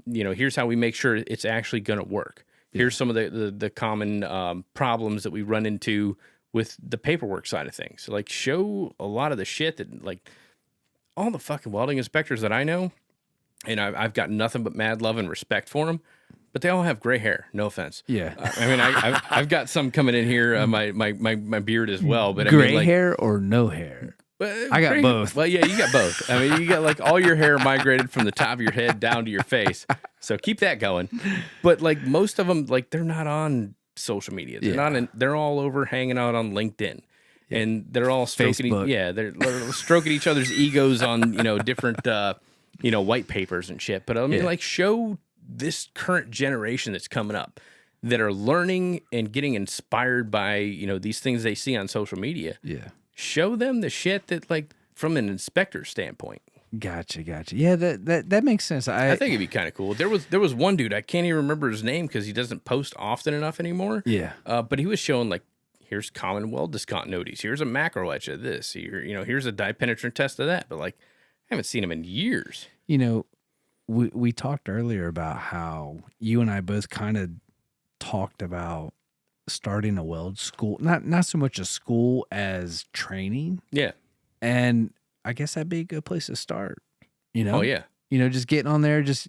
S1: Here's how we make sure it's actually going to work. Here's some of the common problems that we run into with the paperwork side of things. So like, show a lot of the shit that like all the fucking welding inspectors that I know, and I've got nothing but mad love and respect for them, but they all have gray hair. No offense.
S3: Yeah.
S1: I mean, I've got some coming in here, my beard as well. But
S3: gray
S1: I mean, like,
S3: hair or no hair? I got both.
S1: Well, yeah, you got both. I mean, you got like all your hair migrated from the top of your head down to your face. So keep that going. But like most of them, like they're not on social media. They're all over hanging out on LinkedIn. Yeah. And they're all stroking, they're stroking each other's egos on, different, white papers and shit. But I mean, like, show this current generation that's coming up that are learning and getting inspired by, these things they see on social media.
S3: Yeah.
S1: Show them the shit that, like, from an inspector standpoint.
S3: Gotcha. Yeah, that makes sense. I
S1: think it'd be kind of cool. There was one dude, I can't even remember his name because he doesn't post often enough anymore.
S3: Yeah.
S1: But he was showing, like, here's common weld discontinuities. Here's a macro etch of this. Here's a dye penetrant test of that. But, like, I haven't seen him in years.
S3: You know, we talked earlier about how you and I both kind of talked about starting a weld school, not so much a school as training.
S1: Yeah.
S3: And I guess that'd be a good place to start, you know?
S1: Oh, yeah.
S3: You know, just getting on there, just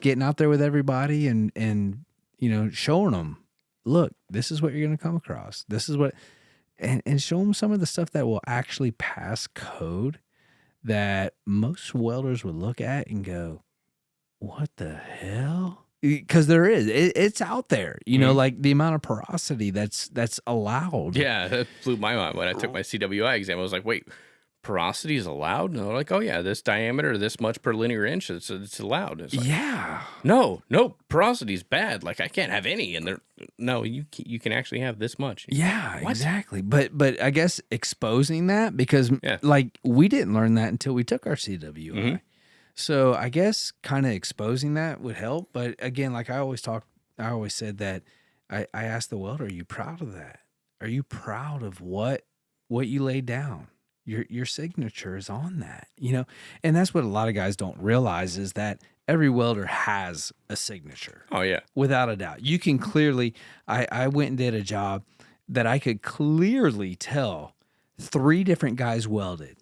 S3: getting out there with everybody and, you know, showing them, look, this is what you're going to come across. This is what, and show them some of the stuff that will actually pass code that most welders would look at and go, what the hell? Because there is, it's out there, you know, like the amount of porosity that's allowed.
S1: Yeah, that blew my mind when I took my CWI exam. I was like, wait, porosity is allowed? And they're like, oh yeah, this diameter, this much per linear inch, it's allowed. It's like,
S3: yeah.
S1: No, porosity is bad. Like I can't have any. And no, you can actually have this much.
S3: Yeah,
S1: What?
S3: exactly. But I guess exposing that, because like we didn't learn that until we took our CWI.
S1: Mm-hmm.
S3: So I guess kind of exposing that would help. But again, like I always said that I asked the welder, are you proud of that? Are you proud of what you laid down? Your signature is on that, you know? And that's what a lot of guys don't realize, is that every welder has a signature.
S1: Oh yeah.
S3: Without a doubt. You can clearly, I went and did a job that I could clearly tell 3 different guys welded.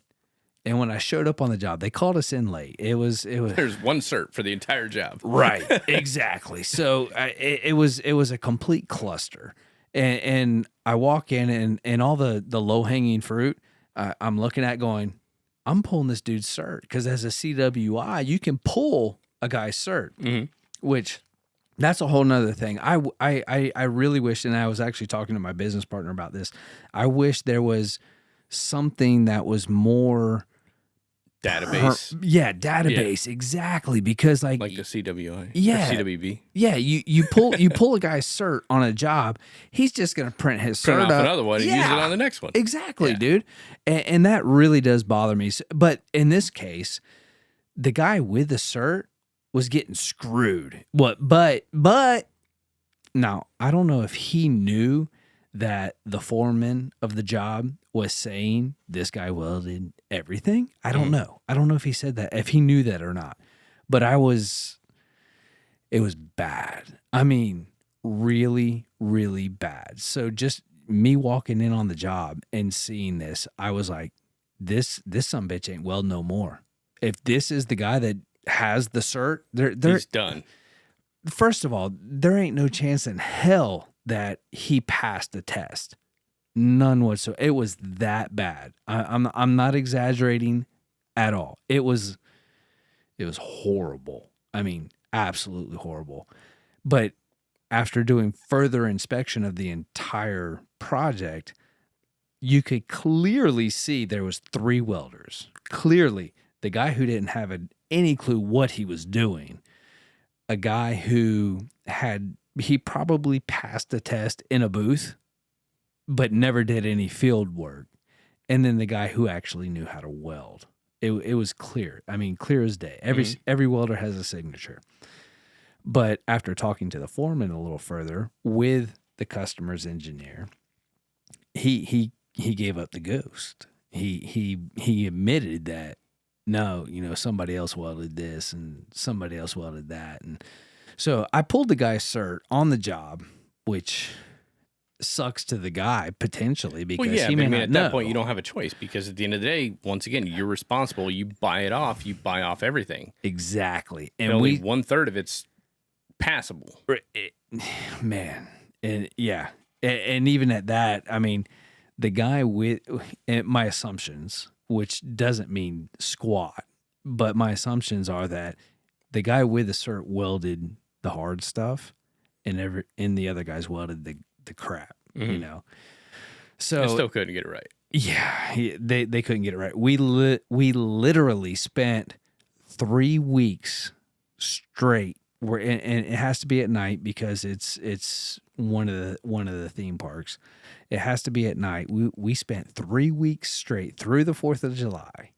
S3: And when I showed up on the job, they called us in late. It was.
S1: There's one cert for the entire job.
S3: Right. Exactly. So it was a complete cluster. And I walk in and all the low hanging fruit, I'm looking at going, I'm pulling this dude's cert, because as a CWI, you can pull a guy's cert, which that's a whole nother thing. I really wish, and I was actually talking to my business partner about this, I wish there was something that was more
S1: database.
S3: Database, exactly, because like
S1: the CWI,
S3: yeah,
S1: or CWB.
S3: Yeah, you pull a guy's cert on a job, he's just gonna print his
S1: Print
S3: cert
S1: off
S3: up,
S1: another one and use it on the next one.
S3: Exactly,
S1: Yeah.
S3: dude, and that really does bother me. But in this case, the guy with the cert was getting screwed. But now I don't know if he knew that the foreman of the job was saying this guy welded everything. I don't know. I don't know if he said that, if he knew that or not. But it was bad. I mean, really, really bad. So just me walking in on the job and seeing this, I was like, this sumbitch ain't weld no more. If this is the guy that has the cert,
S1: He's done.
S3: First of all, there ain't no chance in hell that he passed the test. None whatsoever. It was that bad. I'm not exaggerating at all. It was horrible. I mean, absolutely horrible. But after doing further inspection of the entire project, you could clearly see there was 3 welders. Clearly, the guy who didn't have any clue what he was doing, a guy who he probably passed the test in a booth, but never did any field work. And then the guy who actually knew how to weld. It was clear. I mean, clear as day. Every welder has a signature. But after talking to the foreman a little further with the customer's engineer, he gave up the ghost. He admitted that, no, you know, somebody else welded this and somebody else welded that. And so I pulled the guy's cert on the job, which sucks to the guy potentially, because he may not
S1: at
S3: know.
S1: that point you don't have a choice, because at the end of the day, once again, you're responsible. You buy it off. You buy off everything.
S3: Exactly. And
S1: only 1/3 of it's passable.
S3: Man, and yeah, and even at that, I mean, the guy with my assumptions, which doesn't mean squat, but my assumptions are that the guy with the cert welded the hard stuff, and the other guys welded the crap, you know. So
S1: I still couldn't get it right.
S3: Yeah, they couldn't get it right. We literally spent 3 weeks straight. And it has to be at night, because it's one of the theme parks. It has to be at night. We spent 3 weeks straight through the 4th of July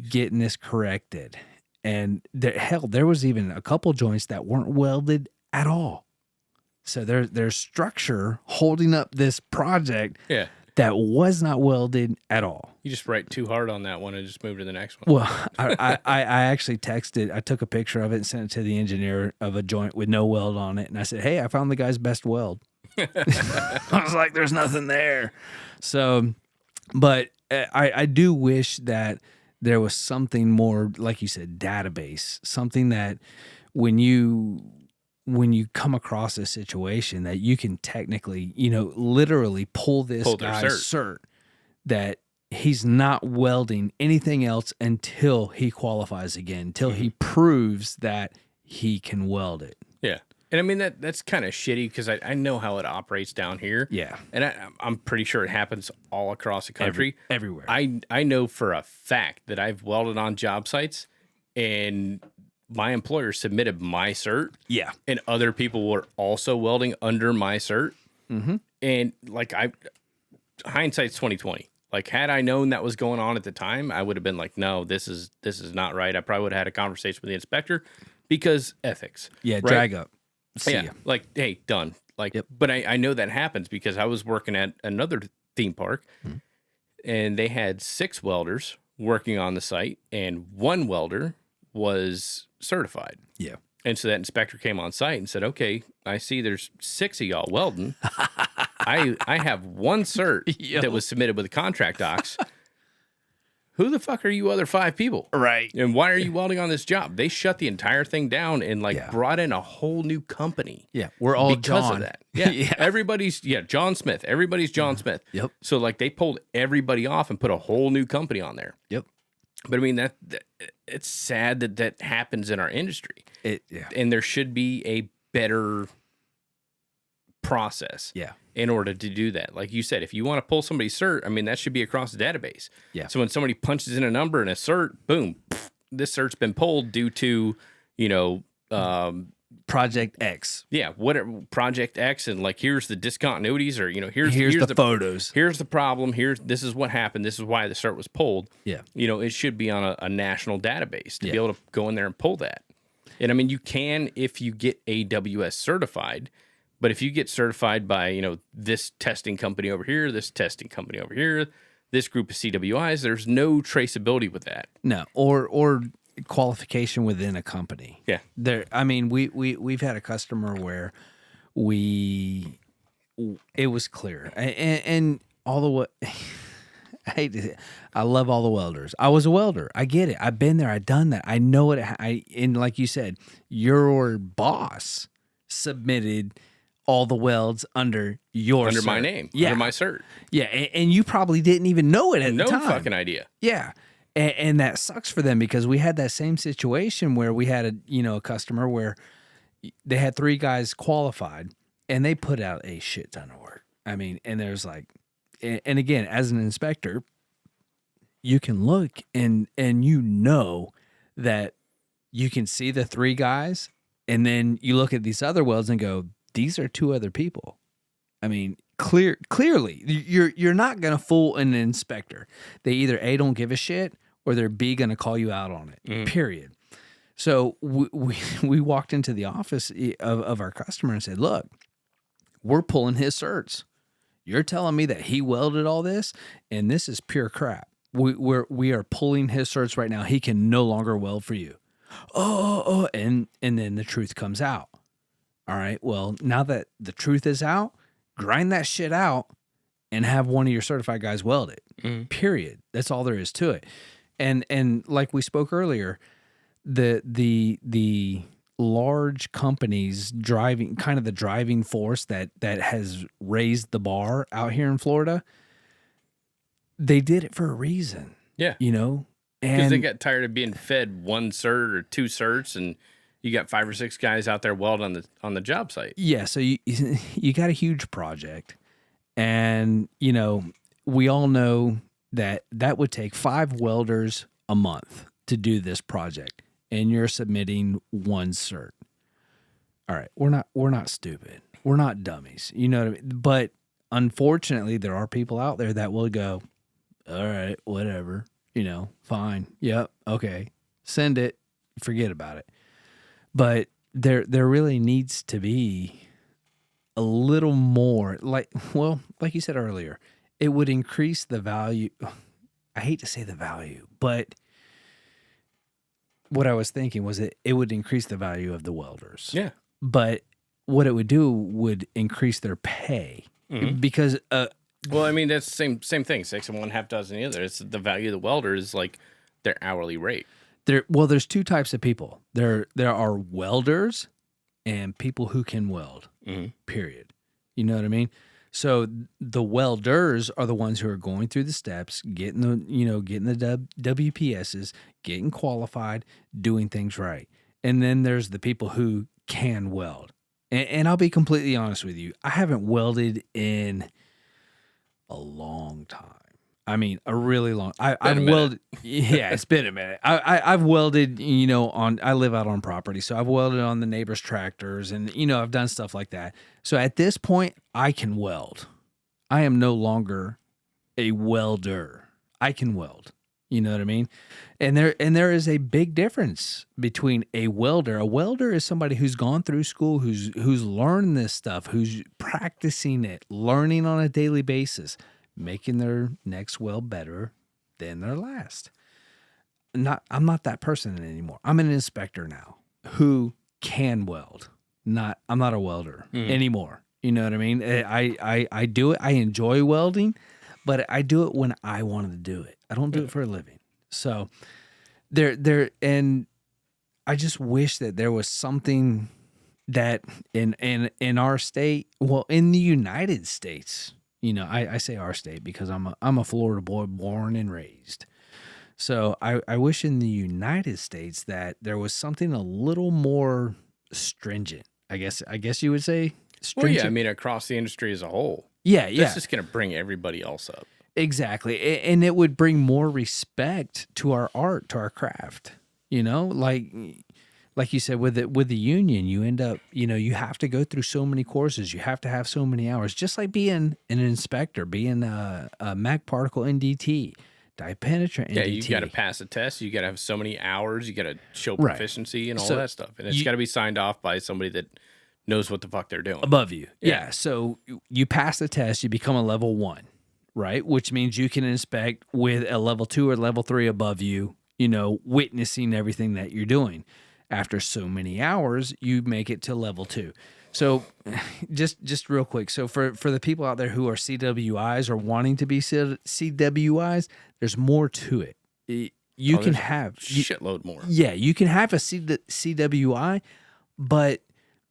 S3: getting this corrected. And there was even a couple joints that weren't welded at all. So there's structure holding up this project.
S1: Yeah.
S3: that was not welded at all.
S1: You just write too hard on that one and just move to the next one.
S3: Well, I actually texted, I took a picture of it and sent it to the engineer of a joint with no weld on it. And I said, hey, I found the guy's best weld. I was like, there's nothing there. So, but I do wish that there was something more, like you said, database, something that when you come across a situation that you can technically, literally pull this guy's cert that he's not welding anything else until he qualifies again, until he proves that he can weld it.
S1: Yeah. And I mean, that's kind of shitty because I know how it operates down here.
S3: Yeah.
S1: And I'm pretty sure it happens all across the country.
S3: Everywhere.
S1: I know for a fact that I've welded on job sites and my employer submitted my cert.
S3: Yeah.
S1: And other people were also welding under my cert. Mm-hmm. And like hindsight's 20/20. Like had I known that was going on at the time, I would have been like, no, this is not right. I probably would have had a conversation with the inspector because ethics.
S3: Yeah.
S1: Right?
S3: Drag up. See ya.
S1: Like, hey, done. Like, but I know that happens because I was working at another theme park and they had 6 welders working on the site and 1 welder was certified.
S3: Yeah.
S1: And so that inspector came on site and said, okay, I see there's 6 of y'all welding. I have 1 cert that was submitted with the contract docs. Who the fuck are you other 5 people?
S3: Right.
S1: And why are you welding on this job? They shut the entire thing down and brought in a whole new company.
S3: Yeah. We're all
S1: because
S3: John.
S1: of that. Yeah. Everybody's John Smith. Everybody's John Smith.
S3: Yep.
S1: So like they pulled everybody off and put a whole new company on there.
S3: Yep.
S1: But I mean that it's sad that happens in our industry. And there should be a better process.
S3: Yeah.
S1: In order to do that. Like you said, if you want to pull somebody's cert, I mean, that should be across the database.
S3: Yeah.
S1: So when somebody punches in a number and a cert, boom, this cert's been pulled due to,
S3: Project X.
S1: Yeah, whatever, Project X, and like, here's the discontinuities, or,
S3: here's the photos.
S1: Here's the problem. This is what happened. This is why the cert was pulled.
S3: Yeah.
S1: It should be on a national database to be able to go in there and pull that. And I mean, you can if you get AWS certified. But if you get certified by, this testing company over here, this testing company over here, this group of CWIs, there's no traceability with that.
S3: No, or qualification within a company.
S1: Yeah.
S3: I mean, we've had a customer where it was clear. And all the way, I love all the welders. I was a welder. I get it. I've been there. I've done that. I know it. And like you said, your boss submitted all the welds under cert.
S1: My name,
S3: under
S1: my cert.
S3: Yeah, and you probably didn't even know it at the time.
S1: No fucking idea.
S3: Yeah, and that sucks for them because we had that same situation where we had a customer where they had 3 guys qualified and they put out a shit ton of work. I mean, and there's like, and again, as an inspector, you can look and that you can see the 3 guys, and then you look at these other welds and go, these are 2 other people. I mean, clearly, you're not going to fool an inspector. They either A, don't give a shit, or they're B, going to call you out on it, period. So we walked into the office of our customer and said, look, we're pulling his certs. You're telling me that he welded all this, and this is pure crap. We are pulling his certs right now. He can no longer weld for you. And then the truth comes out. All right, well, now that the truth is out, grind that shit out and have one of your certified guys weld it. Period. That's all there is to it. And like we spoke earlier, the large companies driving, kind of the driving force that has raised the bar out here in Florida, they did it for a reason.
S1: Yeah. Because they got tired of being fed 1 cert or 2 certs, and you got 5 or 6 guys out there welding on the job site.
S3: Yeah, so you got a huge project, and we all know that would take 5 welders a month to do this project, and you're submitting 1 cert. All right, we're not stupid. We're not dummies. You know what I mean? But unfortunately, there are people out there that will go, all right, whatever, fine. Yep, okay. Send it. Forget about it. But there really needs to be a little more, like you said earlier, it would increase the value. I hate to say the value, but what I was thinking was it would increase the value of the welders.
S1: Yeah.
S3: But what it would do would increase their pay because
S1: well, I mean, that's the same thing. 6 and 1/2 dozen the other. It's the value of the welder is like their hourly rate.
S3: There's two types of people. There are welders and people who can weld. Period. You know what I mean? So the welders are the ones who are going through the steps, getting the WPSs, getting qualified, doing things right. And then there's the people who can weld. And I'll be completely honest with you. I haven't welded in a long time. I mean, a really long. I've welded. Yeah, it's been a minute. I've welded. I live out on property, so I've welded on the neighbors' tractors, and I've done stuff like that. So at this point, I can weld. I am no longer a welder. I can weld. You know what I mean? And there is a big difference between a welder. A welder is somebody who's gone through school, who's learned this stuff, who's practicing it, learning on a daily basis, making their next weld better than their last. I'm not that person anymore. I'm an inspector now who can weld. I'm not a welder anymore. You know what I mean? I do it. I enjoy welding, but I do it when I wanted to do it. I don't do it for a living. So and I just wish that there was something that in our state, well, in the United States, I say our state because I'm a Florida boy born and raised. So I wish in the United States that there was something a little more stringent. I guess you would say stringent.
S1: Well, yeah, I mean, across the industry as a whole.
S3: Yeah.
S1: That's just going to bring everybody else up.
S3: Exactly. And it would bring more respect to our art, to our craft. Like you said, with the union, you end up, you have to go through so many courses. You have to have so many hours, just like being an inspector, being a mag particle NDT, dye penetrant NDT.
S1: Yeah, you got to pass a test. You got to have so many hours. You got to show proficiency and all that stuff. And it's got to be signed off by somebody that knows what the fuck they're doing.
S3: Above you. Yeah. So you pass the test, you become a level 1. Right, which means you can inspect with a level 2 or level 3 above you, witnessing everything that you're doing. After so many hours, you make it to level 2. So just real quick. So for the people out there who are CWIs or wanting to be CWIs, there's more to it. You can have
S1: shitload more.
S3: Yeah, you can have a CWI, but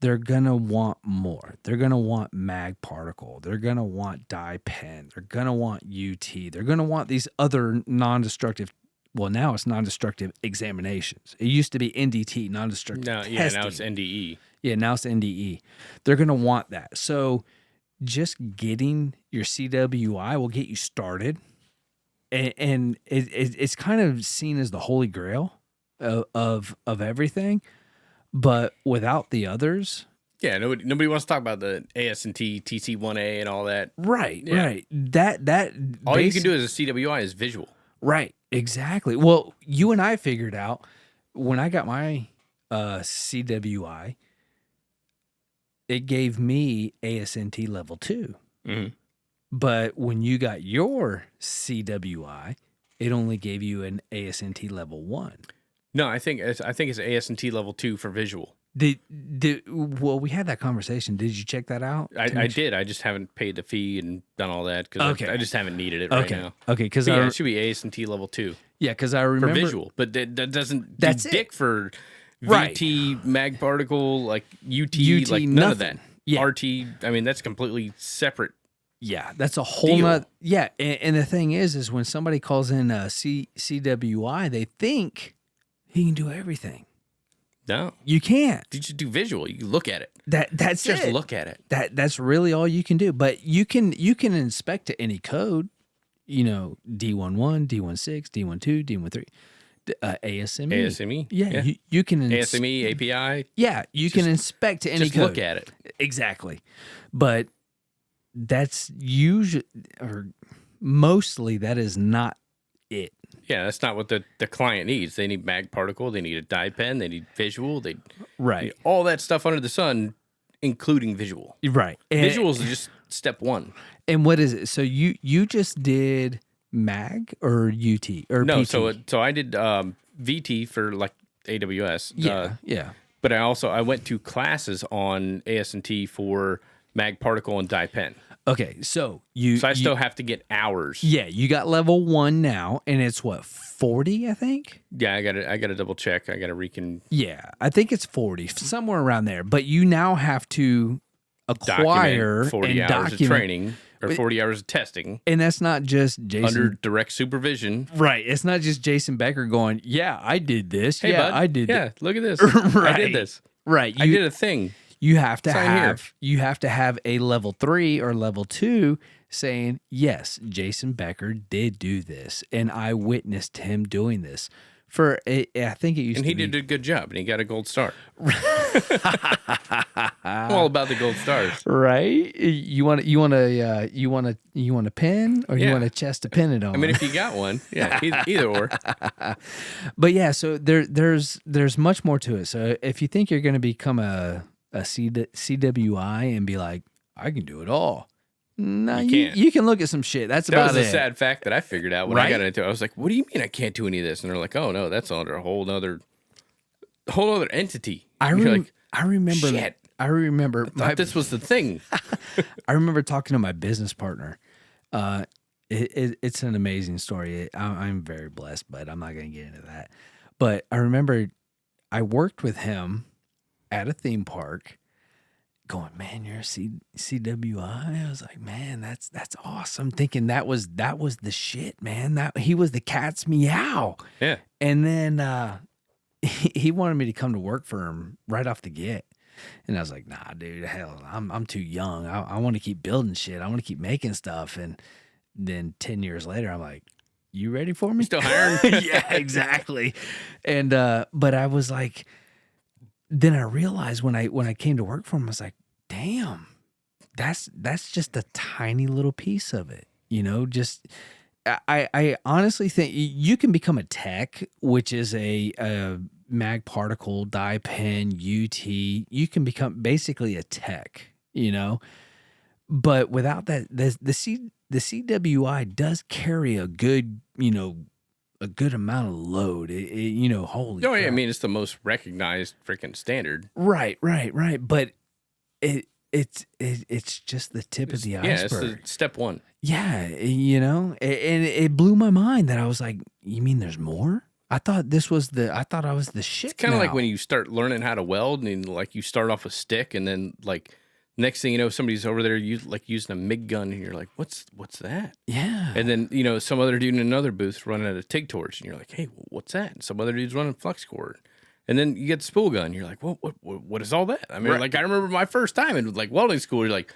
S3: they're going to want more. They're going to want mag particle. They're going to want dye pen. They're going to want UT. They're going to want these other non-destructive, well, now it's non-destructive examinations. It used to be NDT, non-destructive testing.
S1: Yeah, now it's NDE.
S3: Yeah, now it's NDE. They're going to want that. So just getting your CWI will get you started. And it's kind of seen as the holy grail of everything. But without the others,
S1: yeah, nobody wants to talk about the AS&T, TC1A, and all that.
S3: Right,
S1: yeah.
S3: Right. That
S1: all you can do as a CWI is visual.
S3: Right, exactly. Well, you and I figured out when I got my CWI, it gave me AS&T level 2.
S1: Mm-hmm.
S3: But when you got your CWI, it only gave you an AS&T level 1.
S1: No, I think it's AS&T level 2 for visual.
S3: Well, we had that conversation. Did you check that out?
S1: I did. I just haven't paid the fee and done all that because I just haven't needed it right now.
S3: Okay, because
S1: it should be AS&T level 2.
S3: Yeah, because I remember
S1: for visual, but that doesn't
S3: do
S1: dick for
S3: right.
S1: VT, mag particle, like UT like none
S3: nothing.
S1: of that.
S3: Yeah.
S1: RT. I mean, that's completely separate.
S3: Yeah, that's a whole nother. Yeah, and the thing is when somebody calls in a CWI, they think he can do everything.
S1: No,
S3: you can't.
S1: You just do visual. You look at it.
S3: That's
S1: just
S3: it.
S1: Look at it.
S3: That's really all you can do. But you can inspect to any code. D11, D16, D12, D13, ASME.
S1: ASME.
S3: Yeah. You can
S1: ASME API.
S3: Yeah, you can inspect to any
S1: just
S3: code.
S1: Look at it.
S3: Exactly, but that's usually or mostly that is not it.
S1: Yeah, that's not what the client needs. They need mag particle. They need a dye pen. They need visual. They need all that stuff under the sun, including visual.
S3: Right.
S1: Visuals are just step one.
S3: And what is it? So you just did MAG or UT or
S1: No,
S3: PT?
S1: so I did VT for like AWS.
S3: Yeah.
S1: But I went to classes on AS&T for mag particle and die pen.
S3: Okay, so
S1: I still have to get hours.
S3: Yeah, you got level 1 now, and it's what, 40, I think?
S1: Yeah, I gotta double check. I gotta
S3: Yeah, I think it's 40, somewhere around there. But you now have to acquire
S1: document 40
S3: and
S1: hours
S3: document
S1: of training or 40 hours of testing.
S3: And that's not just Jason.
S1: Under direct supervision.
S3: Right. It's not just Jason Becker going, yeah, I did this.
S1: Hey,
S3: yeah,
S1: bud.
S3: I did
S1: Yeah, look at this.
S3: Right.
S1: I did this.
S3: Right.
S1: I did a thing.
S3: You have to
S1: Sign
S3: have a level 3 or level 2 saying, yes, Jason Becker did do this, and I witnessed him doing this. I think it used to be.
S1: And he did a good job, and he got a gold star. I'm all about the gold stars.
S3: Right? You want a pen, or you want a chest to pin it on?
S1: I mean, if you got one, yeah, either or.
S3: But yeah, so there's much more to it. So if you think you're going to become a CWI and be like, I can do it all. No, you can look at some shit. That about it.
S1: That was a sad fact that I figured out when I got into it. I was like, what do you mean I can't do any of this? And they're like, oh, no, that's under a whole other entity.
S3: I remember.
S1: Shit.
S3: I remember.
S1: I thought this was the thing.
S3: I remember talking to my business partner. It's an amazing story. I'm very blessed, but I'm not going to get into that. But I remember I worked with him at a theme park, going, man, you're a CWI. I was like, man, that's awesome. Thinking that was the shit, man. That he was the cat's meow.
S1: Yeah.
S3: And then he wanted me to come to work for him right off the get. And I was like, nah, dude, hell, I'm too young. I want to keep building shit. I want to keep making stuff. And then 10 years later, I'm like, you ready for me?
S1: Still hiring?
S3: Yeah, exactly. And but I was like, then I realized when I came to work for him, I was like, damn, that's just a tiny little piece of it. You know, just I honestly think you can become a tech, which is a mag particle, die pen, UT. You can become basically a tech, you know. But without that, the CWI does carry a good, a good amount of load. Holy.
S1: Oh, yeah,
S3: crap.
S1: I mean, it's the most recognized freaking standard.
S3: Right. But it's just the tip of the iceberg.
S1: Yeah, it's step one.
S3: Yeah, and it blew my mind that I was like, you mean there's more? I thought I was the shit.
S1: It's kind of
S3: now.
S1: like when you start learning how to weld and like you start off with stick and then like next thing you know, somebody's over there using a MIG gun and you're like, what's that?
S3: Yeah.
S1: And then, some other dude in another booth running a TIG torch and you're like, hey, what's that? And some other dude's running flux core. And then you get the spool gun. You're like, what is all that? I mean, like I remember my first time in like welding school, you're like,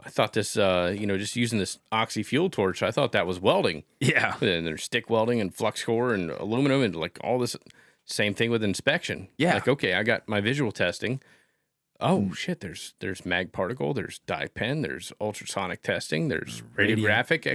S1: I thought this, just using this oxy fuel torch, I thought that was welding.
S3: Yeah.
S1: And there's stick welding and flux core and aluminum and like all this. Same thing with inspection.
S3: Yeah.
S1: Like, okay, I got my visual testing. Oh shit, there's mag particle, there's die pen, there's ultrasonic testing, there's radiographic,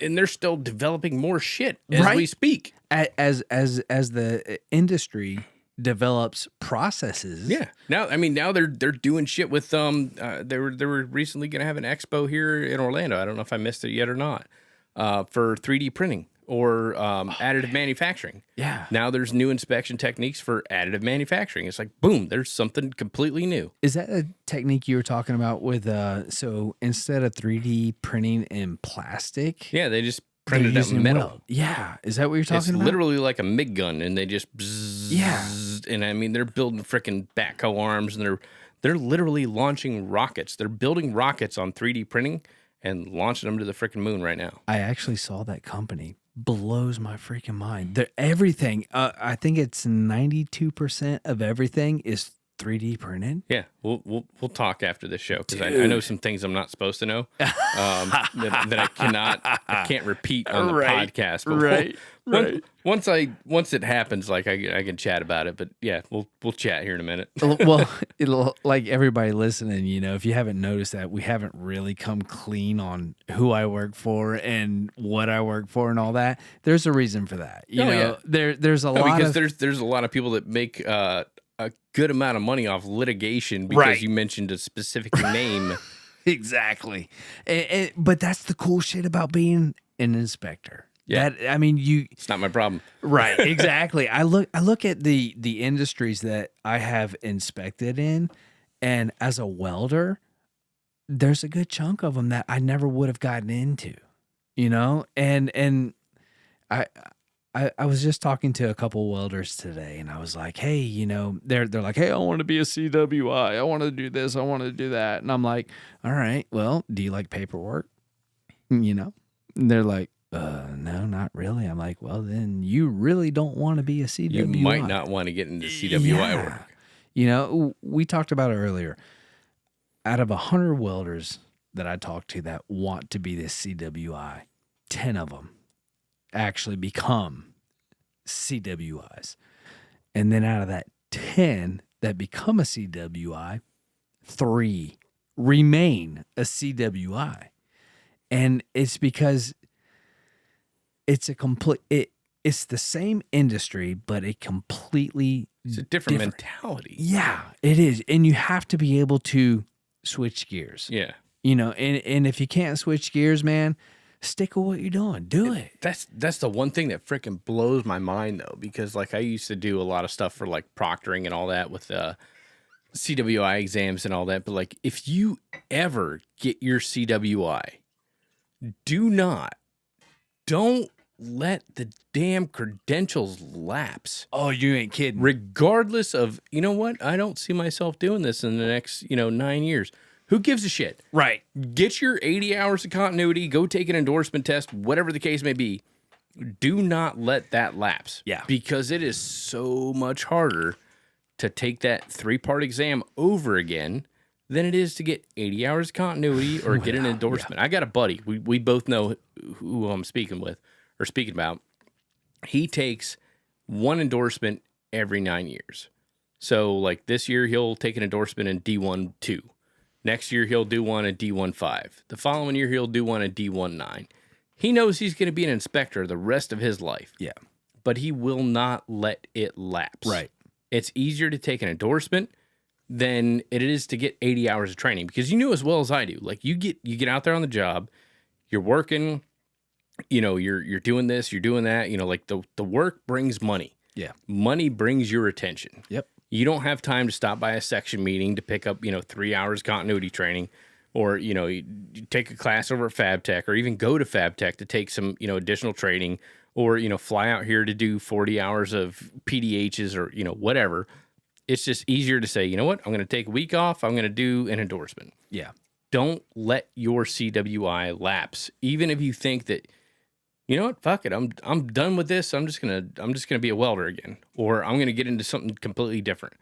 S1: and they're still developing more shit as we speak.
S3: As the industry develops processes.
S1: Yeah. Now they're doing shit with they were recently going to have an expo here in Orlando. I don't know if I missed it yet or not. For 3D printing or additive manufacturing.
S3: Yeah.
S1: Now there's new inspection techniques for additive manufacturing. It's like boom, there's something completely new.
S3: Is that a technique you were talking about with so instead of 3D printing in plastic?
S1: Yeah, they just printed it in metal.
S3: Weld. Yeah. Is that what you're talking about?
S1: It's literally like a MIG gun, and they just bzzz, and I mean they're building freaking backhoe arms, and they're literally launching rockets. They're building rockets on 3D printing and launching them to the freaking moon right now.
S3: I actually saw that company. Blows my freaking mind. Everything. I think it's 92% of everything is 3D printed.
S1: Yeah, we'll talk after this show because I know some things I'm not supposed to know that I can't repeat on the podcast. But once it happens, like I can chat about it. But yeah, we'll chat here in a minute.
S3: Well, it'll like everybody listening. If you haven't noticed that we haven't really come clean on who I work for and what I work for and all that. There's a reason for that. There's a lot
S1: because there's a lot of people that make a good amount of money off litigation because you mentioned a specific name
S3: Exactly. But that's the cool shit about being an inspector.
S1: Yeah.
S3: It's
S1: not my problem.
S3: Right, exactly. I look at the industries that I have inspected in, and as a welder, there's a good chunk of them that I never would have gotten into, and I was just talking to a couple welders today, and I was like, hey, they're like, hey, I want to be a CWI. I want to do this. I want to do that. And I'm like, all right, well, do you like paperwork? And they're like, no, not really. I'm like, well, then you really don't want to be a CWI.
S1: You might not want to get into CWI work.
S3: We talked about it earlier. Out of 100 welders that I talked to that want to be this CWI, 10 of them actually become CWIs. And then out of that 10 that become a CWI, 3 remain a CWI. And it's because it's it's the same industry, but it's a
S1: different mentality.
S3: Yeah, it is. And you have to be able to switch gears.
S1: Yeah.
S3: And if you can't switch gears, man, stick with what you're doing. Do it.
S1: That's the one thing that freaking blows my mind, though, because like I used to do a lot of stuff for like proctoring and all that with CWI exams and all that. But like if you ever get your CWI, don't let the damn credentials lapse.
S3: Oh, you ain't kidding.
S1: Regardless of, you know what? I don't see myself doing this in the next, 9 years. Who gives a shit?
S3: Right.
S1: Get your 80 hours of continuity, go take an endorsement test, whatever the case may be. Do not let that lapse.
S3: Yeah.
S1: Because it is so much harder to take that 3-part exam over again than it is to get 80 hours of continuity or get an endorsement. Yeah. I got a buddy. We both know who I'm speaking about. He takes one endorsement every 9 years. So like this year, he'll take an endorsement in D1-2. Next year, he'll do one in D1-5. The following year, he'll do one in D1-9. He knows he's going to be an inspector the rest of his life.
S3: Yeah.
S1: But he will not let it lapse.
S3: Right.
S1: It's easier to take an endorsement than it is to get 80 hours of training, because you know as well as I do, like you get out there on the job, you're working, you're doing this, you're doing that, like the work brings money.
S3: Yeah.
S1: Money brings your attention.
S3: Yep.
S1: You don't have time to stop by a section meeting to pick up, 3 hours continuity training, or, you take a class over at Fab Tech, or even go to Fab Tech to take some, additional training, or, fly out here to do 40 hours of PDHs or, whatever. It's just easier to say, you know what, I'm going to take a week off. I'm going to do an endorsement.
S3: Yeah.
S1: Don't let your CWI lapse. Even if you think that, you know what, fuck it, I'm done with this. I'm just gonna be a welder again, or I'm gonna get into something completely different.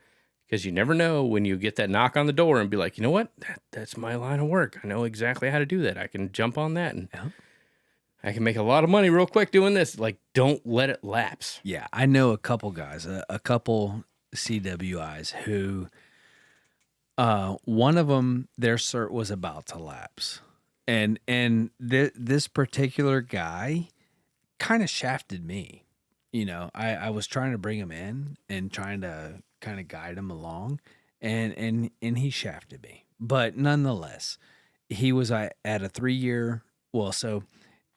S1: Because you never know when you get that knock on the door and be like, you know what, that's my line of work. I know exactly how to do that. I can jump on that and I can make a lot of money real quick doing this. Like, don't let it lapse.
S3: Yeah, I know a couple guys, a couple CWIs who, one of them, their cert was about to lapse, and this particular guy kind of shafted me. I was trying to bring him in and trying to kind of guide him along, and he shafted me. But nonetheless, he was at a 3-year. Well, so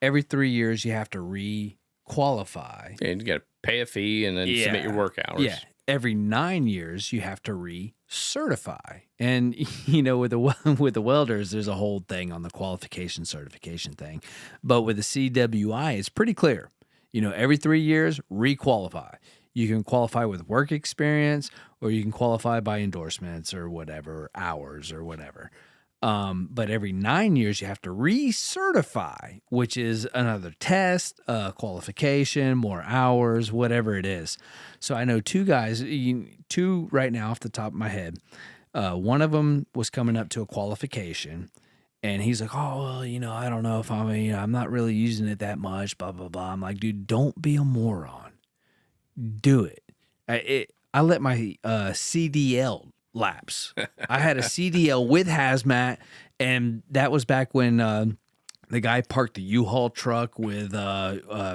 S3: every 3 years you have to re-qualify.
S1: And you got to pay a fee and then submit your work hours.
S3: Yeah. Every 9 years you have to re-certify. And, with the welders, there's a whole thing on the qualification certification thing. But with the CWI, it's pretty clear. Every 3 years, re-qualify. You can qualify with work experience, or you can qualify by endorsements or whatever, hours or whatever. But every 9 years, you have to recertify, which is another test, qualification, more hours, whatever it is. So I know 2 guys, 2 right now off the top of my head. One of them was coming up to a qualification, and he's like, oh, well, I don't know if I'm not really using it that much, blah, blah, blah. I'm like, dude, don't be a moron. Do it. I let my CDL lapse. I had a CDL with hazmat, and that was back when The guy parked the U-Haul truck with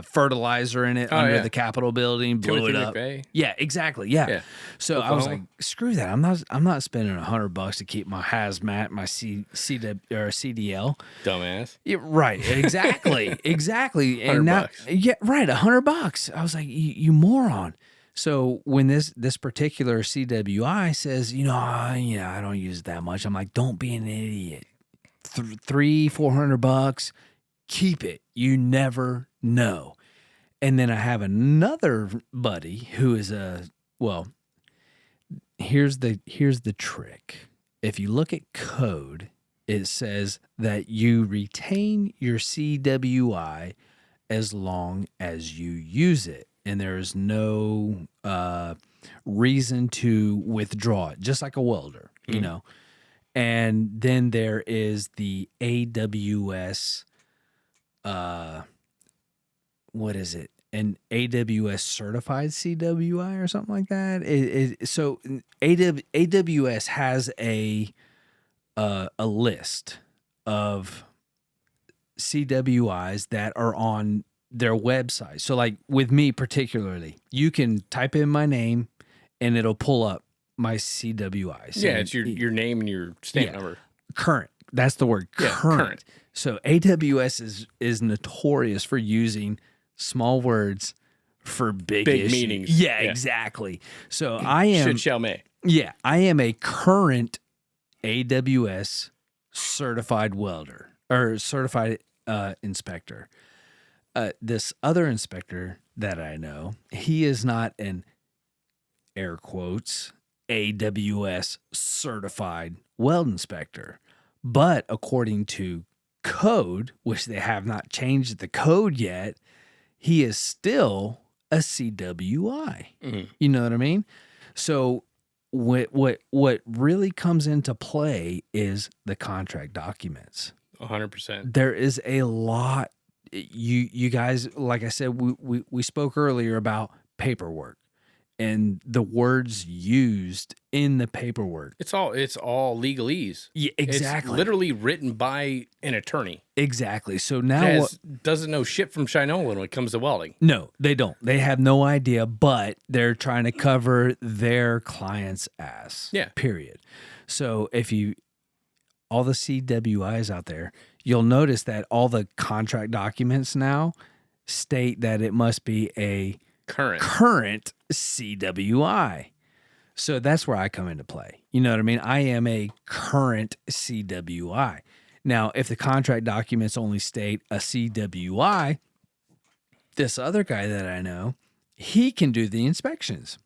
S3: fertilizer in it under the Capitol building, blew it up.
S1: McVeigh.
S3: Yeah, exactly. Yeah. So
S1: Oklahoma.
S3: I was like, screw that. I'm not spending $100 to keep my hazmat, my CDL.
S1: Dumbass.
S3: Yeah, right. Exactly. Exactly. And now,
S1: $100.
S3: right. $100. I was like, you moron. So when this particular CWI says, I don't use it that much, I'm like, don't be an idiot. $300-$400, keep it. You never know. And then I have another buddy who is here's the trick. If you look at code, it says that you retain your CWI as long as you use it. And there is no reason to withdraw it, just like a welder, And then there is the AWS, what is it? An AWS certified CWI or something like that. So AWS has a list of CWIs that are on their website. So like with me particularly, you can type in my name and it'll pull up my CWI. So
S1: it's your name and your stamp number.
S3: Current. That's the word. Current. So AWS is notorious for using small words for big
S1: meetings.
S3: Yeah, exactly. So I am
S1: Should, shall, may.
S3: Yeah, I am a current AWS certified welder or certified inspector. This other inspector that I know, he is not an air quotes AWS certified weld inspector, but according to code, which they have not changed the code yet, he is still a CWI.
S1: Mm-hmm.
S3: You know what I mean? So what really comes into play is the contract documents.
S1: 100%.
S3: There is a lot. You guys, like I said, we spoke earlier about paperwork and the words used in the paperwork.
S1: It's all legalese.
S3: Yeah, exactly.
S1: It's literally written by an attorney.
S3: Exactly. So now
S1: doesn't know shit from Shinola when it comes to welding.
S3: No, they don't. They have no idea, but they're trying to cover their client's ass.
S1: Yeah.
S3: Period. So all the CWIs out there, you'll notice that all the contract documents now state that it must be a current CWI. So that's where I come into play. You know what I mean? I am a current CWI. Now, if the contract documents only state a CWI, this other guy that I know, he can do the inspections.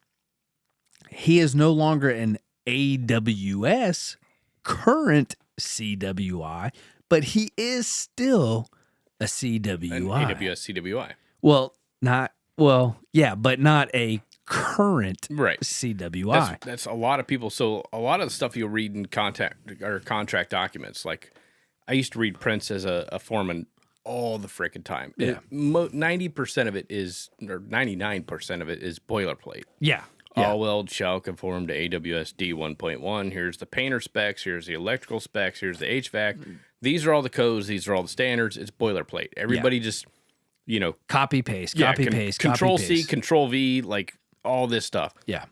S3: He is no longer an AWS current CWI, but he is still a CWI.
S1: An AWS CWI.
S3: But not a current CWI.
S1: That's a lot of people. So a lot of the stuff you'll read in contract documents, like I used to read prints as a foreman all the freaking time.
S3: Yeah.
S1: 90% of it is, or 99% of it is boilerplate.
S3: Yeah.
S1: All weld shall conform to AWS D1.1. Here's the painter specs. Here's the electrical specs. Here's the HVAC. These are all the codes. These are all the standards. It's boilerplate. Everybody just,
S3: copy paste, paste,
S1: Control
S3: copy,
S1: C,
S3: paste.
S1: Control V, like all this stuff.
S3: Yeah.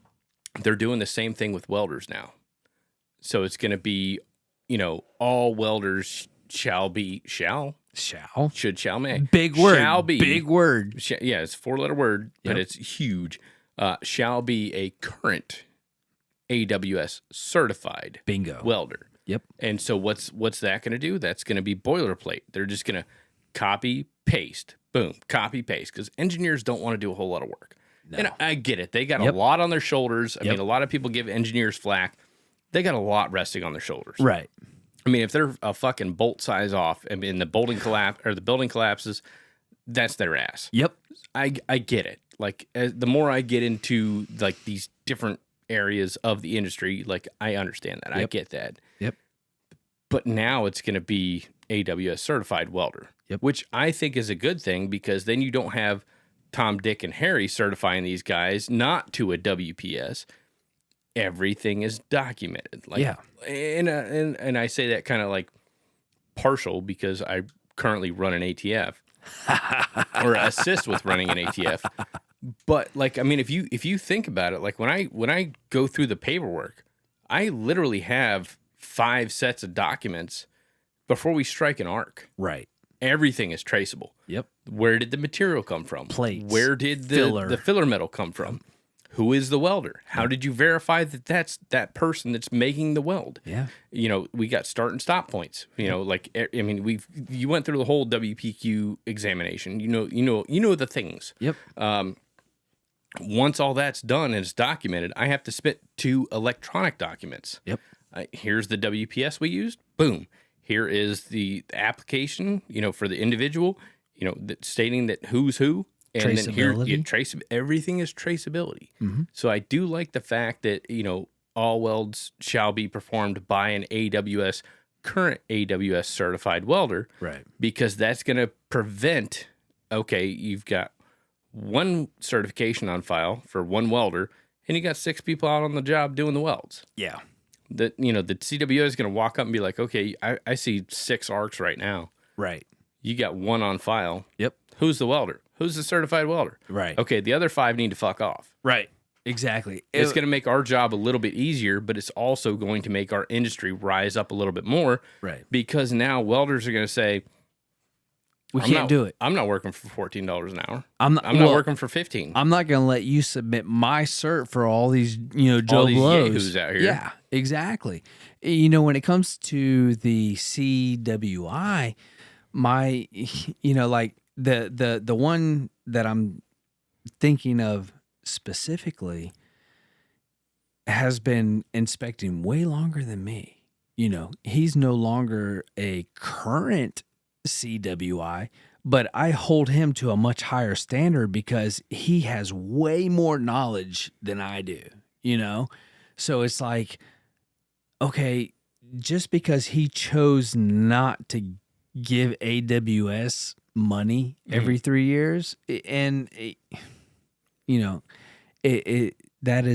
S1: They're doing the same thing with welders now. So it's going to be, all welders shall may.
S3: Big word.
S1: Shall be.
S3: Big word.
S1: It's a 4-letter word, but it's huge. Shall be a current AWS certified welder.
S3: Yep.
S1: And so what's that going to do? That's going to be boilerplate. They're just going to copy, paste, boom, copy, paste, because engineers don't want to do a whole lot of work. No. And I get it. They got a lot on their shoulders. I mean, a lot of people give engineers flack. They got a lot resting on their shoulders.
S3: Right.
S1: I mean, if they're a fucking bolt size off, I mean, the building collapses, that's their ass.
S3: Yep.
S1: I get it. Like, the more I get into like these different areas of the industry, like I understand that. I get that.
S3: Yep.
S1: But now it's going to be AWS certified welder, which I think is a good thing, because then you don't have Tom, Dick, and Harry certifying these guys not to a WPS. Everything is documented. Like, and I say that kind of like partial, because I currently run an ATF or assist with running an ATF. But like, I mean, if you think about it, like when I go through the paperwork, I literally have 5 sets of documents before we strike an arc.
S3: Right.
S1: Everything is traceable.
S3: Yep.
S1: Where did the material come from?
S3: Plates.
S1: Where did the filler metal come from? Who is the welder? How did you verify that that's that person that's making the weld?
S3: Yeah.
S1: You know, we got start and stop points. You know, like, I mean, you went through the whole WPQ examination. You know the things.
S3: Yep.
S1: Once all that's done and it's documented, I have to submit 2 electronic documents.
S3: Yep.
S1: Here's the WPS we used. Boom. Here is the application, you know, for the individual, you know, stating that who's who. And then here, everything is traceability. Mm-hmm. So I do like the fact that, you know, all welds shall be performed by an current AWS certified welder.
S3: Right.
S1: Because that's going to prevent, okay, you've got 1 certification on file for 1 welder, and you got 6 people out on the job doing the welds.
S3: Yeah.
S1: That, you know, the CWO is going to walk up and be like, okay, I see 6 arcs right now.
S3: Right.
S1: You got 1 on file.
S3: Yep.
S1: Who's the welder? Who's the certified welder?
S3: Right.
S1: Okay, the other 5 need to fuck off.
S3: Right. Exactly.
S1: It's going to make our job a little bit easier, but it's also going to make our industry rise up a little bit more.
S3: Right.
S1: Because now welders are going to say,
S3: we can't do it.
S1: I'm not working for $14 an hour.
S3: I'm not
S1: working for $15.
S3: I'm not going to let you submit my cert for all these, you know, Joe Blows.
S1: Yahoos out here.
S3: Yeah, exactly. You know, when it comes to the CWI, you know, like the one that I'm thinking of specifically has been inspecting way longer than me. You know, he's no longer a current CWI, but I hold him to a much higher standard because he has way more knowledge than I do, you know? So it's like, okay, just because he chose not to give AWS money every 3 years, and you know, that's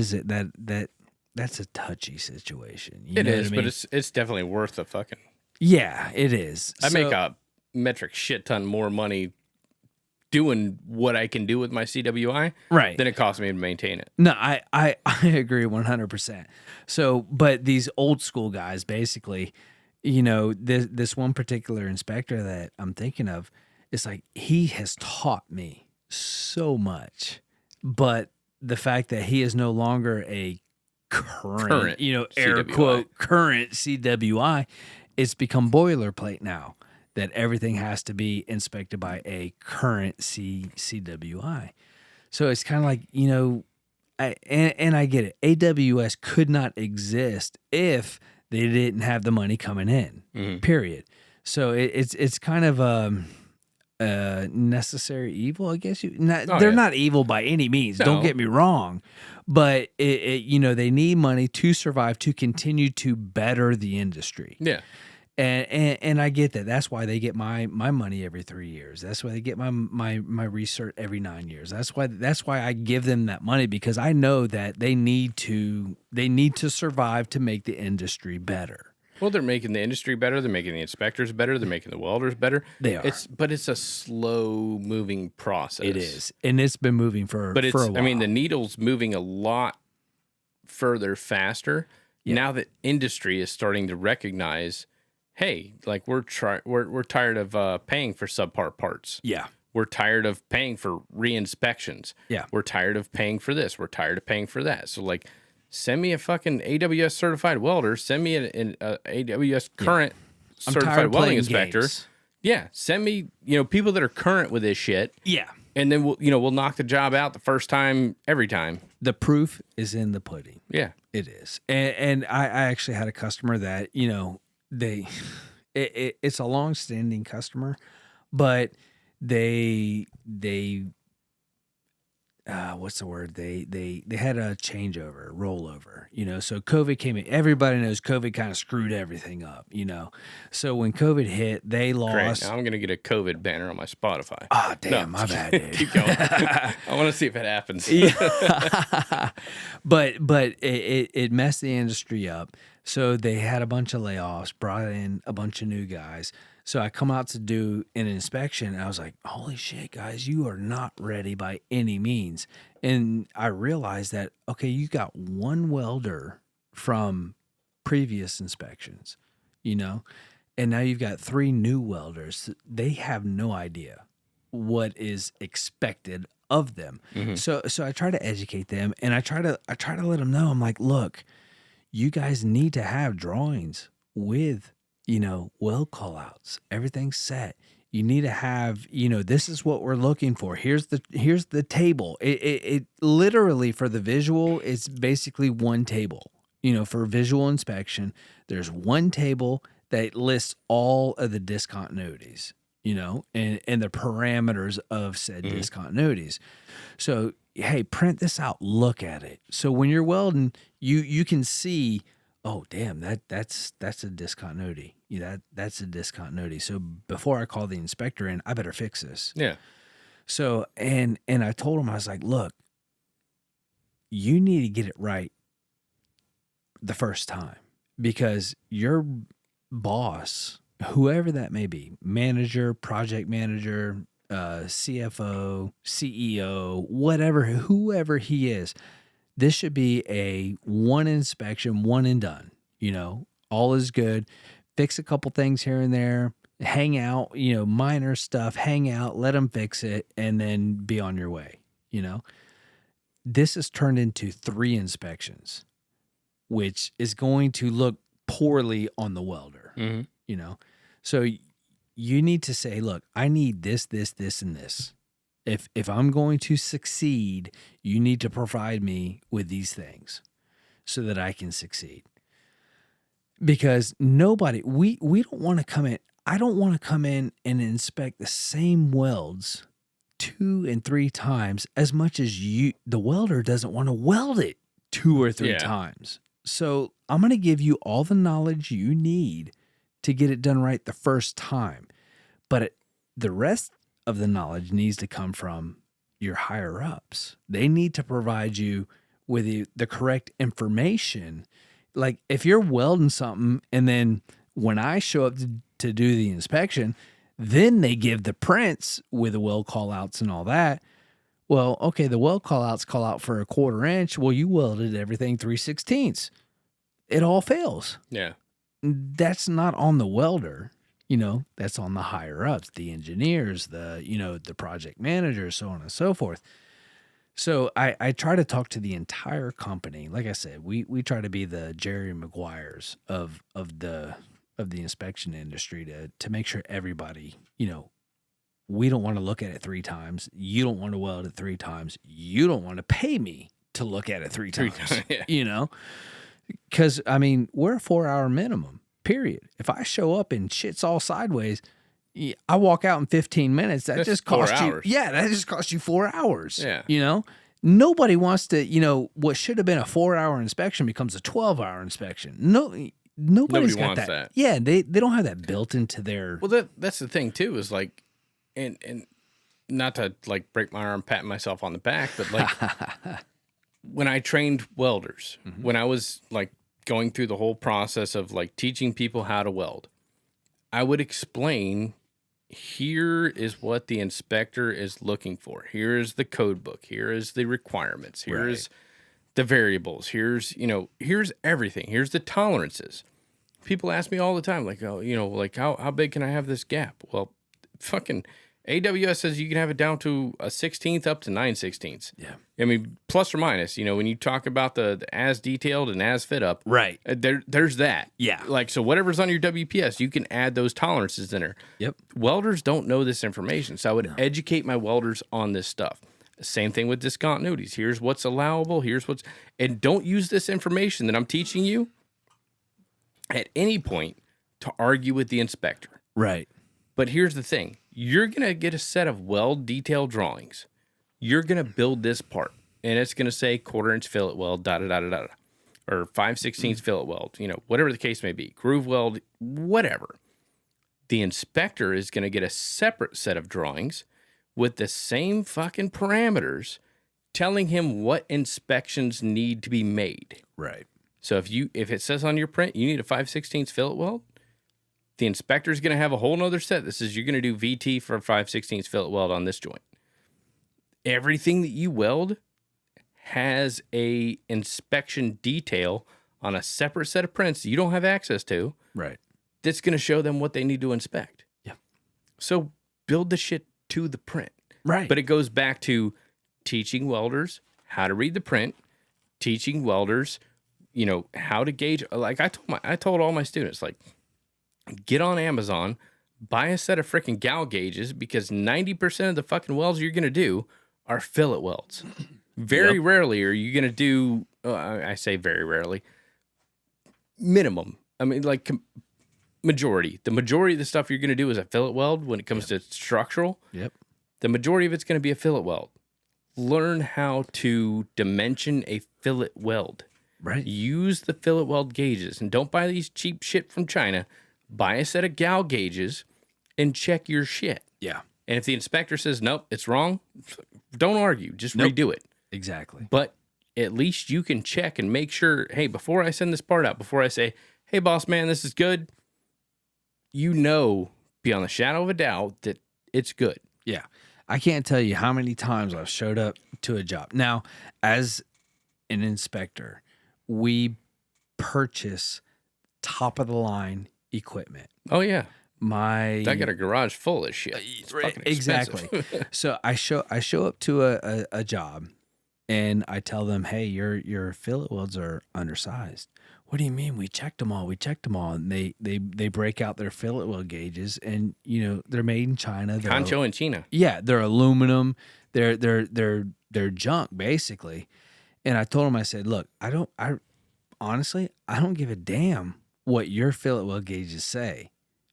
S3: a touchy situation.
S1: It is, but it's definitely worth the fucking.
S3: Yeah, it is.
S1: I make a metric shit ton more money doing what I can do with my CWI,
S3: right,
S1: than it costs me to maintain it.
S3: No, I agree 100%. So, but these old school guys, basically, you know, this one particular inspector that I'm thinking of, it's like he has taught me so much, but the fact that he is no longer a current you know, air
S1: CWI.
S3: quote, current CWI, it's become boilerplate now that everything has to be inspected by a current CWI. So it's kind of like, you know, I get it. AWS could not exist if they didn't have the money coming in, period. So it's kind of a necessary evil, I guess. They're not evil by any means. No. Don't get me wrong. But, you know, they need money to survive, to continue to better the industry.
S1: Yeah.
S3: And I get that. That's why they get my money every 3 years. That's why they get my recert every 9 years. That's why I give them that money, because I know that they need to survive to make the industry better.
S1: Well, they're making the industry better. They're making the inspectors better. They're making the welders better.
S3: They are.
S1: But it's a slow moving process.
S3: It is, and it's been moving for a while.
S1: I mean, the needle's moving a lot further, faster. Yeah. Now that industry is starting to recognize, hey, like we're tired of paying for subpar parts.
S3: Yeah.
S1: We're tired of paying for re-inspections.
S3: Yeah.
S1: We're tired of paying for this. We're tired of paying for that. So like, send me a fucking AWS certified welder. Send me an AWS current certified welding inspector.
S3: Games.
S1: Yeah. Send me, you know, people that are current with this shit.
S3: Yeah.
S1: And then we'll knock the job out the first time, every time.
S3: The proof is in the pudding.
S1: Yeah.
S3: It is. And I actually had a customer that, you know, it's a long-standing customer, but they what's the word? They had a changeover, rollover, you know. So COVID came in. Everybody knows COVID kind of screwed everything up, you know. So when COVID hit, they lost.
S1: Great. Now I'm gonna get a COVID banner on my Spotify.
S3: Oh, damn, my bad, dude.
S1: Keep going. I want to see if it happens.
S3: Yeah. but it messed the industry up. So they had a bunch of layoffs, brought in a bunch of new guys. So I come out to do an inspection, and I was like, holy shit, guys, you are not ready by any means. And I realized that, okay, you got one welder from previous inspections, you know, and now you've got 3 new welders. They have no idea what is expected of them. So I try to educate them, and I try to let them know. I'm like, look, you guys need to have drawings with, weld call outs. Everything's set. You need to have, this is what we're looking for. Here's the table. It literally, for the visual, it's basically one table. For visual inspection, there's one table that lists all of the discontinuities, and the parameters of said discontinuities. So, hey, print this out, look at it. So when you're welding, you can see, oh, damn, that's a discontinuity. That's a discontinuity. So before I call the inspector in, I better fix this.
S1: Yeah.
S3: So, and I told him, I was like, look, you need to get it right the first time, because your boss, whoever that may be, manager, project manager, CFO, CEO, whoever he is, this should be a one inspection, one and done. All is good. Fix a couple things here and there, hang out, minor stuff, hang out, let them fix it, and then be on your way. This has turned into 3 inspections, which is going to look poorly on the welder. So you need to say, look, I need this, this, this, and this. If I'm going to succeed, you need to provide me with these things so that I can succeed. Because nobody, we don't want to come in. I don't want to come in and inspect the same welds 2 and 3 times as much as the welder doesn't want to weld it 2 or 3 times. So I'm going to give you all the knowledge you need to get it done right the first time. But the rest of the knowledge needs to come from your higher ups. They need to provide you with the correct information. Like if you're welding something, and then when I show up to do the inspection, then they give the prints with the weld call outs and all that. Well, okay, the weld call outs call out for a 1/4 inch. Well, you welded everything 3/16. It all fails.
S1: Yeah.
S3: That's not on the welder. That's on the higher ups, the engineers, the project managers, so on and so forth. So I try to talk to the entire company. Like I said, we try to be the Jerry Maguires of the inspection industry to make sure everybody, we don't want to look at it 3 times. You don't want to weld it 3 times. You don't want to pay me to look at it 3 times.
S1: Yeah.
S3: Because, we're a 4-hour minimum, period. If I show up and shit's all sideways, I walk out in 15 minutes. That's just cost
S1: 4
S3: you.
S1: hours.
S3: Yeah, that just cost you 4 hours.
S1: Yeah.
S3: Nobody wants to, what should have been a 4-hour inspection becomes a 12-hour inspection. Nobody's got
S1: wants that.
S3: Yeah, they don't have that built into their.
S1: Well, that's the thing too, is like, and not to like break my arm patting myself on the back, but like when I trained welders, when I was like going through the whole process of like teaching people how to weld, I would explain, here is what the inspector is looking for. Here is the code book. Here is the requirements. Here's the variables. Here's everything. Here's the tolerances. People ask me all the time, like, oh, like how big can I have this gap? Well, fucking AWS says you can have it down to a 1/16 up to 9/16.
S3: Yeah.
S1: Plus or minus, when you talk about the as detailed and as fit up,
S3: Right.
S1: There's that.
S3: Yeah.
S1: Like, so whatever's on your WPS, you can add those tolerances in there.
S3: Yep.
S1: Welders don't know this information. So I would educate my welders on this stuff. Same thing with discontinuities. Here's what's allowable. And don't use this information that I'm teaching you at any point to argue with the inspector.
S3: Right.
S1: But here's the thing. You're going to get a set of weld detail drawings. You're going to build this part, and it's going to say 1/4 inch fillet weld, or 5/16 fillet weld, whatever the case may be, groove weld, whatever. The inspector is going to get a separate set of drawings with the same fucking parameters telling him what inspections need to be made.
S3: Right.
S1: So if it says on your print you need a 5/16 fillet weld, the inspector's going to have a whole nother set that says you're going to do VT for a 5/16 fillet weld on this joint. Everything that you weld has a inspection detail on a separate set of prints that you don't have access to.
S3: Right.
S1: That's going to show them what they need to inspect.
S3: Yeah.
S1: So build the shit to the print.
S3: Right.
S1: But it goes back to teaching welders how to read the print, teaching welders, how to gauge. Like I told all my students, like, get on Amazon, buy a set of freaking gal gauges, because 90% of the fucking welds you're going to do are fillet welds. Very rarely are you going to do, I say very rarely, minimum. I mean, like majority. The majority of the stuff you're going to do is a fillet weld when it comes to structural.
S3: Yep.
S1: The majority of it's going to be a fillet weld. Learn how to dimension a fillet weld.
S3: Right.
S1: Use the fillet weld gauges, and don't buy these cheap shit from China. Buy a set of gal gauges and check your shit.
S3: Yeah.
S1: And if the inspector says, nope, it's wrong, don't argue. Just redo it.
S3: Exactly.
S1: But at least you can check and make sure, hey, before I send this part out, before I say, hey, boss man, this is good, beyond the shadow of a doubt that it's good.
S3: Yeah. I can't tell you how many times I've showed up to a job. Now, as an inspector, we purchase top of the line equipment.
S1: Oh, yeah.
S3: I
S1: got a garage full of shit. It's fucking expensive.
S3: Exactly. So I show up to a job and I tell them, hey, your fillet welds are undersized. What do you mean? We checked them all. And they break out their fillet weld gauges, and they're made in China.
S1: Concho in China.
S3: Yeah, they're aluminum. They're junk basically. And I told them, I said, look, honestly, I don't give a damn what your fillet weld gauges say,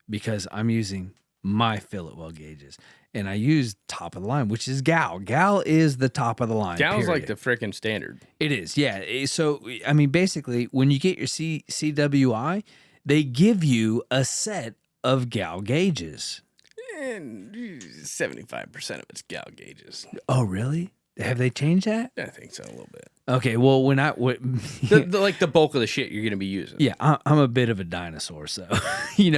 S3: because I'm using my fillet weld gauges, and I use top of the line, which is gal. Gal is the top of the line.
S1: Gal's
S3: period.
S1: like the freaking standard.
S3: It is, yeah. So I mean, basically, when you get your CWI, they give you a set of gal gauges,
S1: and 75% of it's gal gauges.
S3: Oh, really? Have they changed that?
S1: I think so, a little bit.
S3: Okay, well,
S1: like the bulk of the shit you're going to be using.
S3: Yeah, I'm a bit of a dinosaur, so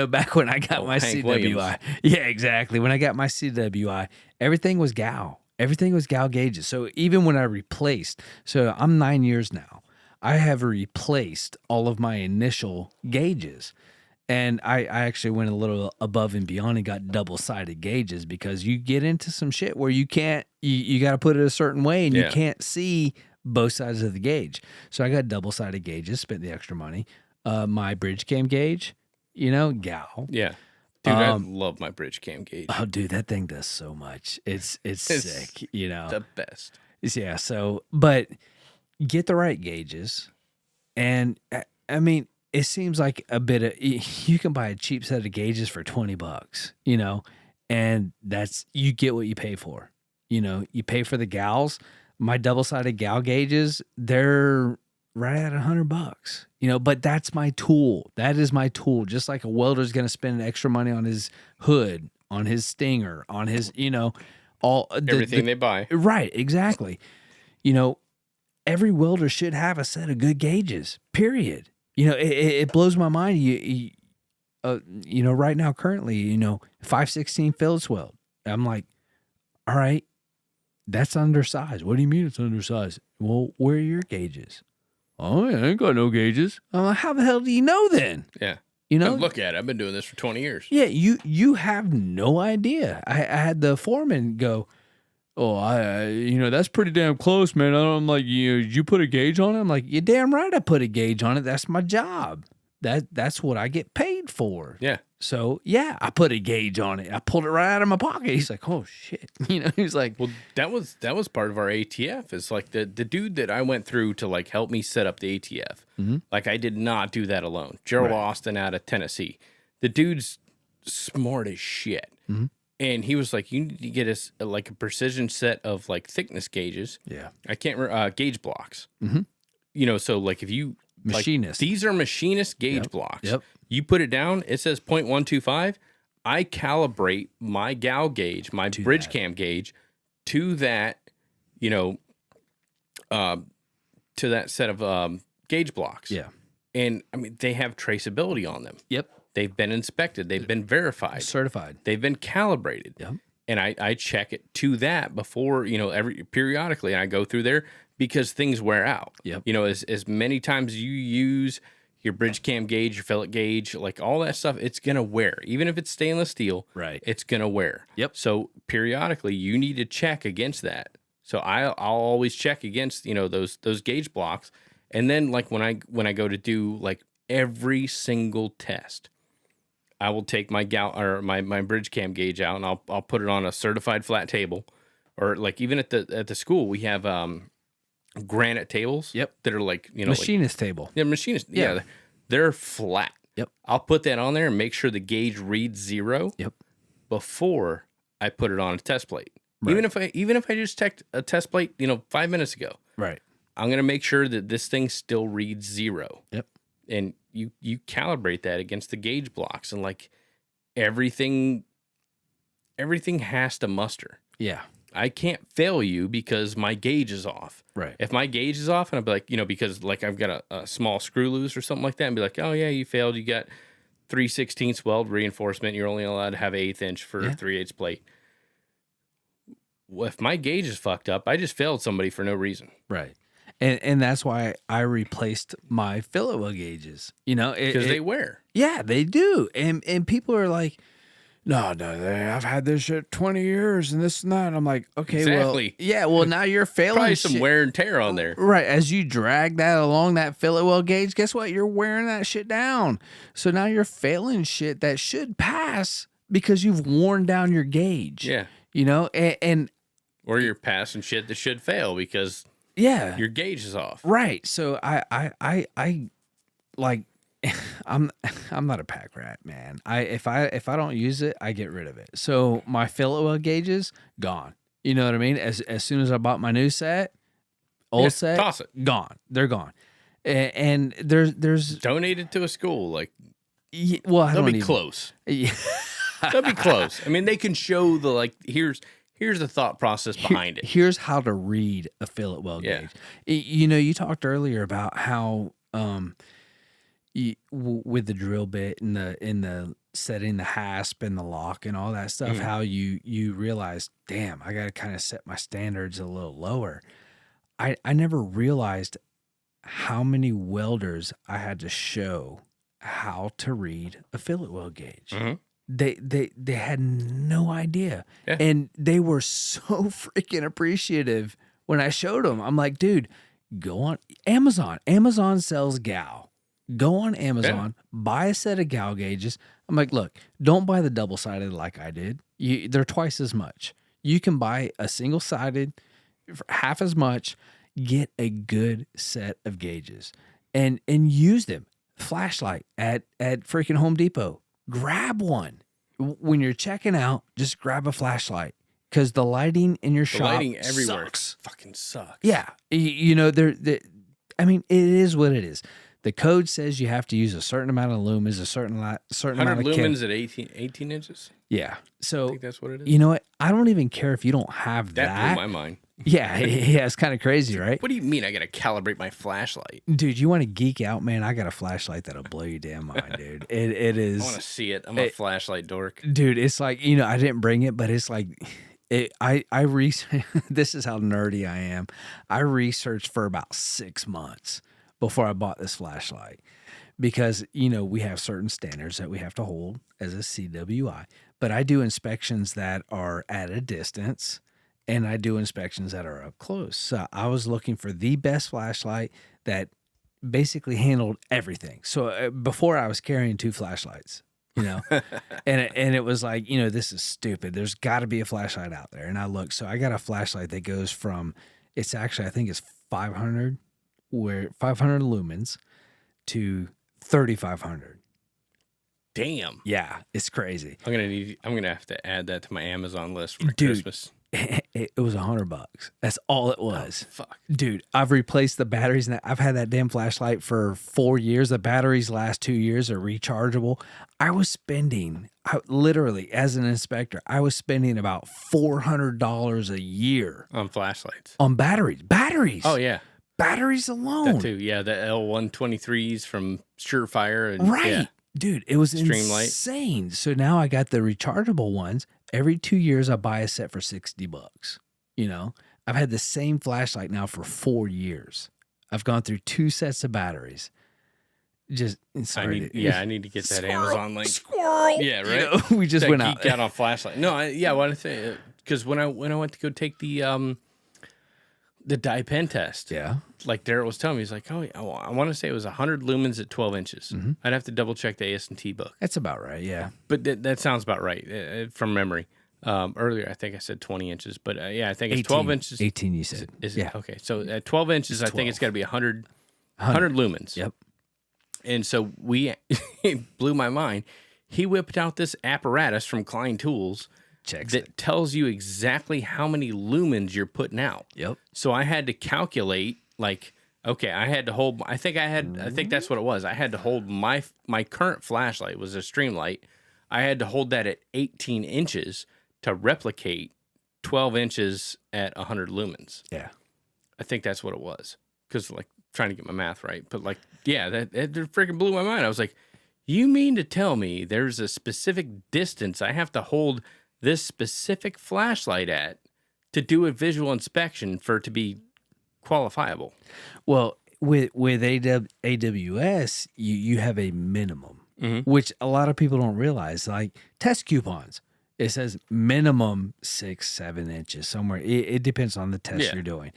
S3: back when I got my
S1: Hank
S3: CWI,
S1: Williams.
S3: Yeah, exactly. When I got my CWI, everything was gal. Everything was gal gauges. So even when I replaced, so I'm 9 years now, I have replaced all of my initial gauges. And I actually went a little above and beyond and got double-sided gauges, because you get into some shit where you can't, you got to put it a certain way, and you can't see both sides of the gauge. So I got double-sided gauges, spent the extra money. My bridge cam gauge, gal.
S1: Yeah. Dude, I love my bridge cam gauge.
S3: Oh, dude, that thing does so much. It's sick,
S1: The best.
S3: Yeah, so, but get the right gauges. And, I mean, it seems like a bit of, you can buy a cheap set of gauges for $20, and you get what you pay for. You pay for the gals. My double-sided gal gauges, they're right at $100, but that's my tool. That is my tool. Just like a welder's going to spend extra money on his hood, on his stinger, on his,
S1: everything they buy.
S3: Right, exactly. Every welder should have a set of good gauges, period. It blows my mind. Right now, currently, 5/16 Phillips weld. I'm like, all right, that's undersized. What do you mean it's undersized? Well, where are your gauges? Oh, I ain't got no gauges. I'm like, how the hell do you know then?
S1: Yeah. Look at it. I've been doing this for 20 years.
S3: Yeah, you have no idea. I had the foreman go, oh, that's pretty damn close, man. I'm like, did you put a gauge on it? I'm like, you're damn right I put a gauge on it. That's my job. That's what I get paid for.
S1: Yeah.
S3: So, yeah, I put a gauge on it. I pulled it right out of my pocket. He's like, oh, shit. He's like.
S1: Well, that was part of our ATF. It's like the dude that I went through to, like, help me set up the ATF. Mm-hmm. Like, I did not do that alone. Gerald Austin out of Tennessee. The dude's smart as shit. Mm-hmm. And he was like, you need to get us a precision set of like thickness gauges.
S3: Yeah.
S1: I can't remember, gauge blocks. Mm-hmm. So like if you
S3: machinist,
S1: these are machinist gauge blocks.
S3: Yep.
S1: You put it down, it says 0.125. I calibrate my gal gauge, my bridge cam gauge to that, to that set of gauge blocks.
S3: Yeah.
S1: And I mean, they have traceability on them.
S3: Yep.
S1: They've been inspected. They've been verified.
S3: Certified.
S1: They've been calibrated.
S3: Yep.
S1: And I check it to that before, periodically, and I go through there because things wear out.
S3: Yep.
S1: As many times you use your bridge cam gauge, your fillet gauge, like all that stuff, it's going to wear. Even if it's stainless steel,
S3: Right.
S1: it's going to wear.
S3: Yep.
S1: So periodically you need to check against that. So I'll always check against, those gauge blocks. And then like when I go to do like every single test, I will take my my bridge cam gauge out and I'll put it on a certified flat table, or like even at the school we have granite tables.
S3: Yep.
S1: That are like
S3: machinist table.
S1: Yeah, machinist. Yeah, they're flat.
S3: Yep.
S1: I'll put that on there and make sure the gauge reads 0.
S3: Yep.
S1: Before I put it on a test plate.
S3: Right.
S1: Even if I just checked a test plate, 5 minutes ago.
S3: Right.
S1: I'm gonna make sure that this thing still reads 0.
S3: Yep.
S1: And you calibrate that against the gauge blocks, and like everything has to muster.
S3: Yeah.
S1: I can't fail you because my gauge is off.
S3: Right.
S1: If my gauge is off and I'll be like, because like I've got a small screw loose or something like that, and be like, oh yeah, you failed. You got 3/16 weld reinforcement. You're only allowed to have 1/8 inch for a 3/8 plate. Well, if my gauge is fucked up, I just failed somebody for no reason.
S3: Right. And that's why I replaced my fillet weld gauges.
S1: Because they wear.
S3: Yeah, they do. And people are like, no, I've had this shit 20 years and this and that. And I'm like, okay,
S1: Exactly.
S3: well, now you're failing.
S1: Probably some wear and tear on there.
S3: Right. As you drag that along that fillet weld gauge, guess what? You're wearing that shit down. So now you're failing shit that should pass because you've worn down your gauge.
S1: Yeah.
S3: And
S1: or you're passing shit that should fail because your gauge is off.
S3: Right. So I like I'm not a pack rat, man. If I don't use it, I get rid of it. So my fillet weld gauges gone. You know what I mean? As soon as I bought my new set, set,
S1: toss it.
S3: Gone. They're gone. And there's
S1: donated to a school. Like,
S3: well, I
S1: they'll
S3: don't
S1: be
S3: even,
S1: close.
S3: Yeah.
S1: They'll be close. I mean, they can show the like. Here's the thought process behind it.
S3: Here's how to read a fillet weld gauge. You talked earlier about how with the drill bit and the setting the hasp and the lock and all that stuff, how you realize, damn, I got to kind of set my standards a little lower. I never realized how many welders I had to show how to read a fillet weld gauge.
S1: Mm-hmm.
S3: They had no idea.
S1: Yeah.
S3: And they were so freaking appreciative when I showed them. I'm like, dude, go on Amazon. Amazon sells gal. Go on Amazon, buy a set of gal gauges. I'm like, look, don't buy the double-sided like I did. They're twice as much. You can buy a single-sided for half as much, get a good set of gauges and use them. Flashlight at freaking Home Depot. Grab one. When you're checking out, just grab a flashlight because the lighting in your shop
S1: lighting everywhere
S3: sucks.
S1: Fucking sucks.
S3: Yeah. I mean, it is what it is. The code says you have to use a certain amount of lumens, a certain amount of
S1: lumens at 18 inches.
S3: Yeah. So
S1: I think that's what it is.
S3: You know what? I don't even care if you don't have that.
S1: That blew my mind.
S3: Yeah, it's kind of crazy, right?
S1: What do you mean I got to calibrate my flashlight?
S3: Dude, you want to geek out, man? I got a flashlight that'll blow your damn mind, dude. It is.
S1: I want to see it. I'm a flashlight dork.
S3: Dude, it's like, I didn't bring it, but it's like, this is how nerdy I am. I researched for about 6 months before I bought this flashlight because, we have certain standards that we have to hold as a CWI, but I do inspections that are at a distance and I do inspections that are up close. So I was looking for the best flashlight that basically handled everything. So before I was carrying 2 flashlights, and it was like, this is stupid. There's got to be a flashlight out there. And I looked, so I got a flashlight that goes from, I think it's 500 lumens to 3,500.
S1: Damn.
S3: Yeah, it's crazy.
S1: I'm gonna have to add that to my Amazon list for Christmas.
S3: It was $100. That's all it was.
S1: Oh, fuck.
S3: Dude, I've replaced the batteries and I've had that damn flashlight for 4 years. The batteries last 2 years are rechargeable. I was spending, literally as an inspector, I was spending about $400 a year
S1: On flashlights.
S3: on batteries.
S1: Oh yeah.
S3: batteries alone.
S1: That too. Yeah, the L123s from Surefire. And,
S3: right.
S1: Yeah.
S3: Dude, it was
S1: Streamlight.
S3: insane. So now I got the rechargeable ones. Every 2 years, I buy a set for $60. You know, I've had the same flashlight now for 4 years. I've gone through 2 sets of batteries. Just
S1: I need to get that Amazon link.
S3: Squirrel.
S1: Yeah, right.
S3: You know, we just went out.
S1: Geek out on flashlight. No, what I say, because when I went to go take the dye pen test,
S3: Yeah.
S1: like Darrell was telling me, he's like, oh, yeah, I want to say it was 100 lumens at 12 inches.
S3: Mm-hmm.
S1: I'd have to double check the AS&T book,
S3: That's about right. Yeah.
S1: but that sounds about right from memory. Earlier, I think I said 20 inches, but I think it's 12 inches.
S3: 18, you said.
S1: Is
S3: yeah.
S1: it? Okay, so at 12 inches,
S3: It's
S1: I think it's got to be 100
S3: 100.
S1: lumens.
S3: Yep.
S1: And so it blew my mind. He whipped out this apparatus from Klein Tools
S3: Checks
S1: that tells you exactly how many lumens you're putting out.
S3: Yep.
S1: So I had to calculate, like, okay, I had to hold. I think that's what it was. I had to hold my current flashlight was a Streamlight. I had to hold that at 18 inches to replicate 12 inches at 100 lumens.
S3: Yeah.
S1: I think that's what it was. Because, like, trying to get my math right. But, like, yeah, that freaking blew my mind. I was like, you mean to tell me there's a specific distance I have to hold this specific flashlight at to do a visual inspection for it to be qualifiable?
S3: Well, with AWS, you have a minimum, which a lot of people don't realize. Like test coupons, it says minimum 6-7 inches somewhere. It depends on the test you're doing.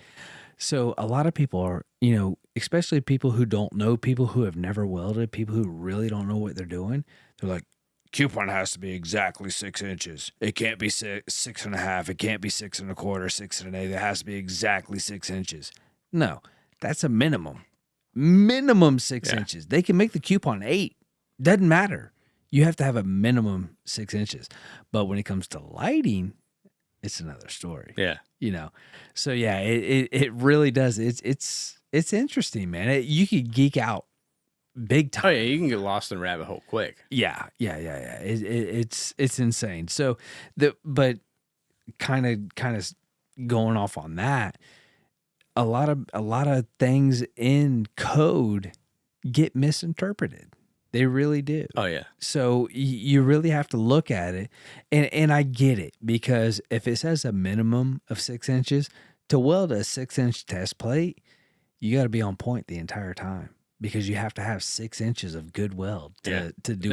S3: So a lot of people are, you know, especially people who don't know, people who have never welded, people who really don't know what they're doing. They're like, coupon has to be exactly 6 inches. It can't be 6.5. It can't be 6 1/4, 6 1/8. It has to be exactly 6 inches. No, that's a minimum. Minimum 6 inches. They can make the coupon 8. Doesn't matter. You have to have a minimum 6 inches. But when it comes to lighting, it's another story.
S1: Yeah.
S3: You know, so yeah, it really does. It's interesting, man. You could geek out big time.
S1: Oh, yeah, you can get lost in a rabbit hole quick.
S3: Yeah. It's insane. So but kind of going off on that, a lot of things in code get misinterpreted. They really do.
S1: Oh, yeah.
S3: So you really have to look at it. And I get it, because if it says a minimum of 6 inches, to weld a 6-inch test plate, you got to be on point the entire time, because you have to have 6 inches of good weld to do
S1: especially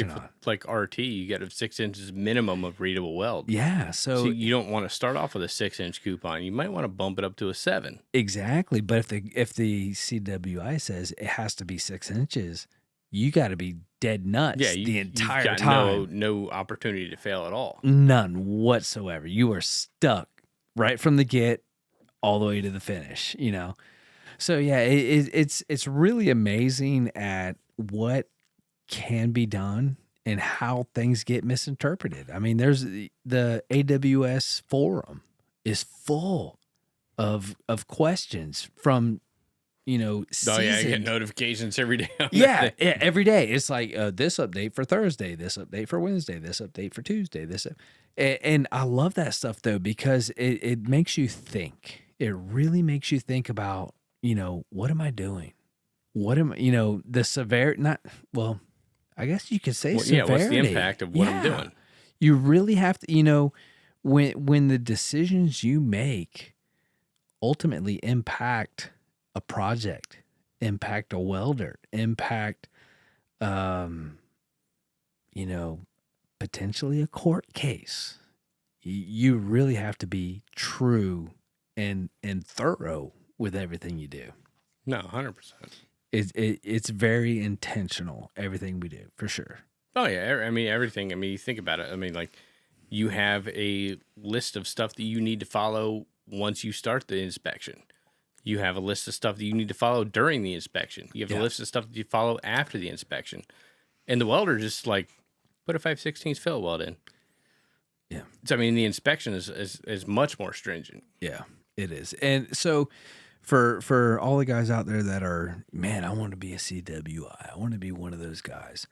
S3: inspection on.
S1: Like RT, you got a 6 inches minimum of readable weld.
S3: Yeah.
S1: So you don't want to start off with a 6-inch coupon. You might want to bump it up to a 7.
S3: Exactly. But if the CWI says it has to be 6 inches, you got to be dead nuts the entire
S1: you've got
S3: time.
S1: No opportunity to fail at all.
S3: None whatsoever. You are stuck right from the get all the way to the finish, you know? So yeah, it's really amazing at what can be done and how things get misinterpreted. I mean, there's the AWS forum is full of questions from, you know,
S1: Oh yeah, I get notifications every day.
S3: Yeah, every day. It's like this update for Thursday, this update for Wednesday, this update for Tuesday, and I love that stuff though, because it makes you think. It really makes you think about, you know, what am I doing? What am I, you know, the severity, I guess you could say severity.
S1: Yeah, what's the impact of what I'm doing?
S3: You really have to, you know, when the decisions you make ultimately impact a project, impact a welder, impact, you know, potentially a court case. You really have to be true and thorough with everything you do.
S1: No, 100%.
S3: It's very intentional, everything we do, for sure.
S1: Oh yeah, I mean everything. I mean, you think about it. I mean, like, you have a list of stuff that you need to follow once you start the inspection. You have a list of stuff that you need to follow during the inspection. You have a list of stuff that you follow after the inspection. And the welder just like put a 5/16 fillet weld in.
S3: Yeah.
S1: So I mean, the inspection is much more stringent.
S3: Yeah, it is. And so for all the guys out there that are, man, I want to be a CWI. I want to be one of those guys.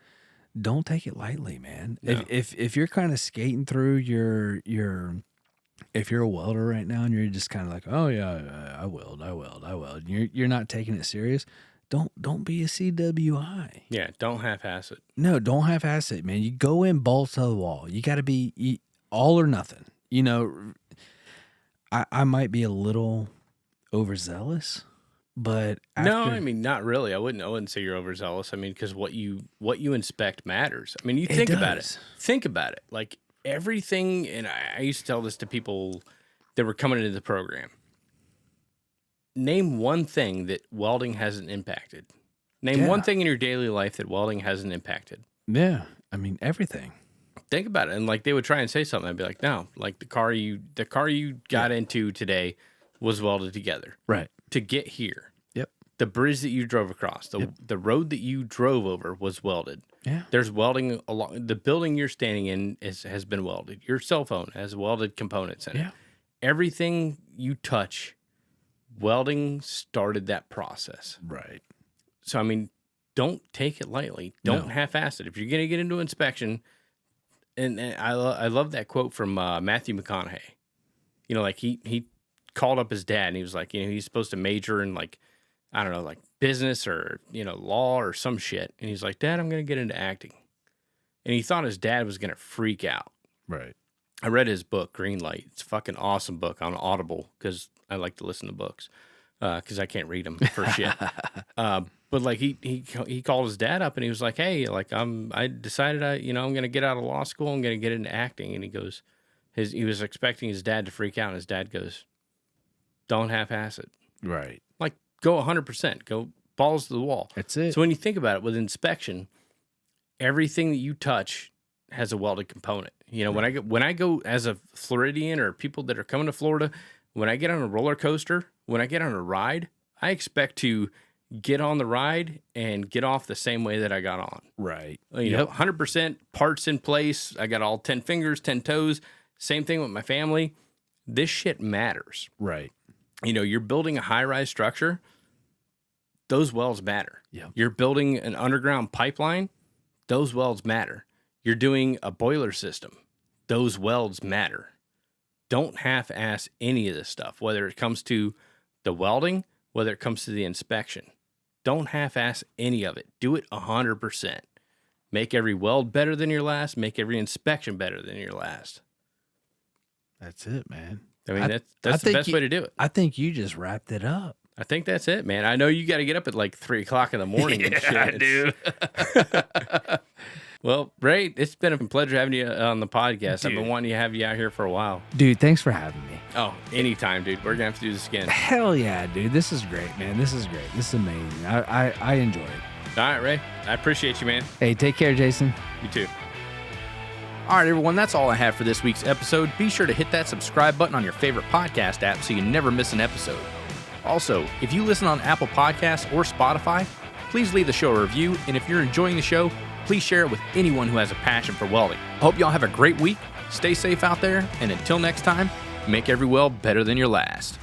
S3: Don't take it lightly, man.
S1: No.
S3: If you're kind of skating through your if you're a welder right now and you're just kind of like, oh yeah, I weld. You're not taking it serious. Don't be a CWI.
S1: Yeah, don't half-ass it.
S3: No, don't half-ass it, man. You go in balls to the wall. You got to be all or nothing. You know, I might be a little overzealous, but
S1: no, I mean, not really. I wouldn't say you're overzealous. I mean, because what you inspect matters. I mean, you think about it. Think about it. Like everything, and I used to tell this to people that were coming into the program. Name one thing that welding hasn't impacted. Name one thing in your daily life that welding hasn't impacted.
S3: Yeah, I mean everything.
S1: Think about it, and like they would try and say something, I'd be like, no, like the car you got into today was welded together,
S3: right,
S1: to get here.
S3: Yep.
S1: The bridge that you drove across, the road that you drove over was welded.
S3: Yeah.
S1: There's welding along the building you're standing in has been welded. Your cell phone has welded components in it. Everything you touch, welding started that process.
S3: Right.
S1: So I mean, don't take it lightly. Don't half-ass it. If you're gonna get into inspection, and I love that quote from Matthew McConaughey. You know, like he called up his dad and he was like, you know, he's supposed to major in like, I don't know, like business or, you know, law or some shit. And he's like, Dad, I'm going to get into acting. And he thought his dad was going to freak out.
S3: Right.
S1: I read his book, Green Light. It's a fucking awesome book on Audible because I like to listen to books because I can't read them for shit. But like he called his dad up and he was like, hey, like I decided I'm going to get out of law school. I'm going to get into acting. And he goes, he was expecting his dad to freak out. And his dad goes, don't half-ass it.
S3: Right.
S1: Like go 100%, go balls to the wall.
S3: That's it.
S1: So when you think about it with inspection, everything that you touch has a welded component. You know, when I go as a Floridian or people that are coming to Florida, when I get on a roller coaster, when I get on a ride, I expect to get on the ride and get off the same way that I got on.
S3: Right.
S1: You know, 100% parts in place. I got all 10 fingers, 10 toes. Same thing with my family. This shit matters.
S3: Right.
S1: You know, you're building a high-rise structure. Those welds matter.
S3: Yeah.
S1: You're building an underground pipeline. Those welds matter. You're doing a boiler system. Those welds matter. Don't half-ass any of this stuff, whether it comes to the welding, whether it comes to the inspection. Don't half-ass any of it. Do it 100%. Make every weld better than your last. Make every inspection better than your last.
S3: That's it, man.
S1: I mean, that's the best way to do it.
S3: I think you just wrapped it up.
S1: I think that's it, man. I know you got to get up at like 3 o'clock in the morning and shit.
S3: I do.
S1: Well, Ray, it's been a pleasure having you on the podcast. Dude. I've been wanting to have you out here for a while.
S3: Dude, thanks for having me.
S1: Oh, anytime, dude. We're going to have to do this again.
S3: Hell yeah, dude. This is great, man. This is great. This is amazing. I enjoy it.
S1: All right, Ray. I appreciate you, man.
S3: Hey, take care, Jason.
S1: You too. All right, everyone, that's all I have for this week's episode. Be sure to hit that subscribe button on your favorite podcast app so you never miss an episode. Also, if you listen on Apple Podcasts or Spotify, please leave the show a review, and if you're enjoying the show, please share it with anyone who has a passion for welding. I hope y'all have a great week, stay safe out there, and until next time, make every weld better than your last.